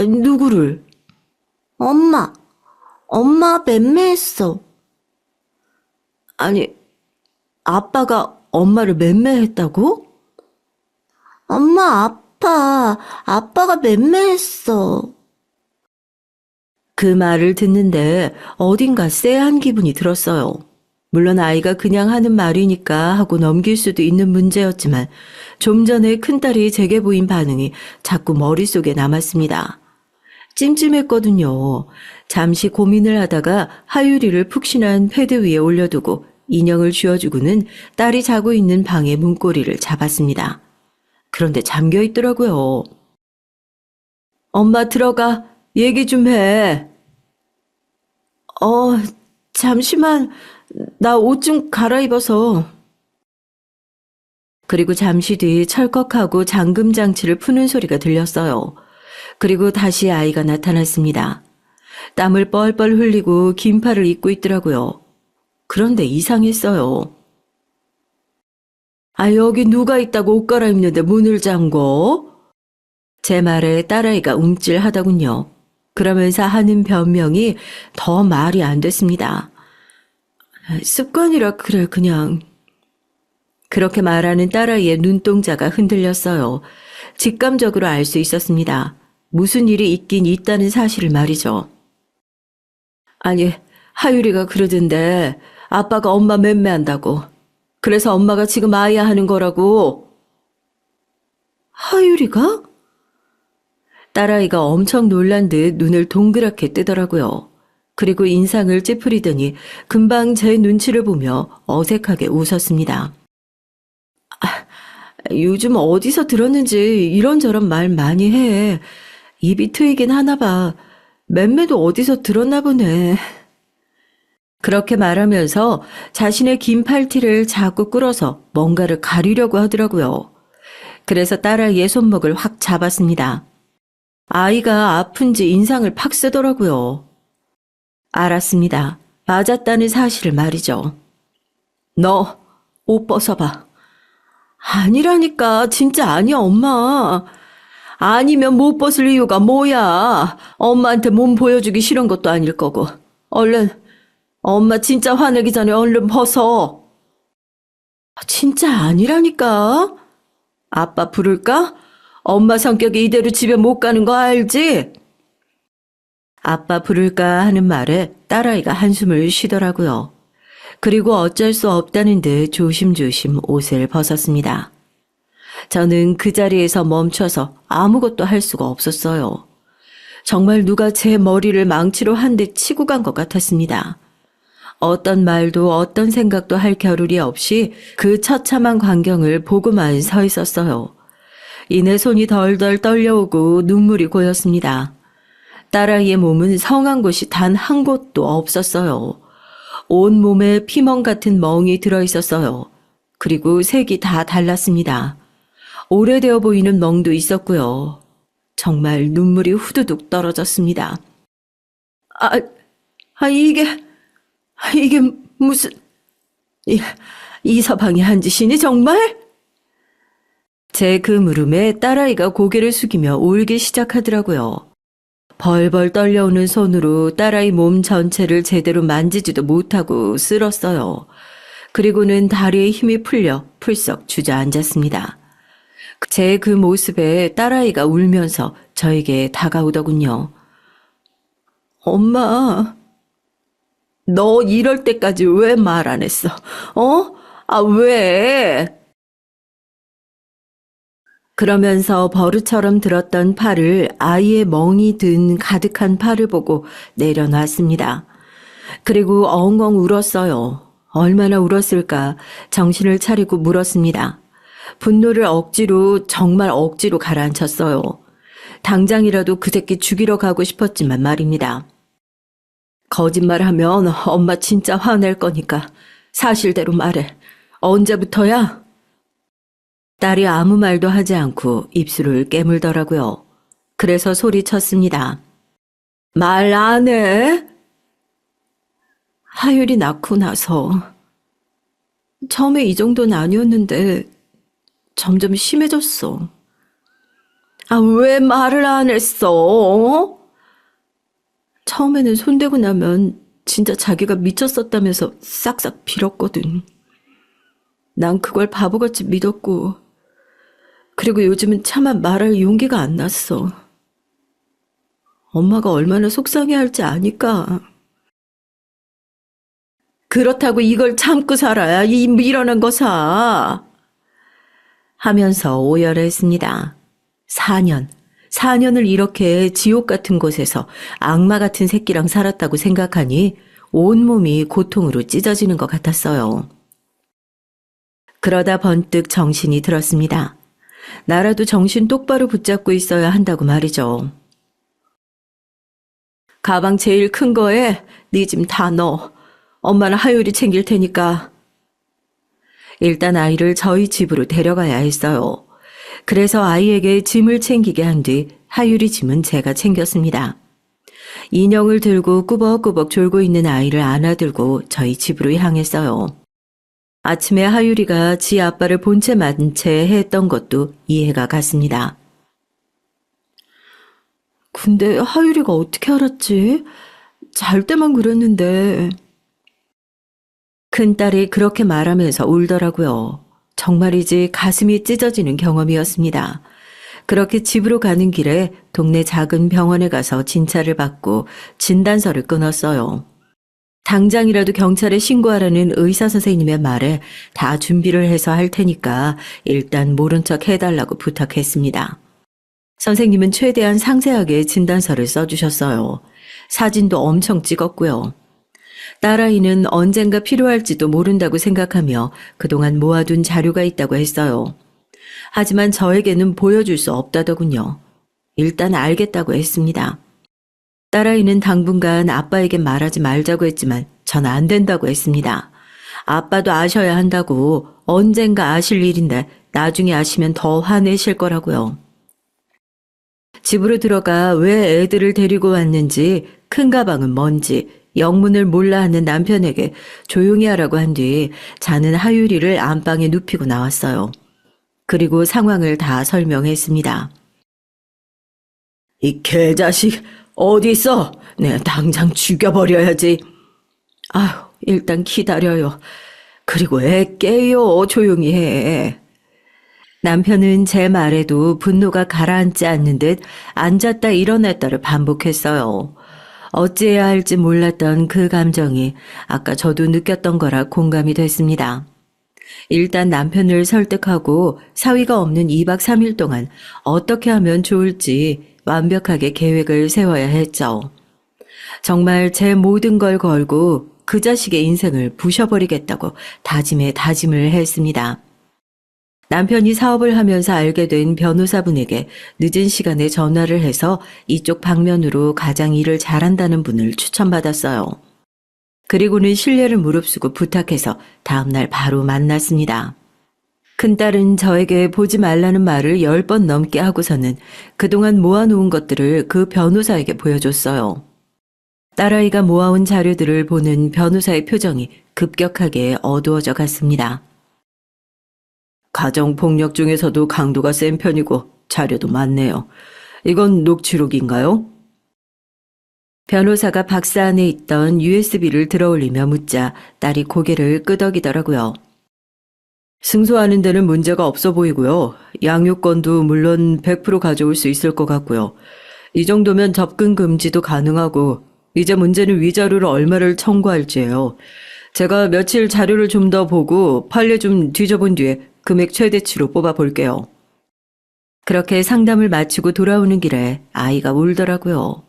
누구를? 엄마 맴매했어. 아니, 아빠가 엄마를 맴매했다고? 엄마 아파. 아빠가 맴매했어. 그 말을 듣는데 어딘가 쎄한 기분이 들었어요. 물론 아이가 그냥 하는 말이니까 하고 넘길 수도 있는 문제였지만 좀 전에 큰딸이 제게 보인 반응이 자꾸 머릿속에 남았습니다. 찜찜했거든요. 잠시 고민을 하다가 하율이를 푹신한 패드 위에 올려두고 인형을 쥐어주고는 딸이 자고 있는 방의 문고리를 잡았습니다. 그런데 잠겨 있더라고요. 엄마 들어가. 얘기 좀 해. 잠시만. 나 옷 좀 갈아입어서. 그리고 잠시 뒤 철컥하고 잠금 장치를 푸는 소리가 들렸어요. 그리고 다시 아이가 나타났습니다. 땀을 뻘뻘 흘리고 긴팔을 입고 있더라고요. 그런데 이상했어요. 여기 누가 있다고 옷 갈아입는데 문을 잠궈? 제 말에 딸아이가 움찔하더군요. 그러면서 하는 변명이 더 말이 안 됐습니다. 습관이라 그래 그냥. 그렇게 말하는 딸아이의 눈동자가 흔들렸어요. 직감적으로 알 수 있었습니다. 무슨 일이 있긴 있다는 사실을 말이죠. 아니, 하율이가 그러던데 아빠가 엄마 맴매한다고. 그래서 엄마가 지금 아야 하는 거라고. 하율이가? 딸아이가 엄청 놀란 듯 눈을 동그랗게 뜨더라고요. 그리고 인상을 찌푸리더니 금방 제 눈치를 보며 어색하게 웃었습니다. 요즘 어디서 들었는지 이런저런 말 많이 해. 입이 트이긴 하나 봐. 맴매도 어디서 들었나 보네. 그렇게 말하면서 자신의 긴 팔티를 자꾸 끌어서 뭔가를 가리려고 하더라고요. 그래서 딸아이의 손목을 확 잡았습니다. 아이가 아픈지 인상을 팍 쓰더라고요. 알았습니다. 맞았다는 사실을 말이죠. 너 옷 벗어봐. 아니라니까. 진짜 아니야, 엄마. 아니면 못 벗을 이유가 뭐야. 엄마한테 몸 보여주기 싫은 것도 아닐 거고. 얼른 엄마 진짜 화내기 전에 얼른 벗어. 진짜 아니라니까. 아빠 부를까? 엄마 성격이 이대로 집에 못 가는 거 알지? 아빠 부를까 하는 말에 딸아이가 한숨을 쉬더라고요. 그리고 어쩔 수 없다는 듯 조심조심 옷을 벗었습니다. 저는 그 자리에서 멈춰서 아무것도 할 수가 없었어요. 정말 누가 제 머리를 망치로 한 대 치고 간 것 같았습니다. 어떤 말도 어떤 생각도 할 겨를이 없이 그 처참한 광경을 보고만 서 있었어요. 이내 손이 덜덜 떨려오고 눈물이 고였습니다. 딸아이의 몸은 성한 곳이 단 한 곳도 없었어요. 온 몸에 피멍 같은 멍이 들어있었어요. 그리고 색이 다 달랐습니다. 오래되어 보이는 멍도 있었고요. 정말 눈물이 후두둑 떨어졌습니다. 이게 무슨... 이 서방이 한 짓이니 정말? 제 그 물음에 딸아이가 고개를 숙이며 울기 시작하더라고요. 벌벌 떨려오는 손으로 딸아이 몸 전체를 제대로 만지지도 못하고 쓸었어요. 그리고는 다리에 힘이 풀려 풀썩 주저앉았습니다. 제 그 모습에 딸아이가 울면서 저에게 다가오더군요. 엄마, 너 이럴 때까지 왜 말 안 했어? 왜? 그러면서 버릇처럼 들었던 팔을 아이의 멍이 든 가득한 팔을 보고 내려놨습니다. 그리고 엉엉 울었어요. 얼마나 울었을까 정신을 차리고 물었습니다. 분노를 억지로 정말 억지로 가라앉혔어요. 당장이라도 그 새끼 죽이러 가고 싶었지만 말입니다. 거짓말하면 엄마 진짜 화낼 거니까 사실대로 말해. 언제부터야? 딸이 아무 말도 하지 않고 입술을 깨물더라고요. 그래서 소리쳤습니다. 말 안 해? 하율이 낳고 나서 처음에 이 정도는 아니었는데 점점 심해졌어. 왜 말을 안 했어? 처음에는 손대고 나면 진짜 자기가 미쳤었다면서 싹싹 빌었거든. 난 그걸 바보같이 믿었고, 그리고 요즘은 차마 말할 용기가 안 났어. 엄마가 얼마나 속상해할지 아니까. 그렇다고 이걸 참고 살아야 이 미련한 거 사. 하면서 오열했습니다. 4년을 이렇게 지옥 같은 곳에서 악마 같은 새끼랑 살았다고 생각하니 온몸이 고통으로 찢어지는 것 같았어요. 그러다 번뜩 정신이 들었습니다. 나라도 정신 똑바로 붙잡고 있어야 한다고 말이죠. 가방 제일 큰 거에 네 짐 다 넣어. 엄마는 하율이 챙길 테니까. 일단 아이를 저희 집으로 데려가야 했어요. 그래서 아이에게 짐을 챙기게 한 뒤 하율이 짐은 제가 챙겼습니다. 인형을 들고 꾸벅꾸벅 졸고 있는 아이를 안아들고 저희 집으로 향했어요. 아침에 하율이가 지 아빠를 본체 맞은 채 했던 것도 이해가 갔습니다. 근데 하율이가 어떻게 알았지? 잘 때만 그랬는데. 큰딸이 그렇게 말하면서 울더라고요. 정말이지 가슴이 찢어지는 경험이었습니다. 그렇게 집으로 가는 길에 동네 작은 병원에 가서 진찰을 받고 진단서를 끊었어요. 당장이라도 경찰에 신고하라는 의사 선생님의 말에 다 준비를 해서 할 테니까 일단 모른 척 해달라고 부탁했습니다. 선생님은 최대한 상세하게 진단서를 써주셨어요. 사진도 엄청 찍었고요. 딸아이는 언젠가 필요할지도 모른다고 생각하며 그동안 모아둔 자료가 있다고 했어요. 하지만 저에게는 보여줄 수 없다더군요. 일단 알겠다고 했습니다. 딸아이는 당분간 아빠에게 말하지 말자고 했지만 전 안 된다고 했습니다. 아빠도 아셔야 한다고. 언젠가 아실 일인데 나중에 아시면 더 화내실 거라고요. 집으로 들어가 왜 애들을 데리고 왔는지, 큰 가방은 뭔지, 영문을 몰라 하는 남편에게 조용히 하라고 한 뒤 자는 하율이를 안방에 눕히고 나왔어요. 그리고 상황을 다 설명했습니다. 이 개자식 어디 있어? 내가 당장 죽여버려야지. 아휴, 일단 기다려요. 그리고 애 깨요. 조용히 해. 남편은 제 말에도 분노가 가라앉지 않는 듯 앉았다 일어났다를 반복했어요. 어찌해야 할지 몰랐던 그 감정이 아까 저도 느꼈던 거라 공감이 됐습니다. 일단 남편을 설득하고 사위가 없는 2박 3일 동안 어떻게 하면 좋을지 완벽하게 계획을 세워야 했죠. 정말 제 모든 걸 걸고 그 자식의 인생을 부셔버리겠다고 다짐에 다짐을 했습니다. 남편이 사업을 하면서 알게 된 변호사분에게 늦은 시간에 전화를 해서 이쪽 방면으로 가장 일을 잘한다는 분을 추천받았어요. 그리고는 신뢰를 무릅쓰고 부탁해서 다음날 바로 만났습니다. 큰딸은 저에게 보지 말라는 말을 10번 넘게 하고서는 그동안 모아놓은 것들을 그 변호사에게 보여줬어요. 딸아이가 모아온 자료들을 보는 변호사의 표정이 급격하게 어두워져 갔습니다. 가정폭력 중에서도 강도가 센 편이고 자료도 많네요. 이건 녹취록인가요? 변호사가 박스 안에 있던 USB를 들어올리며 묻자 딸이 고개를 끄덕이더라고요. 승소하는 데는 문제가 없어 보이고요. 양육권도 물론 100% 가져올 수 있을 것 같고요. 이 정도면 접근 금지도 가능하고 이제 문제는 위자료를 얼마를 청구할지예요. 제가 며칠 자료를 좀 더 보고 판례 좀 뒤져본 뒤에 금액 최대치로 뽑아볼게요. 그렇게 상담을 마치고 돌아오는 길에 아이가 울더라고요.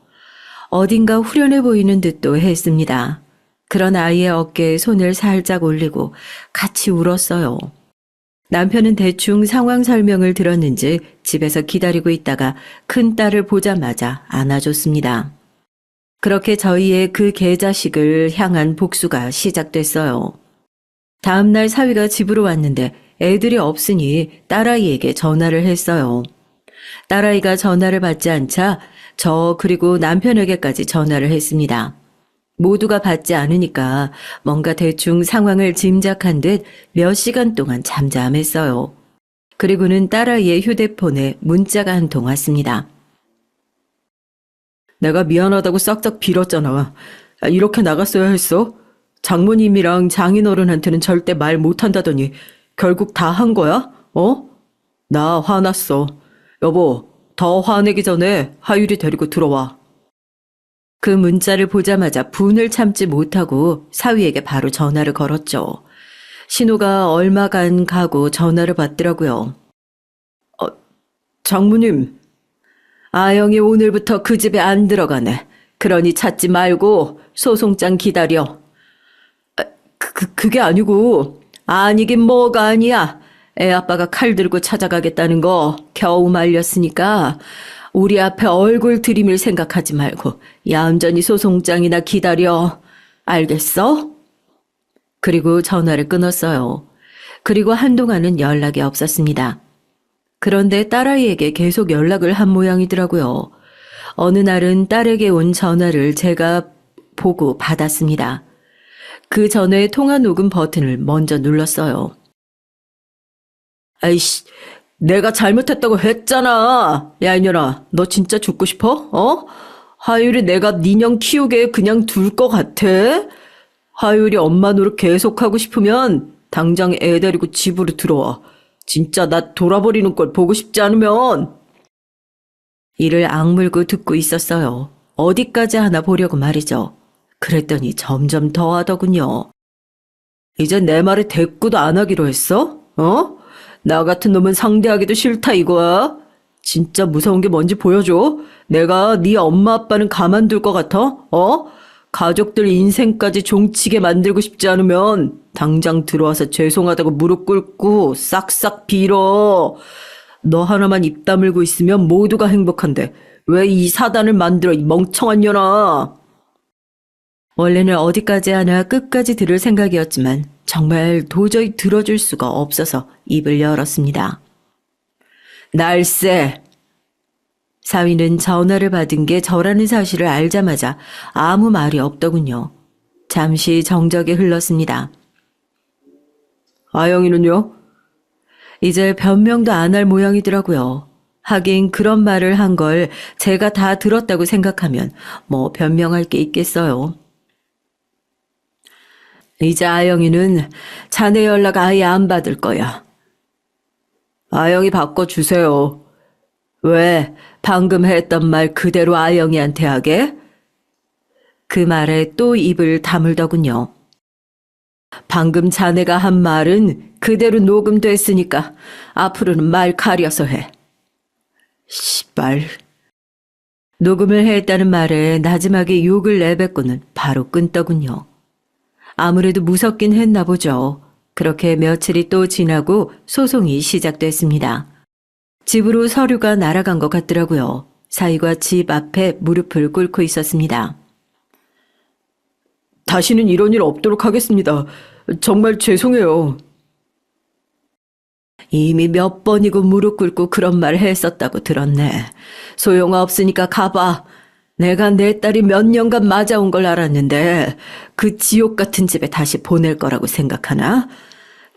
어딘가 후련해 보이는 듯도 했습니다. 그런 아이의 어깨에 손을 살짝 올리고 같이 울었어요. 남편은 대충 상황 설명을 들었는지 집에서 기다리고 있다가 큰 딸을 보자마자 안아줬습니다. 그렇게 저희의 그 개자식을 향한 복수가 시작됐어요. 다음날 사위가 집으로 왔는데 애들이 없으니 딸아이에게 전화를 했어요. 딸아이가 전화를 받지 않자 저 그리고 남편에게까지 전화를 했습니다. 모두가 받지 않으니까 뭔가 대충 상황을 짐작한 듯 몇 시간 동안 잠잠했어요. 그리고는 딸아이의 휴대폰에 문자가 한 통 왔습니다. 내가 미안하다고 싹싹 빌었잖아. 이렇게 나갔어야 했어? 장모님이랑 장인어른한테는 절대 말 못한다더니 결국 다 한 거야? 나 화났어. 여보, 더 화내기 전에 하율이 데리고 들어와. 그 문자를 보자마자 분을 참지 못하고 사위에게 바로 전화를 걸었죠. 신호가 얼마간 가고 전화를 받더라고요. 장모님. 아영이 오늘부터 그 집에 안 들어가네. 그러니 찾지 말고 소송장 기다려. 그게 아니고. 아니긴 뭐가 아니야. 애 아빠가 칼 들고 찾아가겠다는 거 겨우 말렸으니까 우리 앞에 얼굴 들이밀 생각하지 말고 얌전히 소송장이나 기다려. 알겠어? 그리고 전화를 끊었어요. 그리고 한동안은 연락이 없었습니다. 그런데 딸아이에게 계속 연락을 한 모양이더라고요. 어느 날은 딸에게 온 전화를 제가 보고 받았습니다. 그 전에 통화 녹음 버튼을 먼저 눌렀어요. 아이씨, 내가 잘못했다고 했잖아. 야, 이년아, 너 진짜 죽고 싶어? 하율이 내가 니년 키우게 그냥 둘 것 같아? 하율이 엄마 노릇 계속하고 싶으면 당장 애 데리고 집으로 들어와. 진짜 나 돌아버리는 걸 보고 싶지 않으면. 이를 악물고 듣고 있었어요. 어디까지 하나 보려고 말이죠. 그랬더니 점점 더 하더군요. 이제 내 말에 대꾸도 안 하기로 했어? 나 같은 놈은 상대하기도 싫다 이거야. 진짜 무서운 게 뭔지 보여줘. 내가 네 엄마 아빠는 가만둘 것 같아? 가족들 인생까지 종치게 만들고 싶지 않으면 당장 들어와서 죄송하다고 무릎 꿇고 싹싹 빌어. 너 하나만 입 다물고 있으면 모두가 행복한데 왜 이 사단을 만들어, 이 멍청한 년아. 원래는 어디까지 하나 끝까지 들을 생각이었지만 정말 도저히 들어줄 수가 없어서 입을 열었습니다. 날쌔. 사위는 전화를 받은 게 저라는 사실을 알자마자 아무 말이 없더군요. 잠시 정적이 흘렀습니다. 아영이는요? 이제 변명도 안 할 모양이더라고요. 하긴 그런 말을 한 걸 제가 다 들었다고 생각하면 뭐 변명할 게 있겠어요. 이제 아영이는 자네 연락 아예 안 받을 거야. 아영이 바꿔주세요. 왜 방금 했던 말 그대로 아영이한테 하게? 그 말에 또 입을 다물더군요. 방금 자네가 한 말은 그대로 녹음됐으니까 앞으로는 말 가려서 해. 씨발. 녹음을 했다는 말에 나지막이 욕을 내뱉고는 바로 끊더군요. 아무래도 무섭긴 했나 보죠. 그렇게 며칠이 또 지나고 소송이 시작됐습니다. 집으로 서류가 날아간 것 같더라고요. 사위가 집 앞에 무릎을 꿇고 있었습니다. 다시는 이런 일 없도록 하겠습니다. 정말 죄송해요. 이미 몇 번이고 무릎 꿇고 그런 말 했었다고 들었네. 소용없으니까 가봐. 내가 내 딸이 몇 년간 맞아온 걸 알았는데 그 지옥 같은 집에 다시 보낼 거라고 생각하나?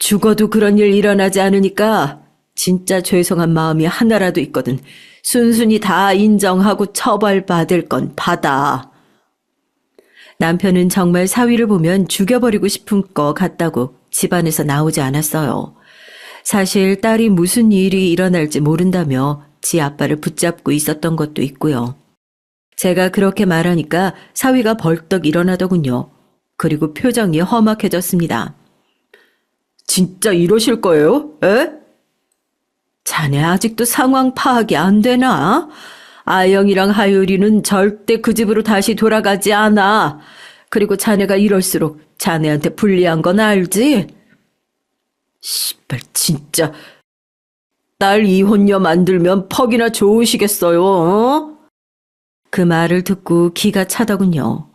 죽어도 그런 일 일어나지 않으니까 진짜 죄송한 마음이 하나라도 있거든. 순순히 다 인정하고 처벌받을 건 받아. 남편은 정말 사위를 보면 죽여버리고 싶은 것 같다고 집안에서 나오지 않았어요. 사실 딸이 무슨 일이 일어날지 모른다며 지 아빠를 붙잡고 있었던 것도 있고요. 제가 그렇게 말하니까 사위가 벌떡 일어나더군요. 그리고 표정이 험악해졌습니다. 진짜 이러실 거예요? 에? 자네 아직도 상황 파악이 안 되나? 아영이랑 하율이는 절대 그 집으로 다시 돌아가지 않아. 그리고 자네가 이럴수록 자네한테 불리한 건 알지? 씨발 진짜. 딸 이혼녀 만들면 퍽이나 좋으시겠어요? 어? 그 말을 듣고 기가 차더군요.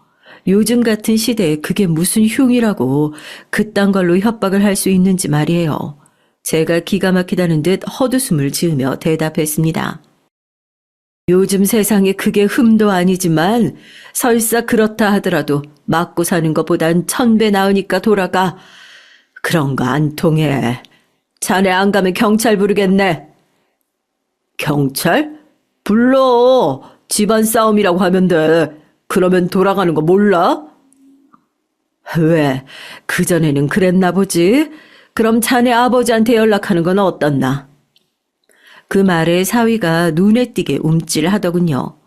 요즘 같은 시대에 그게 무슨 흉이라고 그딴 걸로 협박을 할 수 있는지 말이에요. 제가 기가 막히다는 듯 헛웃음을 지으며 대답했습니다. 요즘 세상에 그게 흠도 아니지만 설사 그렇다 하더라도 맞고 사는 것보단 1000배 나으니까 돌아가. 그런 거 안 통해. 자네 안 가면 경찰 부르겠네. 경찰? 불러. 집안 싸움이라고 하면 돼. 그러면 돌아가는 거 몰라? 왜? 그전에는 그랬나 보지? 그럼 자네 아버지한테 연락하는 건 어떻나? 그 말에 사위가 눈에 띄게 움찔하더군요.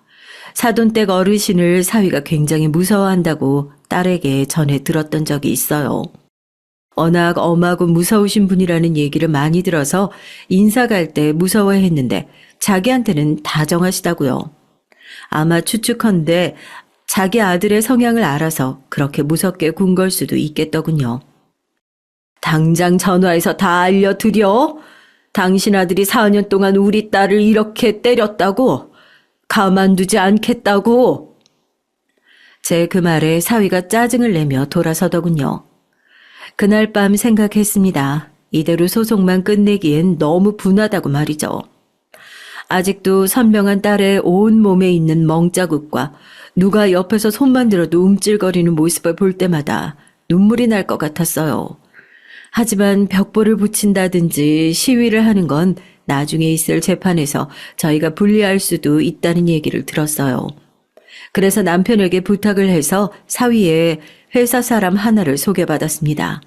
사돈댁 어르신을 사위가 굉장히 무서워한다고 딸에게 전해 들었던 적이 있어요. 워낙 엄하고 무서우신 분이라는 얘기를 많이 들어서 인사 갈 때 무서워했는데 자기한테는 다정하시다고요. 아마 추측컨대 자기 아들의 성향을 알아서 그렇게 무섭게 군 걸 수도 있겠더군요. 당장 전화해서 다 알려드려. 당신 아들이 4년 동안 우리 딸을 이렇게 때렸다고. 가만두지 않겠다고. 제 그 말에 사위가 짜증을 내며 돌아서더군요. 그날 밤 생각했습니다. 이대로 소송만 끝내기엔 너무 분하다고 말이죠. 아직도 선명한 딸의 온 몸에 있는 멍자국과 누가 옆에서 손만 들어도 움찔거리는 모습을 볼 때마다 눈물이 날 것 같았어요. 하지만 벽보를 붙인다든지 시위를 하는 건 나중에 있을 재판에서 저희가 불리할 수도 있다는 얘기를 들었어요. 그래서 남편에게 부탁을 해서 사위에 회사 사람 하나를 소개받았습니다.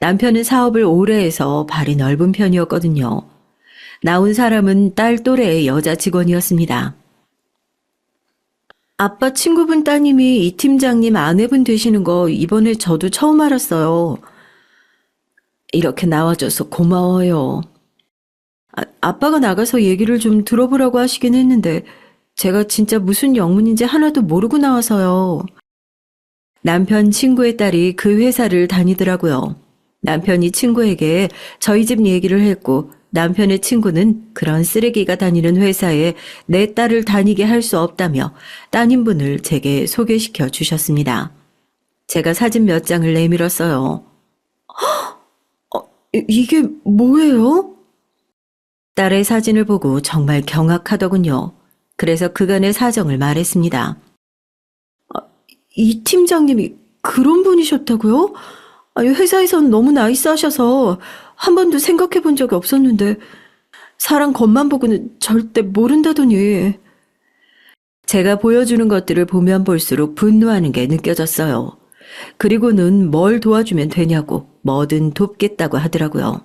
남편은 사업을 오래 해서 발이 넓은 편이었거든요. 나온 사람은 딸 또래의 여자 직원이었습니다. 아빠 친구분 따님이 이 팀장님 아내분 되시는 거 이번에 저도 처음 알았어요. 이렇게 나와줘서 고마워요. 아빠가 나가서 얘기를 좀 들어보라고 하시긴 했는데 제가 진짜 무슨 영문인지 하나도 모르고 나와서요. 남편 친구의 딸이 그 회사를 다니더라고요. 남편이 친구에게 저희 집 얘기를 했고 남편의 친구는 그런 쓰레기가 다니는 회사에 내 딸을 다니게 할 수 없다며 따님분을 제게 소개시켜 주셨습니다. 제가 사진 몇 장을 내밀었어요. 이게 뭐예요? 딸의 사진을 보고 정말 경악하더군요. 그래서 그간의 사정을 말했습니다. 이 팀장님이 그런 분이셨다고요? 회사에선 너무 나이스하셔서 한 번도 생각해 본 적이 없었는데 사람 겉만 보고는 절대 모른다더니. 제가 보여주는 것들을 보면 볼수록 분노하는 게 느껴졌어요. 그리고는 뭘 도와주면 되냐고 뭐든 돕겠다고 하더라고요.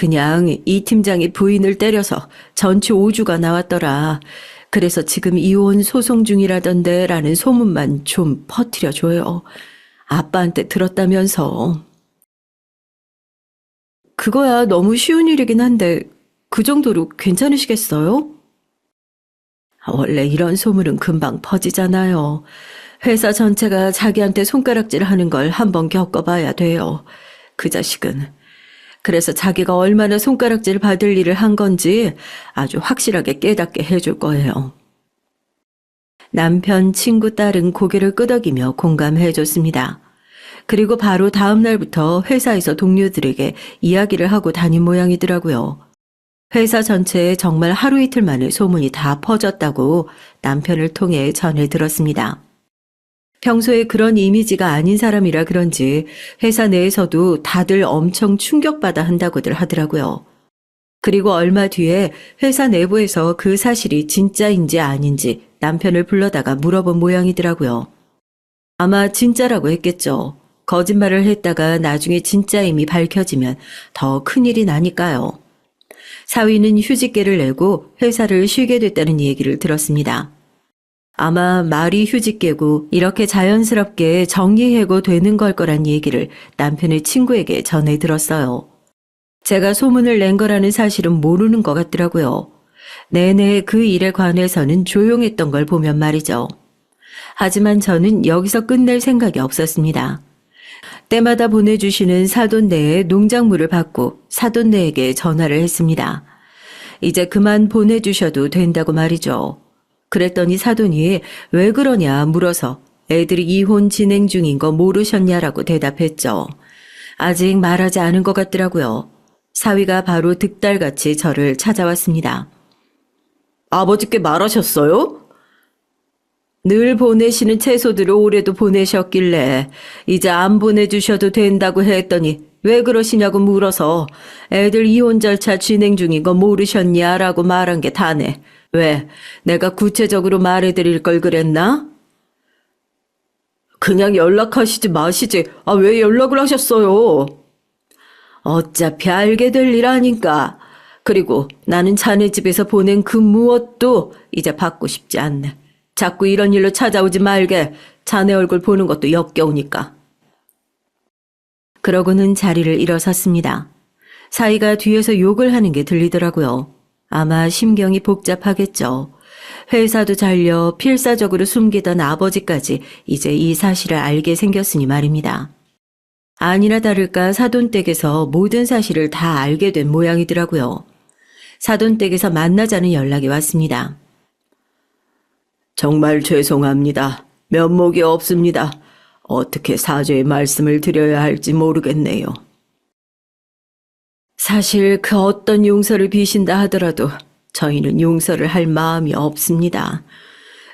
그냥 이 팀장이 부인을 때려서 전치 5주가 나왔더라. 그래서 지금 이혼 소송 중이라던데 라는 소문만 좀 퍼뜨려줘요. 아빠한테 들었다면서. 그거야 너무 쉬운 일이긴 한데 그 정도로 괜찮으시겠어요? 원래 이런 소문은 금방 퍼지잖아요. 회사 전체가 자기한테 손가락질 하는 걸 한번 겪어봐야 돼요. 그 자식은. 그래서 자기가 얼마나 손가락질 받을 일을 한 건지 아주 확실하게 깨닫게 해줄 거예요. 남편, 친구, 딸은 고개를 끄덕이며 공감해줬습니다. 그리고 바로 다음 날부터 회사에서 동료들에게 이야기를 하고 다닌 모양이더라고요. 회사 전체에 정말 하루 이틀 만에 소문이 다 퍼졌다고 남편을 통해 전해 들었습니다. 평소에 그런 이미지가 아닌 사람이라 그런지 회사 내에서도 다들 엄청 충격받아 한다고들 하더라고요. 그리고 얼마 뒤에 회사 내부에서 그 사실이 진짜인지 아닌지 남편을 불러다가 물어본 모양이더라고요. 아마 진짜라고 했겠죠. 거짓말을 했다가 나중에 진짜임이 밝혀지면 더 큰일이 나니까요. 사위는 휴직계를 내고 회사를 쉬게 됐다는 얘기를 들었습니다. 아마 말이 휴직계고 이렇게 자연스럽게 정리해고 되는 걸 거란 얘기를 남편의 친구에게 전해 들었어요. 제가 소문을 낸 거라는 사실은 모르는 것 같더라고요. 내내 그 일에 관해서는 조용했던 걸 보면 말이죠. 하지만 저는 여기서 끝낼 생각이 없었습니다. 때마다 보내주시는 사돈네의 농작물을 받고 사돈네에게 전화를 했습니다. 이제 그만 보내주셔도 된다고 말이죠. 그랬더니 사돈이 왜 그러냐 물어서 애들이 이혼 진행 중인 거 모르셨냐라고 대답했죠. 아직 말하지 않은 것 같더라고요. 사위가 바로 득달같이 저를 찾아왔습니다. 아버지께 말하셨어요? 늘 보내시는 채소들을 올해도 보내셨길래 이제 안 보내주셔도 된다고 했더니 왜 그러시냐고 물어서 애들 이혼 절차 진행 중인 거 모르셨냐라고 말한 게 다네. 왜? 내가 구체적으로 말해드릴 걸 그랬나? 그냥 연락하시지 마시지. 왜 연락을 하셨어요? 어차피 알게 될 일 아닌가. 그리고 나는 자네 집에서 보낸 그 무엇도 이제 받고 싶지 않네. 자꾸 이런 일로 찾아오지 말게. 자네 얼굴 보는 것도 역겨우니까. 그러고는 자리를 일어섰습니다. 사위가 뒤에서 욕을 하는 게 들리더라고요. 아마 심경이 복잡하겠죠. 회사도 잘려 필사적으로 숨기던 아버지까지 이제 이 사실을 알게 생겼으니 말입니다. 아니나 다를까 사돈댁에서 모든 사실을 다 알게 된 모양이더라고요. 사돈댁에서 만나자는 연락이 왔습니다. 정말 죄송합니다. 면목이 없습니다. 어떻게 사죄의 말씀을 드려야 할지 모르겠네요. 사실 그 어떤 용서를 비신다 하더라도 저희는 용서를 할 마음이 없습니다.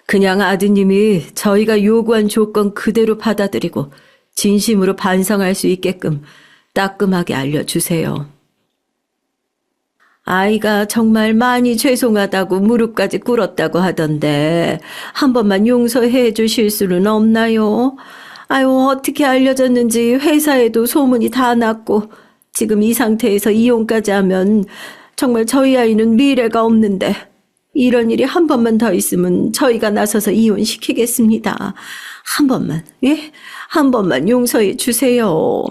그냥 아드님이 저희가 요구한 조건 그대로 받아들이고 진심으로 반성할 수 있게끔 따끔하게 알려주세요. 아이가 정말 많이 죄송하다고 무릎까지 꿇었다고 하던데 한 번만 용서해 주실 수는 없나요? 어떻게 알려졌는지 회사에도 소문이 다 났고 지금 이 상태에서 이혼까지 하면 정말 저희 아이는 미래가 없는데 이런 일이 한 번만 더 있으면 저희가 나서서 이혼시키겠습니다. 한 번만, 예? 한 번만 용서해 주세요.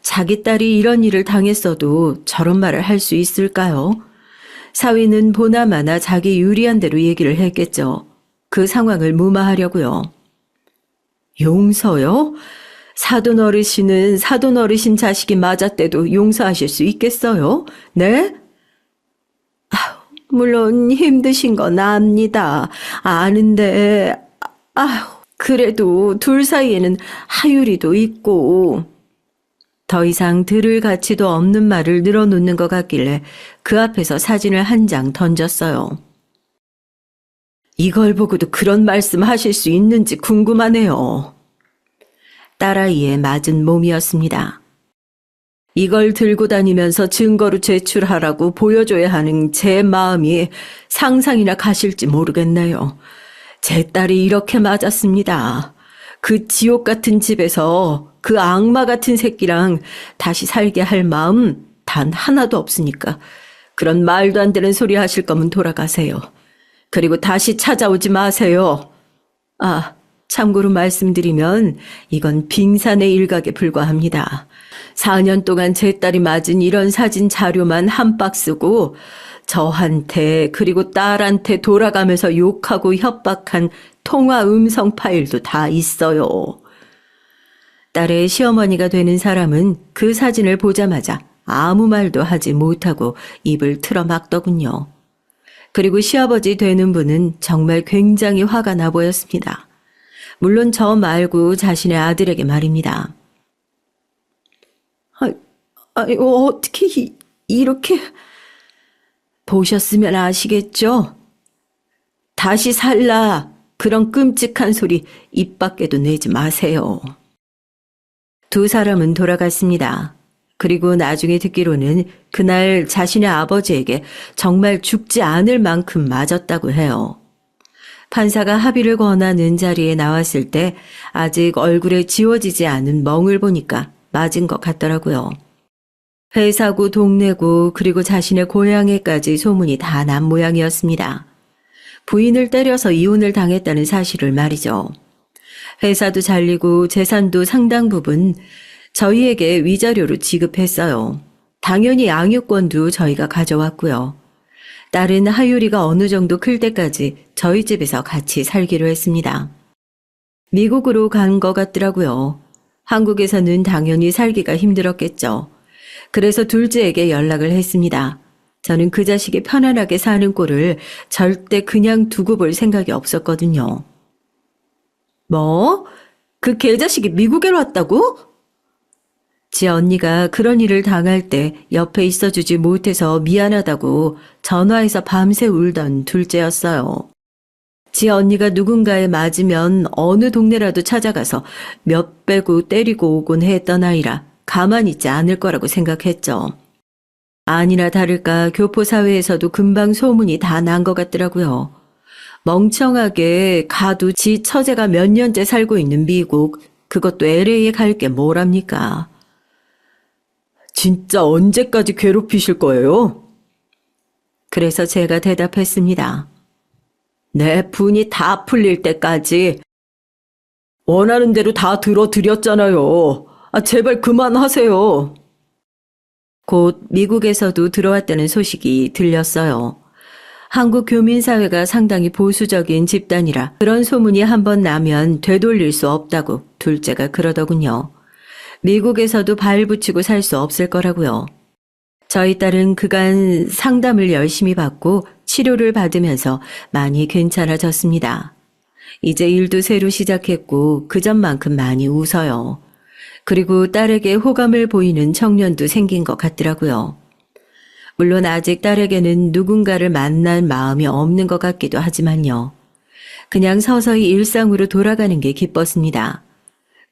자기 딸이 이런 일을 당했어도 저런 말을 할 수 있을까요? 사위는 보나마나 자기 유리한 대로 얘기를 했겠죠. 그 상황을 무마하려고요. 용서요? 사돈 어르신은 사돈 어르신 자식이 맞았대도 용서하실 수 있겠어요? 네? 물론 힘드신 건 압니다. 아는데, 그래도 둘 사이에는 하율이도 있고. 더 이상 들을 가치도 없는 말을 늘어놓는 것 같길래 그 앞에서 사진을 한 장 던졌어요. 이걸 보고도 그런 말씀 하실 수 있는지 궁금하네요. 딸아이의 맞은 몸이었습니다. 이걸 들고 다니면서 증거로 제출하라고 보여줘야 하는 제 마음이 상상이나 가실지 모르겠네요. 제 딸이 이렇게 맞았습니다. 그 지옥 같은 집에서 그 악마 같은 새끼랑 다시 살게 할 마음 단 하나도 없으니까 그런 말도 안 되는 소리 하실 거면 돌아가세요. 그리고 다시 찾아오지 마세요. 아, 참고로 말씀드리면 이건 빙산의 일각에 불과합니다. 4년 동안 제 딸이 맞은 이런 사진 자료만 한 박스고 저한테 그리고 딸한테 돌아가면서 욕하고 협박한 통화 음성 파일도 다 있어요. 딸의 시어머니가 되는 사람은 그 사진을 보자마자 아무 말도 하지 못하고 입을 틀어막더군요. 그리고 시아버지 되는 분은 정말 굉장히 화가 나 보였습니다. 물론 저 말고 자신의 아들에게 말입니다. 어떻게 이렇게... 보셨으면 아시겠죠? 다시 살라. 그런 끔찍한 소리 입 밖에도 내지 마세요. 두 사람은 돌아갔습니다. 그리고 나중에 듣기로는 그날 자신의 아버지에게 정말 죽지 않을 만큼 맞았다고 해요. 판사가 합의를 권하는 자리에 나왔을 때 아직 얼굴에 지워지지 않은 멍을 보니까 맞은 것 같더라고요. 회사고 동네고 그리고 자신의 고향에까지 소문이 다 난 모양이었습니다. 부인을 때려서 이혼을 당했다는 사실을 말이죠. 회사도 잘리고 재산도 상당 부분 저희에게 위자료로 지급했어요. 당연히 양육권도 저희가 가져왔고요. 딸은 하율이가 어느 정도 클 때까지 저희 집에서 같이 살기로 했습니다. 미국으로 간 것 같더라고요. 한국에서는 당연히 살기가 힘들었겠죠. 그래서 둘째에게 연락을 했습니다. 저는 그 자식이 편안하게 사는 꼴을 절대 그냥 두고 볼 생각이 없었거든요. 뭐? 그 개자식이 미국에 왔다고? 지 언니가 그런 일을 당할 때 옆에 있어주지 못해서 미안하다고 전화해서 밤새 울던 둘째였어요. 지 언니가 누군가에 맞으면 어느 동네라도 찾아가서 몇 배고 때리고 오곤 했던 아이라 가만히 있지 않을 거라고 생각했죠. 아니나 다를까 교포사회에서도 금방 소문이 다 난 것 같더라고요. 멍청하게 가도 지 처제가 몇 년째 살고 있는 미국, 그것도 LA에 갈 게 뭐랍니까? 진짜 언제까지 괴롭히실 거예요? 그래서 제가 대답했습니다. 내 분이 다 풀릴 때까지. 원하는 대로 다 들어드렸잖아요. 제발 그만하세요. 곧 미국에서도 들어왔다는 소식이 들렸어요. 한국 교민사회가 상당히 보수적인 집단이라 그런 소문이 한번 나면 되돌릴 수 없다고 둘째가 그러더군요. 미국에서도 발 붙이고 살 수 없을 거라고요. 저희 딸은 그간 상담을 열심히 받고 치료를 받으면서 많이 괜찮아졌습니다. 이제 일도 새로 시작했고 그전만큼 많이 웃어요. 그리고 딸에게 호감을 보이는 청년도 생긴 것 같더라고요. 물론 아직 딸에게는 누군가를 만날 마음이 없는 것 같기도 하지만요. 그냥 서서히 일상으로 돌아가는 게 기뻤습니다.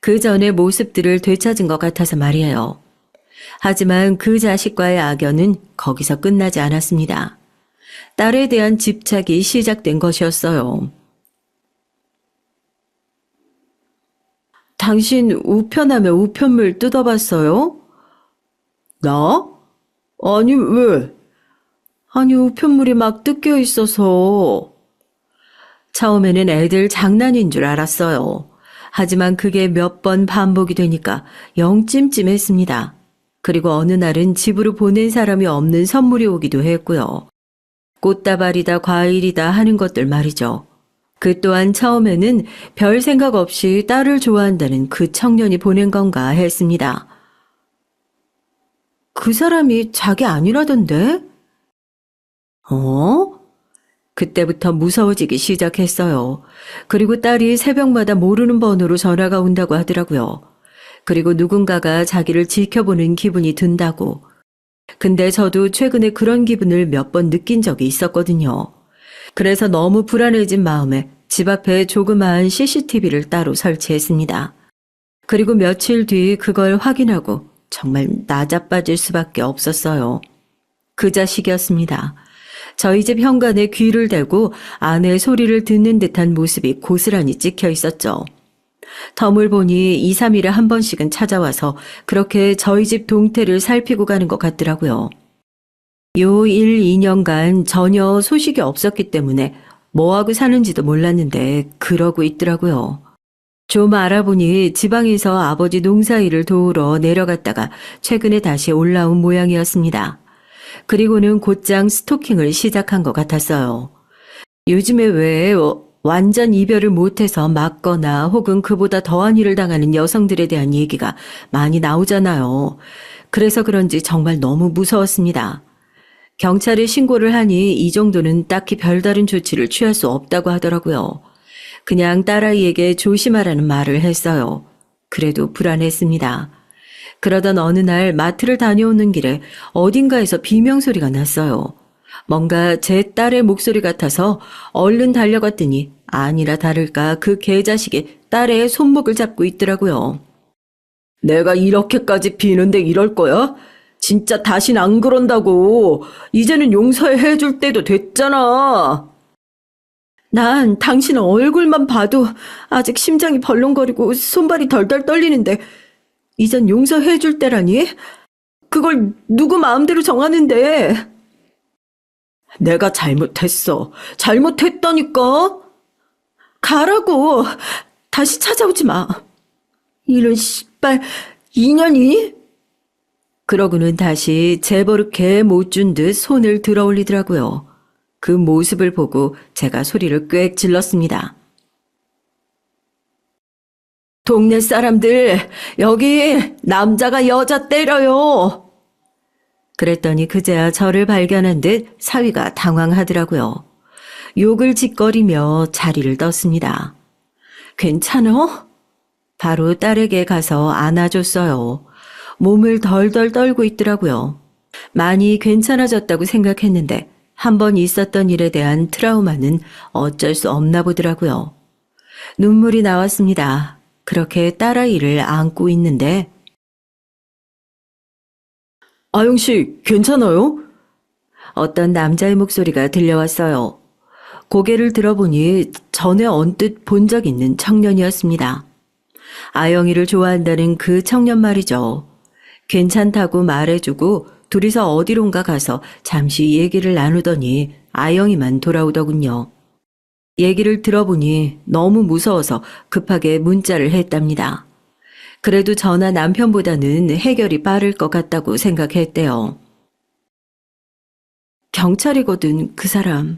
그 전의 모습들을 되찾은 것 같아서 말이에요. 하지만 그 자식과의 악연은 거기서 끝나지 않았습니다. 딸에 대한 집착이 시작된 것이었어요. 당신 우편함에 우편물 뜯어봤어요? 나? 아니, 왜? 아니, 우편물이 막 뜯겨 있어서. 처음에는 애들 장난인 줄 알았어요. 하지만 그게 몇 번 반복이 되니까 영 찜찜했습니다. 그리고 어느 날은 집으로 보낸 사람이 없는 선물이 오기도 했고요. 꽃다발이다 과일이다 하는 것들 말이죠. 그 또한 처음에는 별 생각 없이 딸을 좋아한다는 그 청년이 보낸 건가 했습니다. 그 사람이 자기 아니라던데? 그때부터 무서워지기 시작했어요. 그리고 딸이 새벽마다 모르는 번호로 전화가 온다고 하더라고요. 그리고 누군가가 자기를 지켜보는 기분이 든다고. 근데 저도 최근에 그런 기분을 몇 번 느낀 적이 있었거든요. 그래서 너무 불안해진 마음에 집 앞에 조그마한 CCTV를 따로 설치했습니다. 그리고 며칠 뒤 그걸 확인하고 정말 나자빠질 수밖에 없었어요. 그 자식이었습니다. 저희 집 현관에 귀를 대고 아내의 소리를 듣는 듯한 모습이 고스란히 찍혀 있었죠. 덤을 보니 2, 3일에 한 번씩은 찾아와서 그렇게 저희 집 동태를 살피고 가는 것 같더라고요. 요 1, 2년간 전혀 소식이 없었기 때문에 뭐하고 사는지도 몰랐는데 그러고 있더라고요. 좀 알아보니 지방에서 아버지 농사일을 도우러 내려갔다가 최근에 다시 올라온 모양이었습니다. 그리고는 곧장 스토킹을 시작한 것 같았어요. 요즘에 왜 완전 이별을 못해서 맞거나 혹은 그보다 더한 일을 당하는 여성들에 대한 얘기가 많이 나오잖아요. 그래서 그런지 정말 너무 무서웠습니다. 경찰에 신고를 하니 이 정도는 딱히 별다른 조치를 취할 수 없다고 하더라고요. 그냥 딸아이에게 조심하라는 말을 했어요. 그래도 불안했습니다. 그러던 어느 날 마트를 다녀오는 길에 어딘가에서 비명소리가 났어요. 뭔가 제 딸의 목소리 같아서 얼른 달려갔더니 아니라 다를까 그 개자식이 딸의 손목을 잡고 있더라고요. 내가 이렇게까지 비는데 이럴 거야? 진짜 다신 안 그런다고. 이제는 용서해 줄 때도 됐잖아. 난 당신 얼굴만 봐도 아직 심장이 벌렁거리고 손발이 덜덜 떨리는데 이젠 용서해 줄 때라니? 그걸 누구 마음대로 정하는데. 내가 잘못했어. 잘못했다니까. 가라고. 다시 찾아오지 마. 이런 씨발 인연이? 그러고는 다시 재벌을 개 못 준 듯 손을 들어 올리더라고요. 그 모습을 보고 제가 소리를 꽥 질렀습니다. 동네 사람들, 여기 남자가 여자 때려요. 그랬더니 그제야 저를 발견한 듯 사위가 당황하더라고요. 욕을 짓거리며 자리를 떴습니다. 괜찮어? 바로 딸에게 가서 안아줬어요. 몸을 덜덜 떨고 있더라고요. 많이 괜찮아졌다고 생각했는데 한 번 있었던 일에 대한 트라우마는 어쩔 수 없나 보더라고요. 눈물이 나왔습니다. 그렇게 딸아이를 안고 있는데 아영씨 괜찮아요? 어떤 남자의 목소리가 들려왔어요. 고개를 들어보니 전에 언뜻 본 적 있는 청년이었습니다. 아영이를 좋아한다는 그 청년 말이죠. 괜찮다고 말해주고 둘이서 어디론가 가서 잠시 얘기를 나누더니 아영이만 돌아오더군요. 얘기를 들어보니 너무 무서워서 급하게 문자를 했답니다. 그래도 저나 남편보다는 해결이 빠를 것 같다고 생각했대요. 경찰이거든, 그 사람.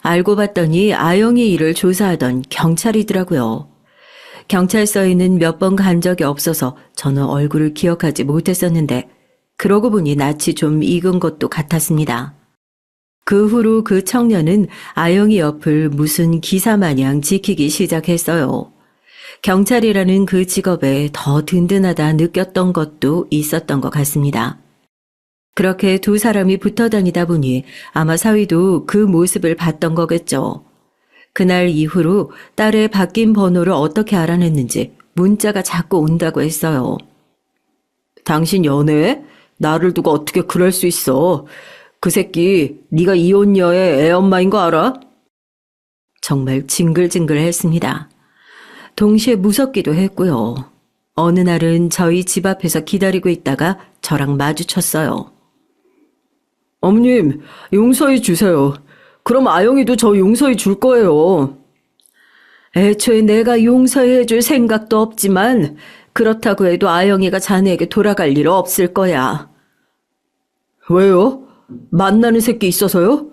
알고 봤더니 아영이 일을 조사하던 경찰이더라고요. 경찰서에는 몇 번 간 적이 없어서 저는 얼굴을 기억하지 못했었는데 그러고 보니 낯이 좀 익은 것도 같았습니다. 그 후로 그 청년은 아영이 옆을 무슨 기사 마냥 지키기 시작했어요. 경찰이라는 그 직업에 더 든든하다 느꼈던 것도 있었던 것 같습니다. 그렇게 두 사람이 붙어 다니다 보니 아마 사위도 그 모습을 봤던 거겠죠. 그날 이후로 딸의 바뀐 번호를 어떻게 알아냈는지 문자가 자꾸 온다고 했어요. 당신 연애해? 나를 두고 어떻게 그럴 수 있어? 그 새끼 네가 이혼녀의 애엄마인 거 알아? 정말 징글징글했습니다. 동시에 무섭기도 했고요. 어느 날은 저희 집 앞에서 기다리고 있다가 저랑 마주쳤어요. 어머님, 용서해 주세요. 그럼 아영이도 저 용서해 줄 거예요. 애초에 내가 용서해 줄 생각도 없지만 그렇다고 해도 아영이가 자네에게 돌아갈 일 없을 거야. 왜요? 만나는 새끼 있어서요?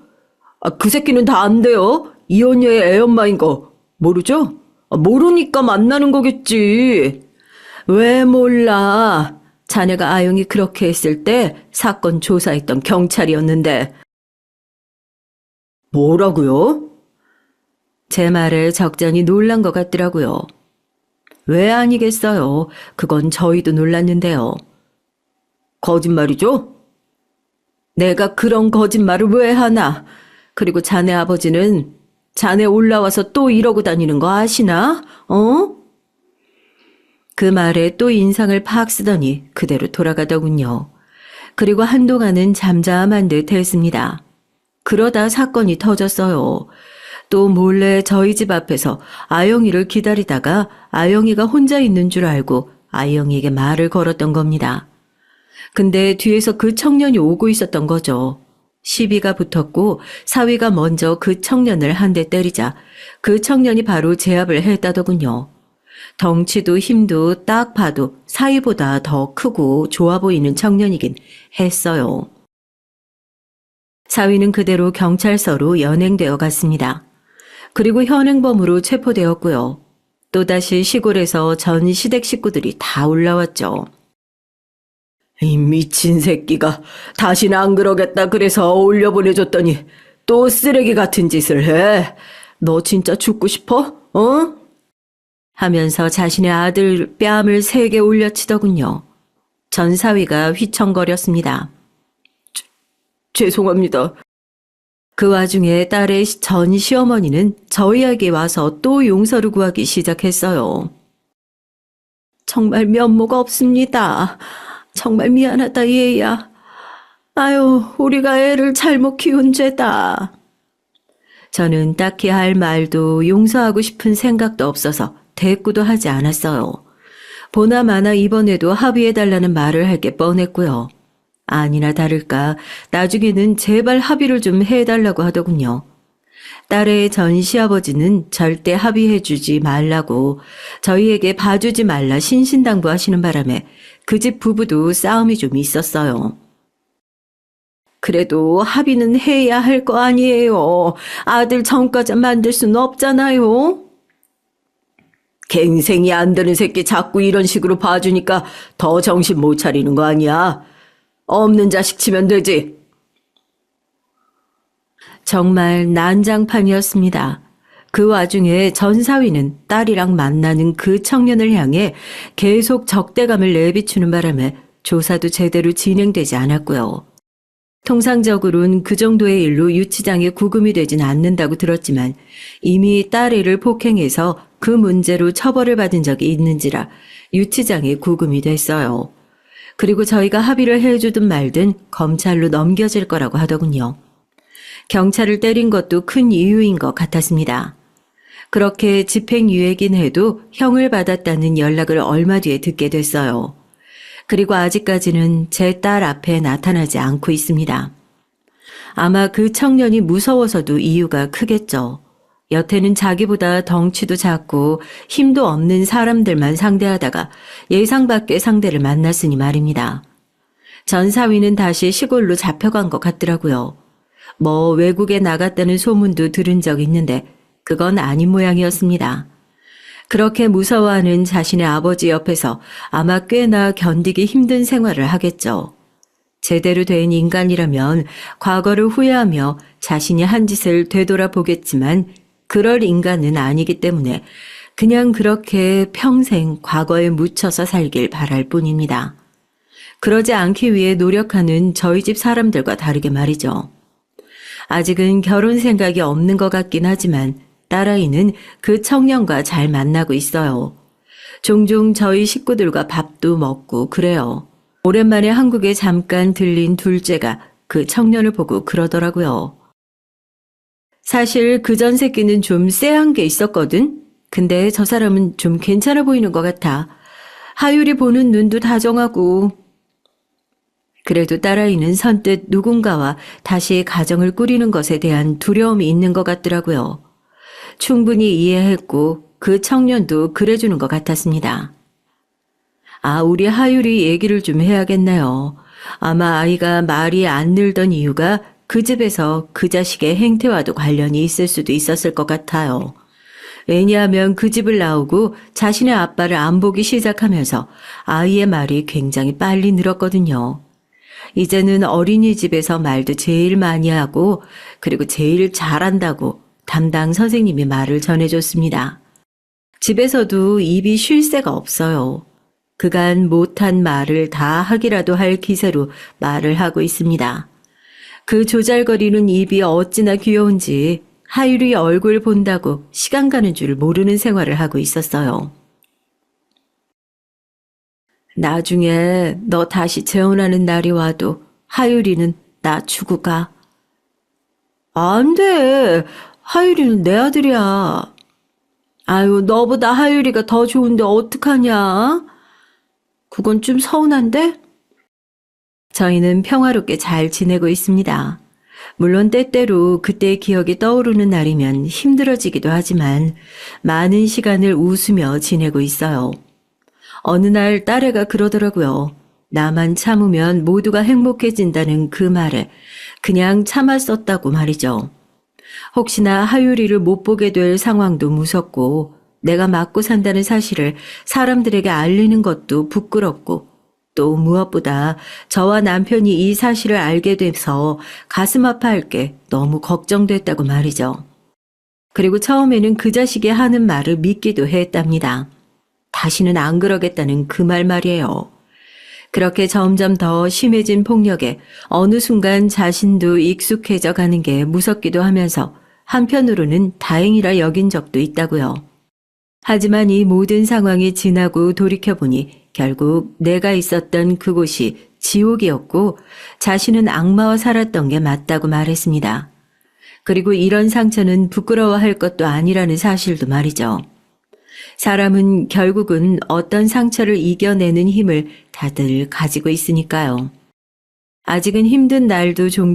그 새끼는 다 안 돼요. 이혼녀의 애엄마인 거 모르죠? 모르니까 만나는 거겠지. 왜 몰라? 자네가 아영이 그렇게 했을 때 사건 조사했던 경찰이었는데. 뭐라고요? 제 말에 적잖이 놀란 것 같더라고요. 왜 아니겠어요. 그건 저희도 놀랐는데요. 거짓말이죠? 내가 그런 거짓말을 왜 하나? 그리고 자네 아버지는 자네 올라와서 또 이러고 다니는 거 아시나? 그 말에 또 인상을 팍 쓰더니 그대로 돌아가더군요. 그리고 한동안은 잠잠한 듯 했습니다. 그러다 사건이 터졌어요. 또 몰래 저희 집 앞에서 아영이를 기다리다가 아영이가 혼자 있는 줄 알고 아영이에게 말을 걸었던 겁니다. 근데 뒤에서 그 청년이 오고 있었던 거죠. 시비가 붙었고 사위가 먼저 그 청년을 한 대 때리자 그 청년이 바로 제압을 했다더군요. 덩치도 힘도 딱 봐도 사위보다 더 크고 좋아 보이는 청년이긴 했어요. 사위는 그대로 경찰서로 연행되어 갔습니다. 그리고 현행범으로 체포되었고요. 또다시 시골에서 전 시댁 식구들이 다 올라왔죠. 이 미친 새끼가 다시는 안 그러겠다 그래서 올려보내줬더니 또 쓰레기 같은 짓을 해. 너 진짜 죽고 싶어? 어? 하면서 자신의 아들 뺨을 3개 올려치더군요. 전 사위가 휘청거렸습니다. 죄송합니다. 그 와중에 딸의 전 시어머니는 저희에게 와서 또 용서를 구하기 시작했어요. 정말 면모가 없습니다. 정말 미안하다 얘야. 아유, 우리가 애를 잘못 키운 죄다. 저는 딱히 할 말도 용서하고 싶은 생각도 없어서 대꾸도 하지 않았어요. 보나마나 이번에도 합의해달라는 말을 할 게 뻔했고요. 아니나 다를까 나중에는 제발 합의를 좀 해달라고 하더군요. 딸의 전 시아버지는 절대 합의해주지 말라고 저희에게 봐주지 말라 신신당부하시는 바람에 그 집 부부도 싸움이 좀 있었어요. 그래도 합의는 해야 할 거 아니에요. 아들 전과자 만들 수는 없잖아요. 갱생이 안 되는 새끼 자꾸 이런 식으로 봐주니까 더 정신 못 차리는 거 아니야. 없는 자식 치면 되지. 정말 난장판이었습니다. 그 와중에 전 사위는 딸이랑 만나는 그 청년을 향해 계속 적대감을 내비추는 바람에 조사도 제대로 진행되지 않았고요. 통상적으로는 그 정도의 일로 유치장에 구금이 되진 않는다고 들었지만 이미 딸애를 폭행해서 그 문제로 처벌을 받은 적이 있는지라 유치장에 구금이 됐어요. 그리고 저희가 합의를 해주든 말든 검찰로 넘겨질 거라고 하더군요. 경찰을 때린 것도 큰 이유인 것 같았습니다. 그렇게 집행유예긴 해도 형을 받았다는 연락을 얼마 뒤에 듣게 됐어요. 그리고 아직까지는 제 딸 앞에 나타나지 않고 있습니다. 아마 그 청년이 무서워서도 이유가 크겠죠. 여태는 자기보다 덩치도 작고 힘도 없는 사람들만 상대하다가 예상 밖의 상대를 만났으니 말입니다. 전 사위는 다시 시골로 잡혀간 것 같더라고요. 뭐 외국에 나갔다는 소문도 들은 적 있는데 그건 아닌 모양이었습니다. 그렇게 무서워하는 자신의 아버지 옆에서 아마 꽤나 견디기 힘든 생활을 하겠죠. 제대로 된 인간이라면 과거를 후회하며 자신이 한 짓을 되돌아보겠지만 그럴 인간은 아니기 때문에 그냥 그렇게 평생 과거에 묻혀서 살길 바랄 뿐입니다. 그러지 않기 위해 노력하는 저희 집 사람들과 다르게 말이죠. 아직은 결혼 생각이 없는 것 같긴 하지만 딸아이는 그 청년과 잘 만나고 있어요. 종종 저희 식구들과 밥도 먹고 그래요. 오랜만에 한국에 잠깐 들린 둘째가 그 청년을 보고 그러더라고요. 사실 그 전 새끼는 좀 쎄한 게 있었거든? 근데 저 사람은 좀 괜찮아 보이는 것 같아. 하율이 보는 눈도 다정하고. 그래도 딸아이는 선뜻 누군가와 다시 가정을 꾸리는 것에 대한 두려움이 있는 것 같더라고요. 충분히 이해했고 그 청년도 그래주는 것 같았습니다. 아, 우리 하율이 얘기를 좀 해야겠네요. 아마 아이가 말이 안 늘던 이유가 그 집에서 그 자식의 행태와도 관련이 있을 수도 있었을 것 같아요. 왜냐하면 그 집을 나오고 자신의 아빠를 안 보기 시작하면서 아이의 말이 굉장히 빨리 늘었거든요. 이제는 어린이집에서 말도 제일 많이 하고 그리고 제일 잘한다고 담당 선생님이 말을 전해줬습니다. 집에서도 입이 쉴 새가 없어요. 그간 못한 말을 다 하기라도 할 기세로 말을 하고 있습니다. 그 조잘거리는 입이 어찌나 귀여운지 하율이 얼굴 본다고 시간 가는 줄 모르는 생활을 하고 있었어요. 나중에 너 다시 재혼하는 날이 와도 하율이는 나 주고 가. 안 돼. 하율이는 내 아들이야. 아유, 너보다 하율이가 더 좋은데 어떡하냐? 그건 좀 서운한데? 저희는 평화롭게 잘 지내고 있습니다. 물론 때때로 그때의 기억이 떠오르는 날이면 힘들어지기도 하지만 많은 시간을 웃으며 지내고 있어요. 어느 날 딸애가 그러더라고요. 나만 참으면 모두가 행복해진다는 그 말에 그냥 참았었다고 말이죠. 혹시나 하율이를 못 보게 될 상황도 무섭고 내가 맞고 산다는 사실을 사람들에게 알리는 것도 부끄럽고 또 무엇보다 저와 남편이 이 사실을 알게 돼서 가슴 아파할 게 너무 걱정됐다고 말이죠. 그리고 처음에는 그 자식이 하는 말을 믿기도 했답니다. 다시는 안 그러겠다는 그 말이에요. 그렇게 점점 더 심해진 폭력에 어느 순간 자신도 익숙해져 가는 게 무섭기도 하면서 한편으로는 다행이라 여긴 적도 있다고요. 하지만 이 모든 상황이 지나고 돌이켜보니 결국 내가 있었던 그곳이 지옥이었고 자신은 악마와 살았던 게 맞다고 말했습니다. 그리고 이런 상처는 부끄러워할 것도 아니라는 사실도 말이죠. 사람은 결국은 어떤 상처를 이겨내는 힘을 다들 가지고 있으니까요. 아직은 힘든 날도 종종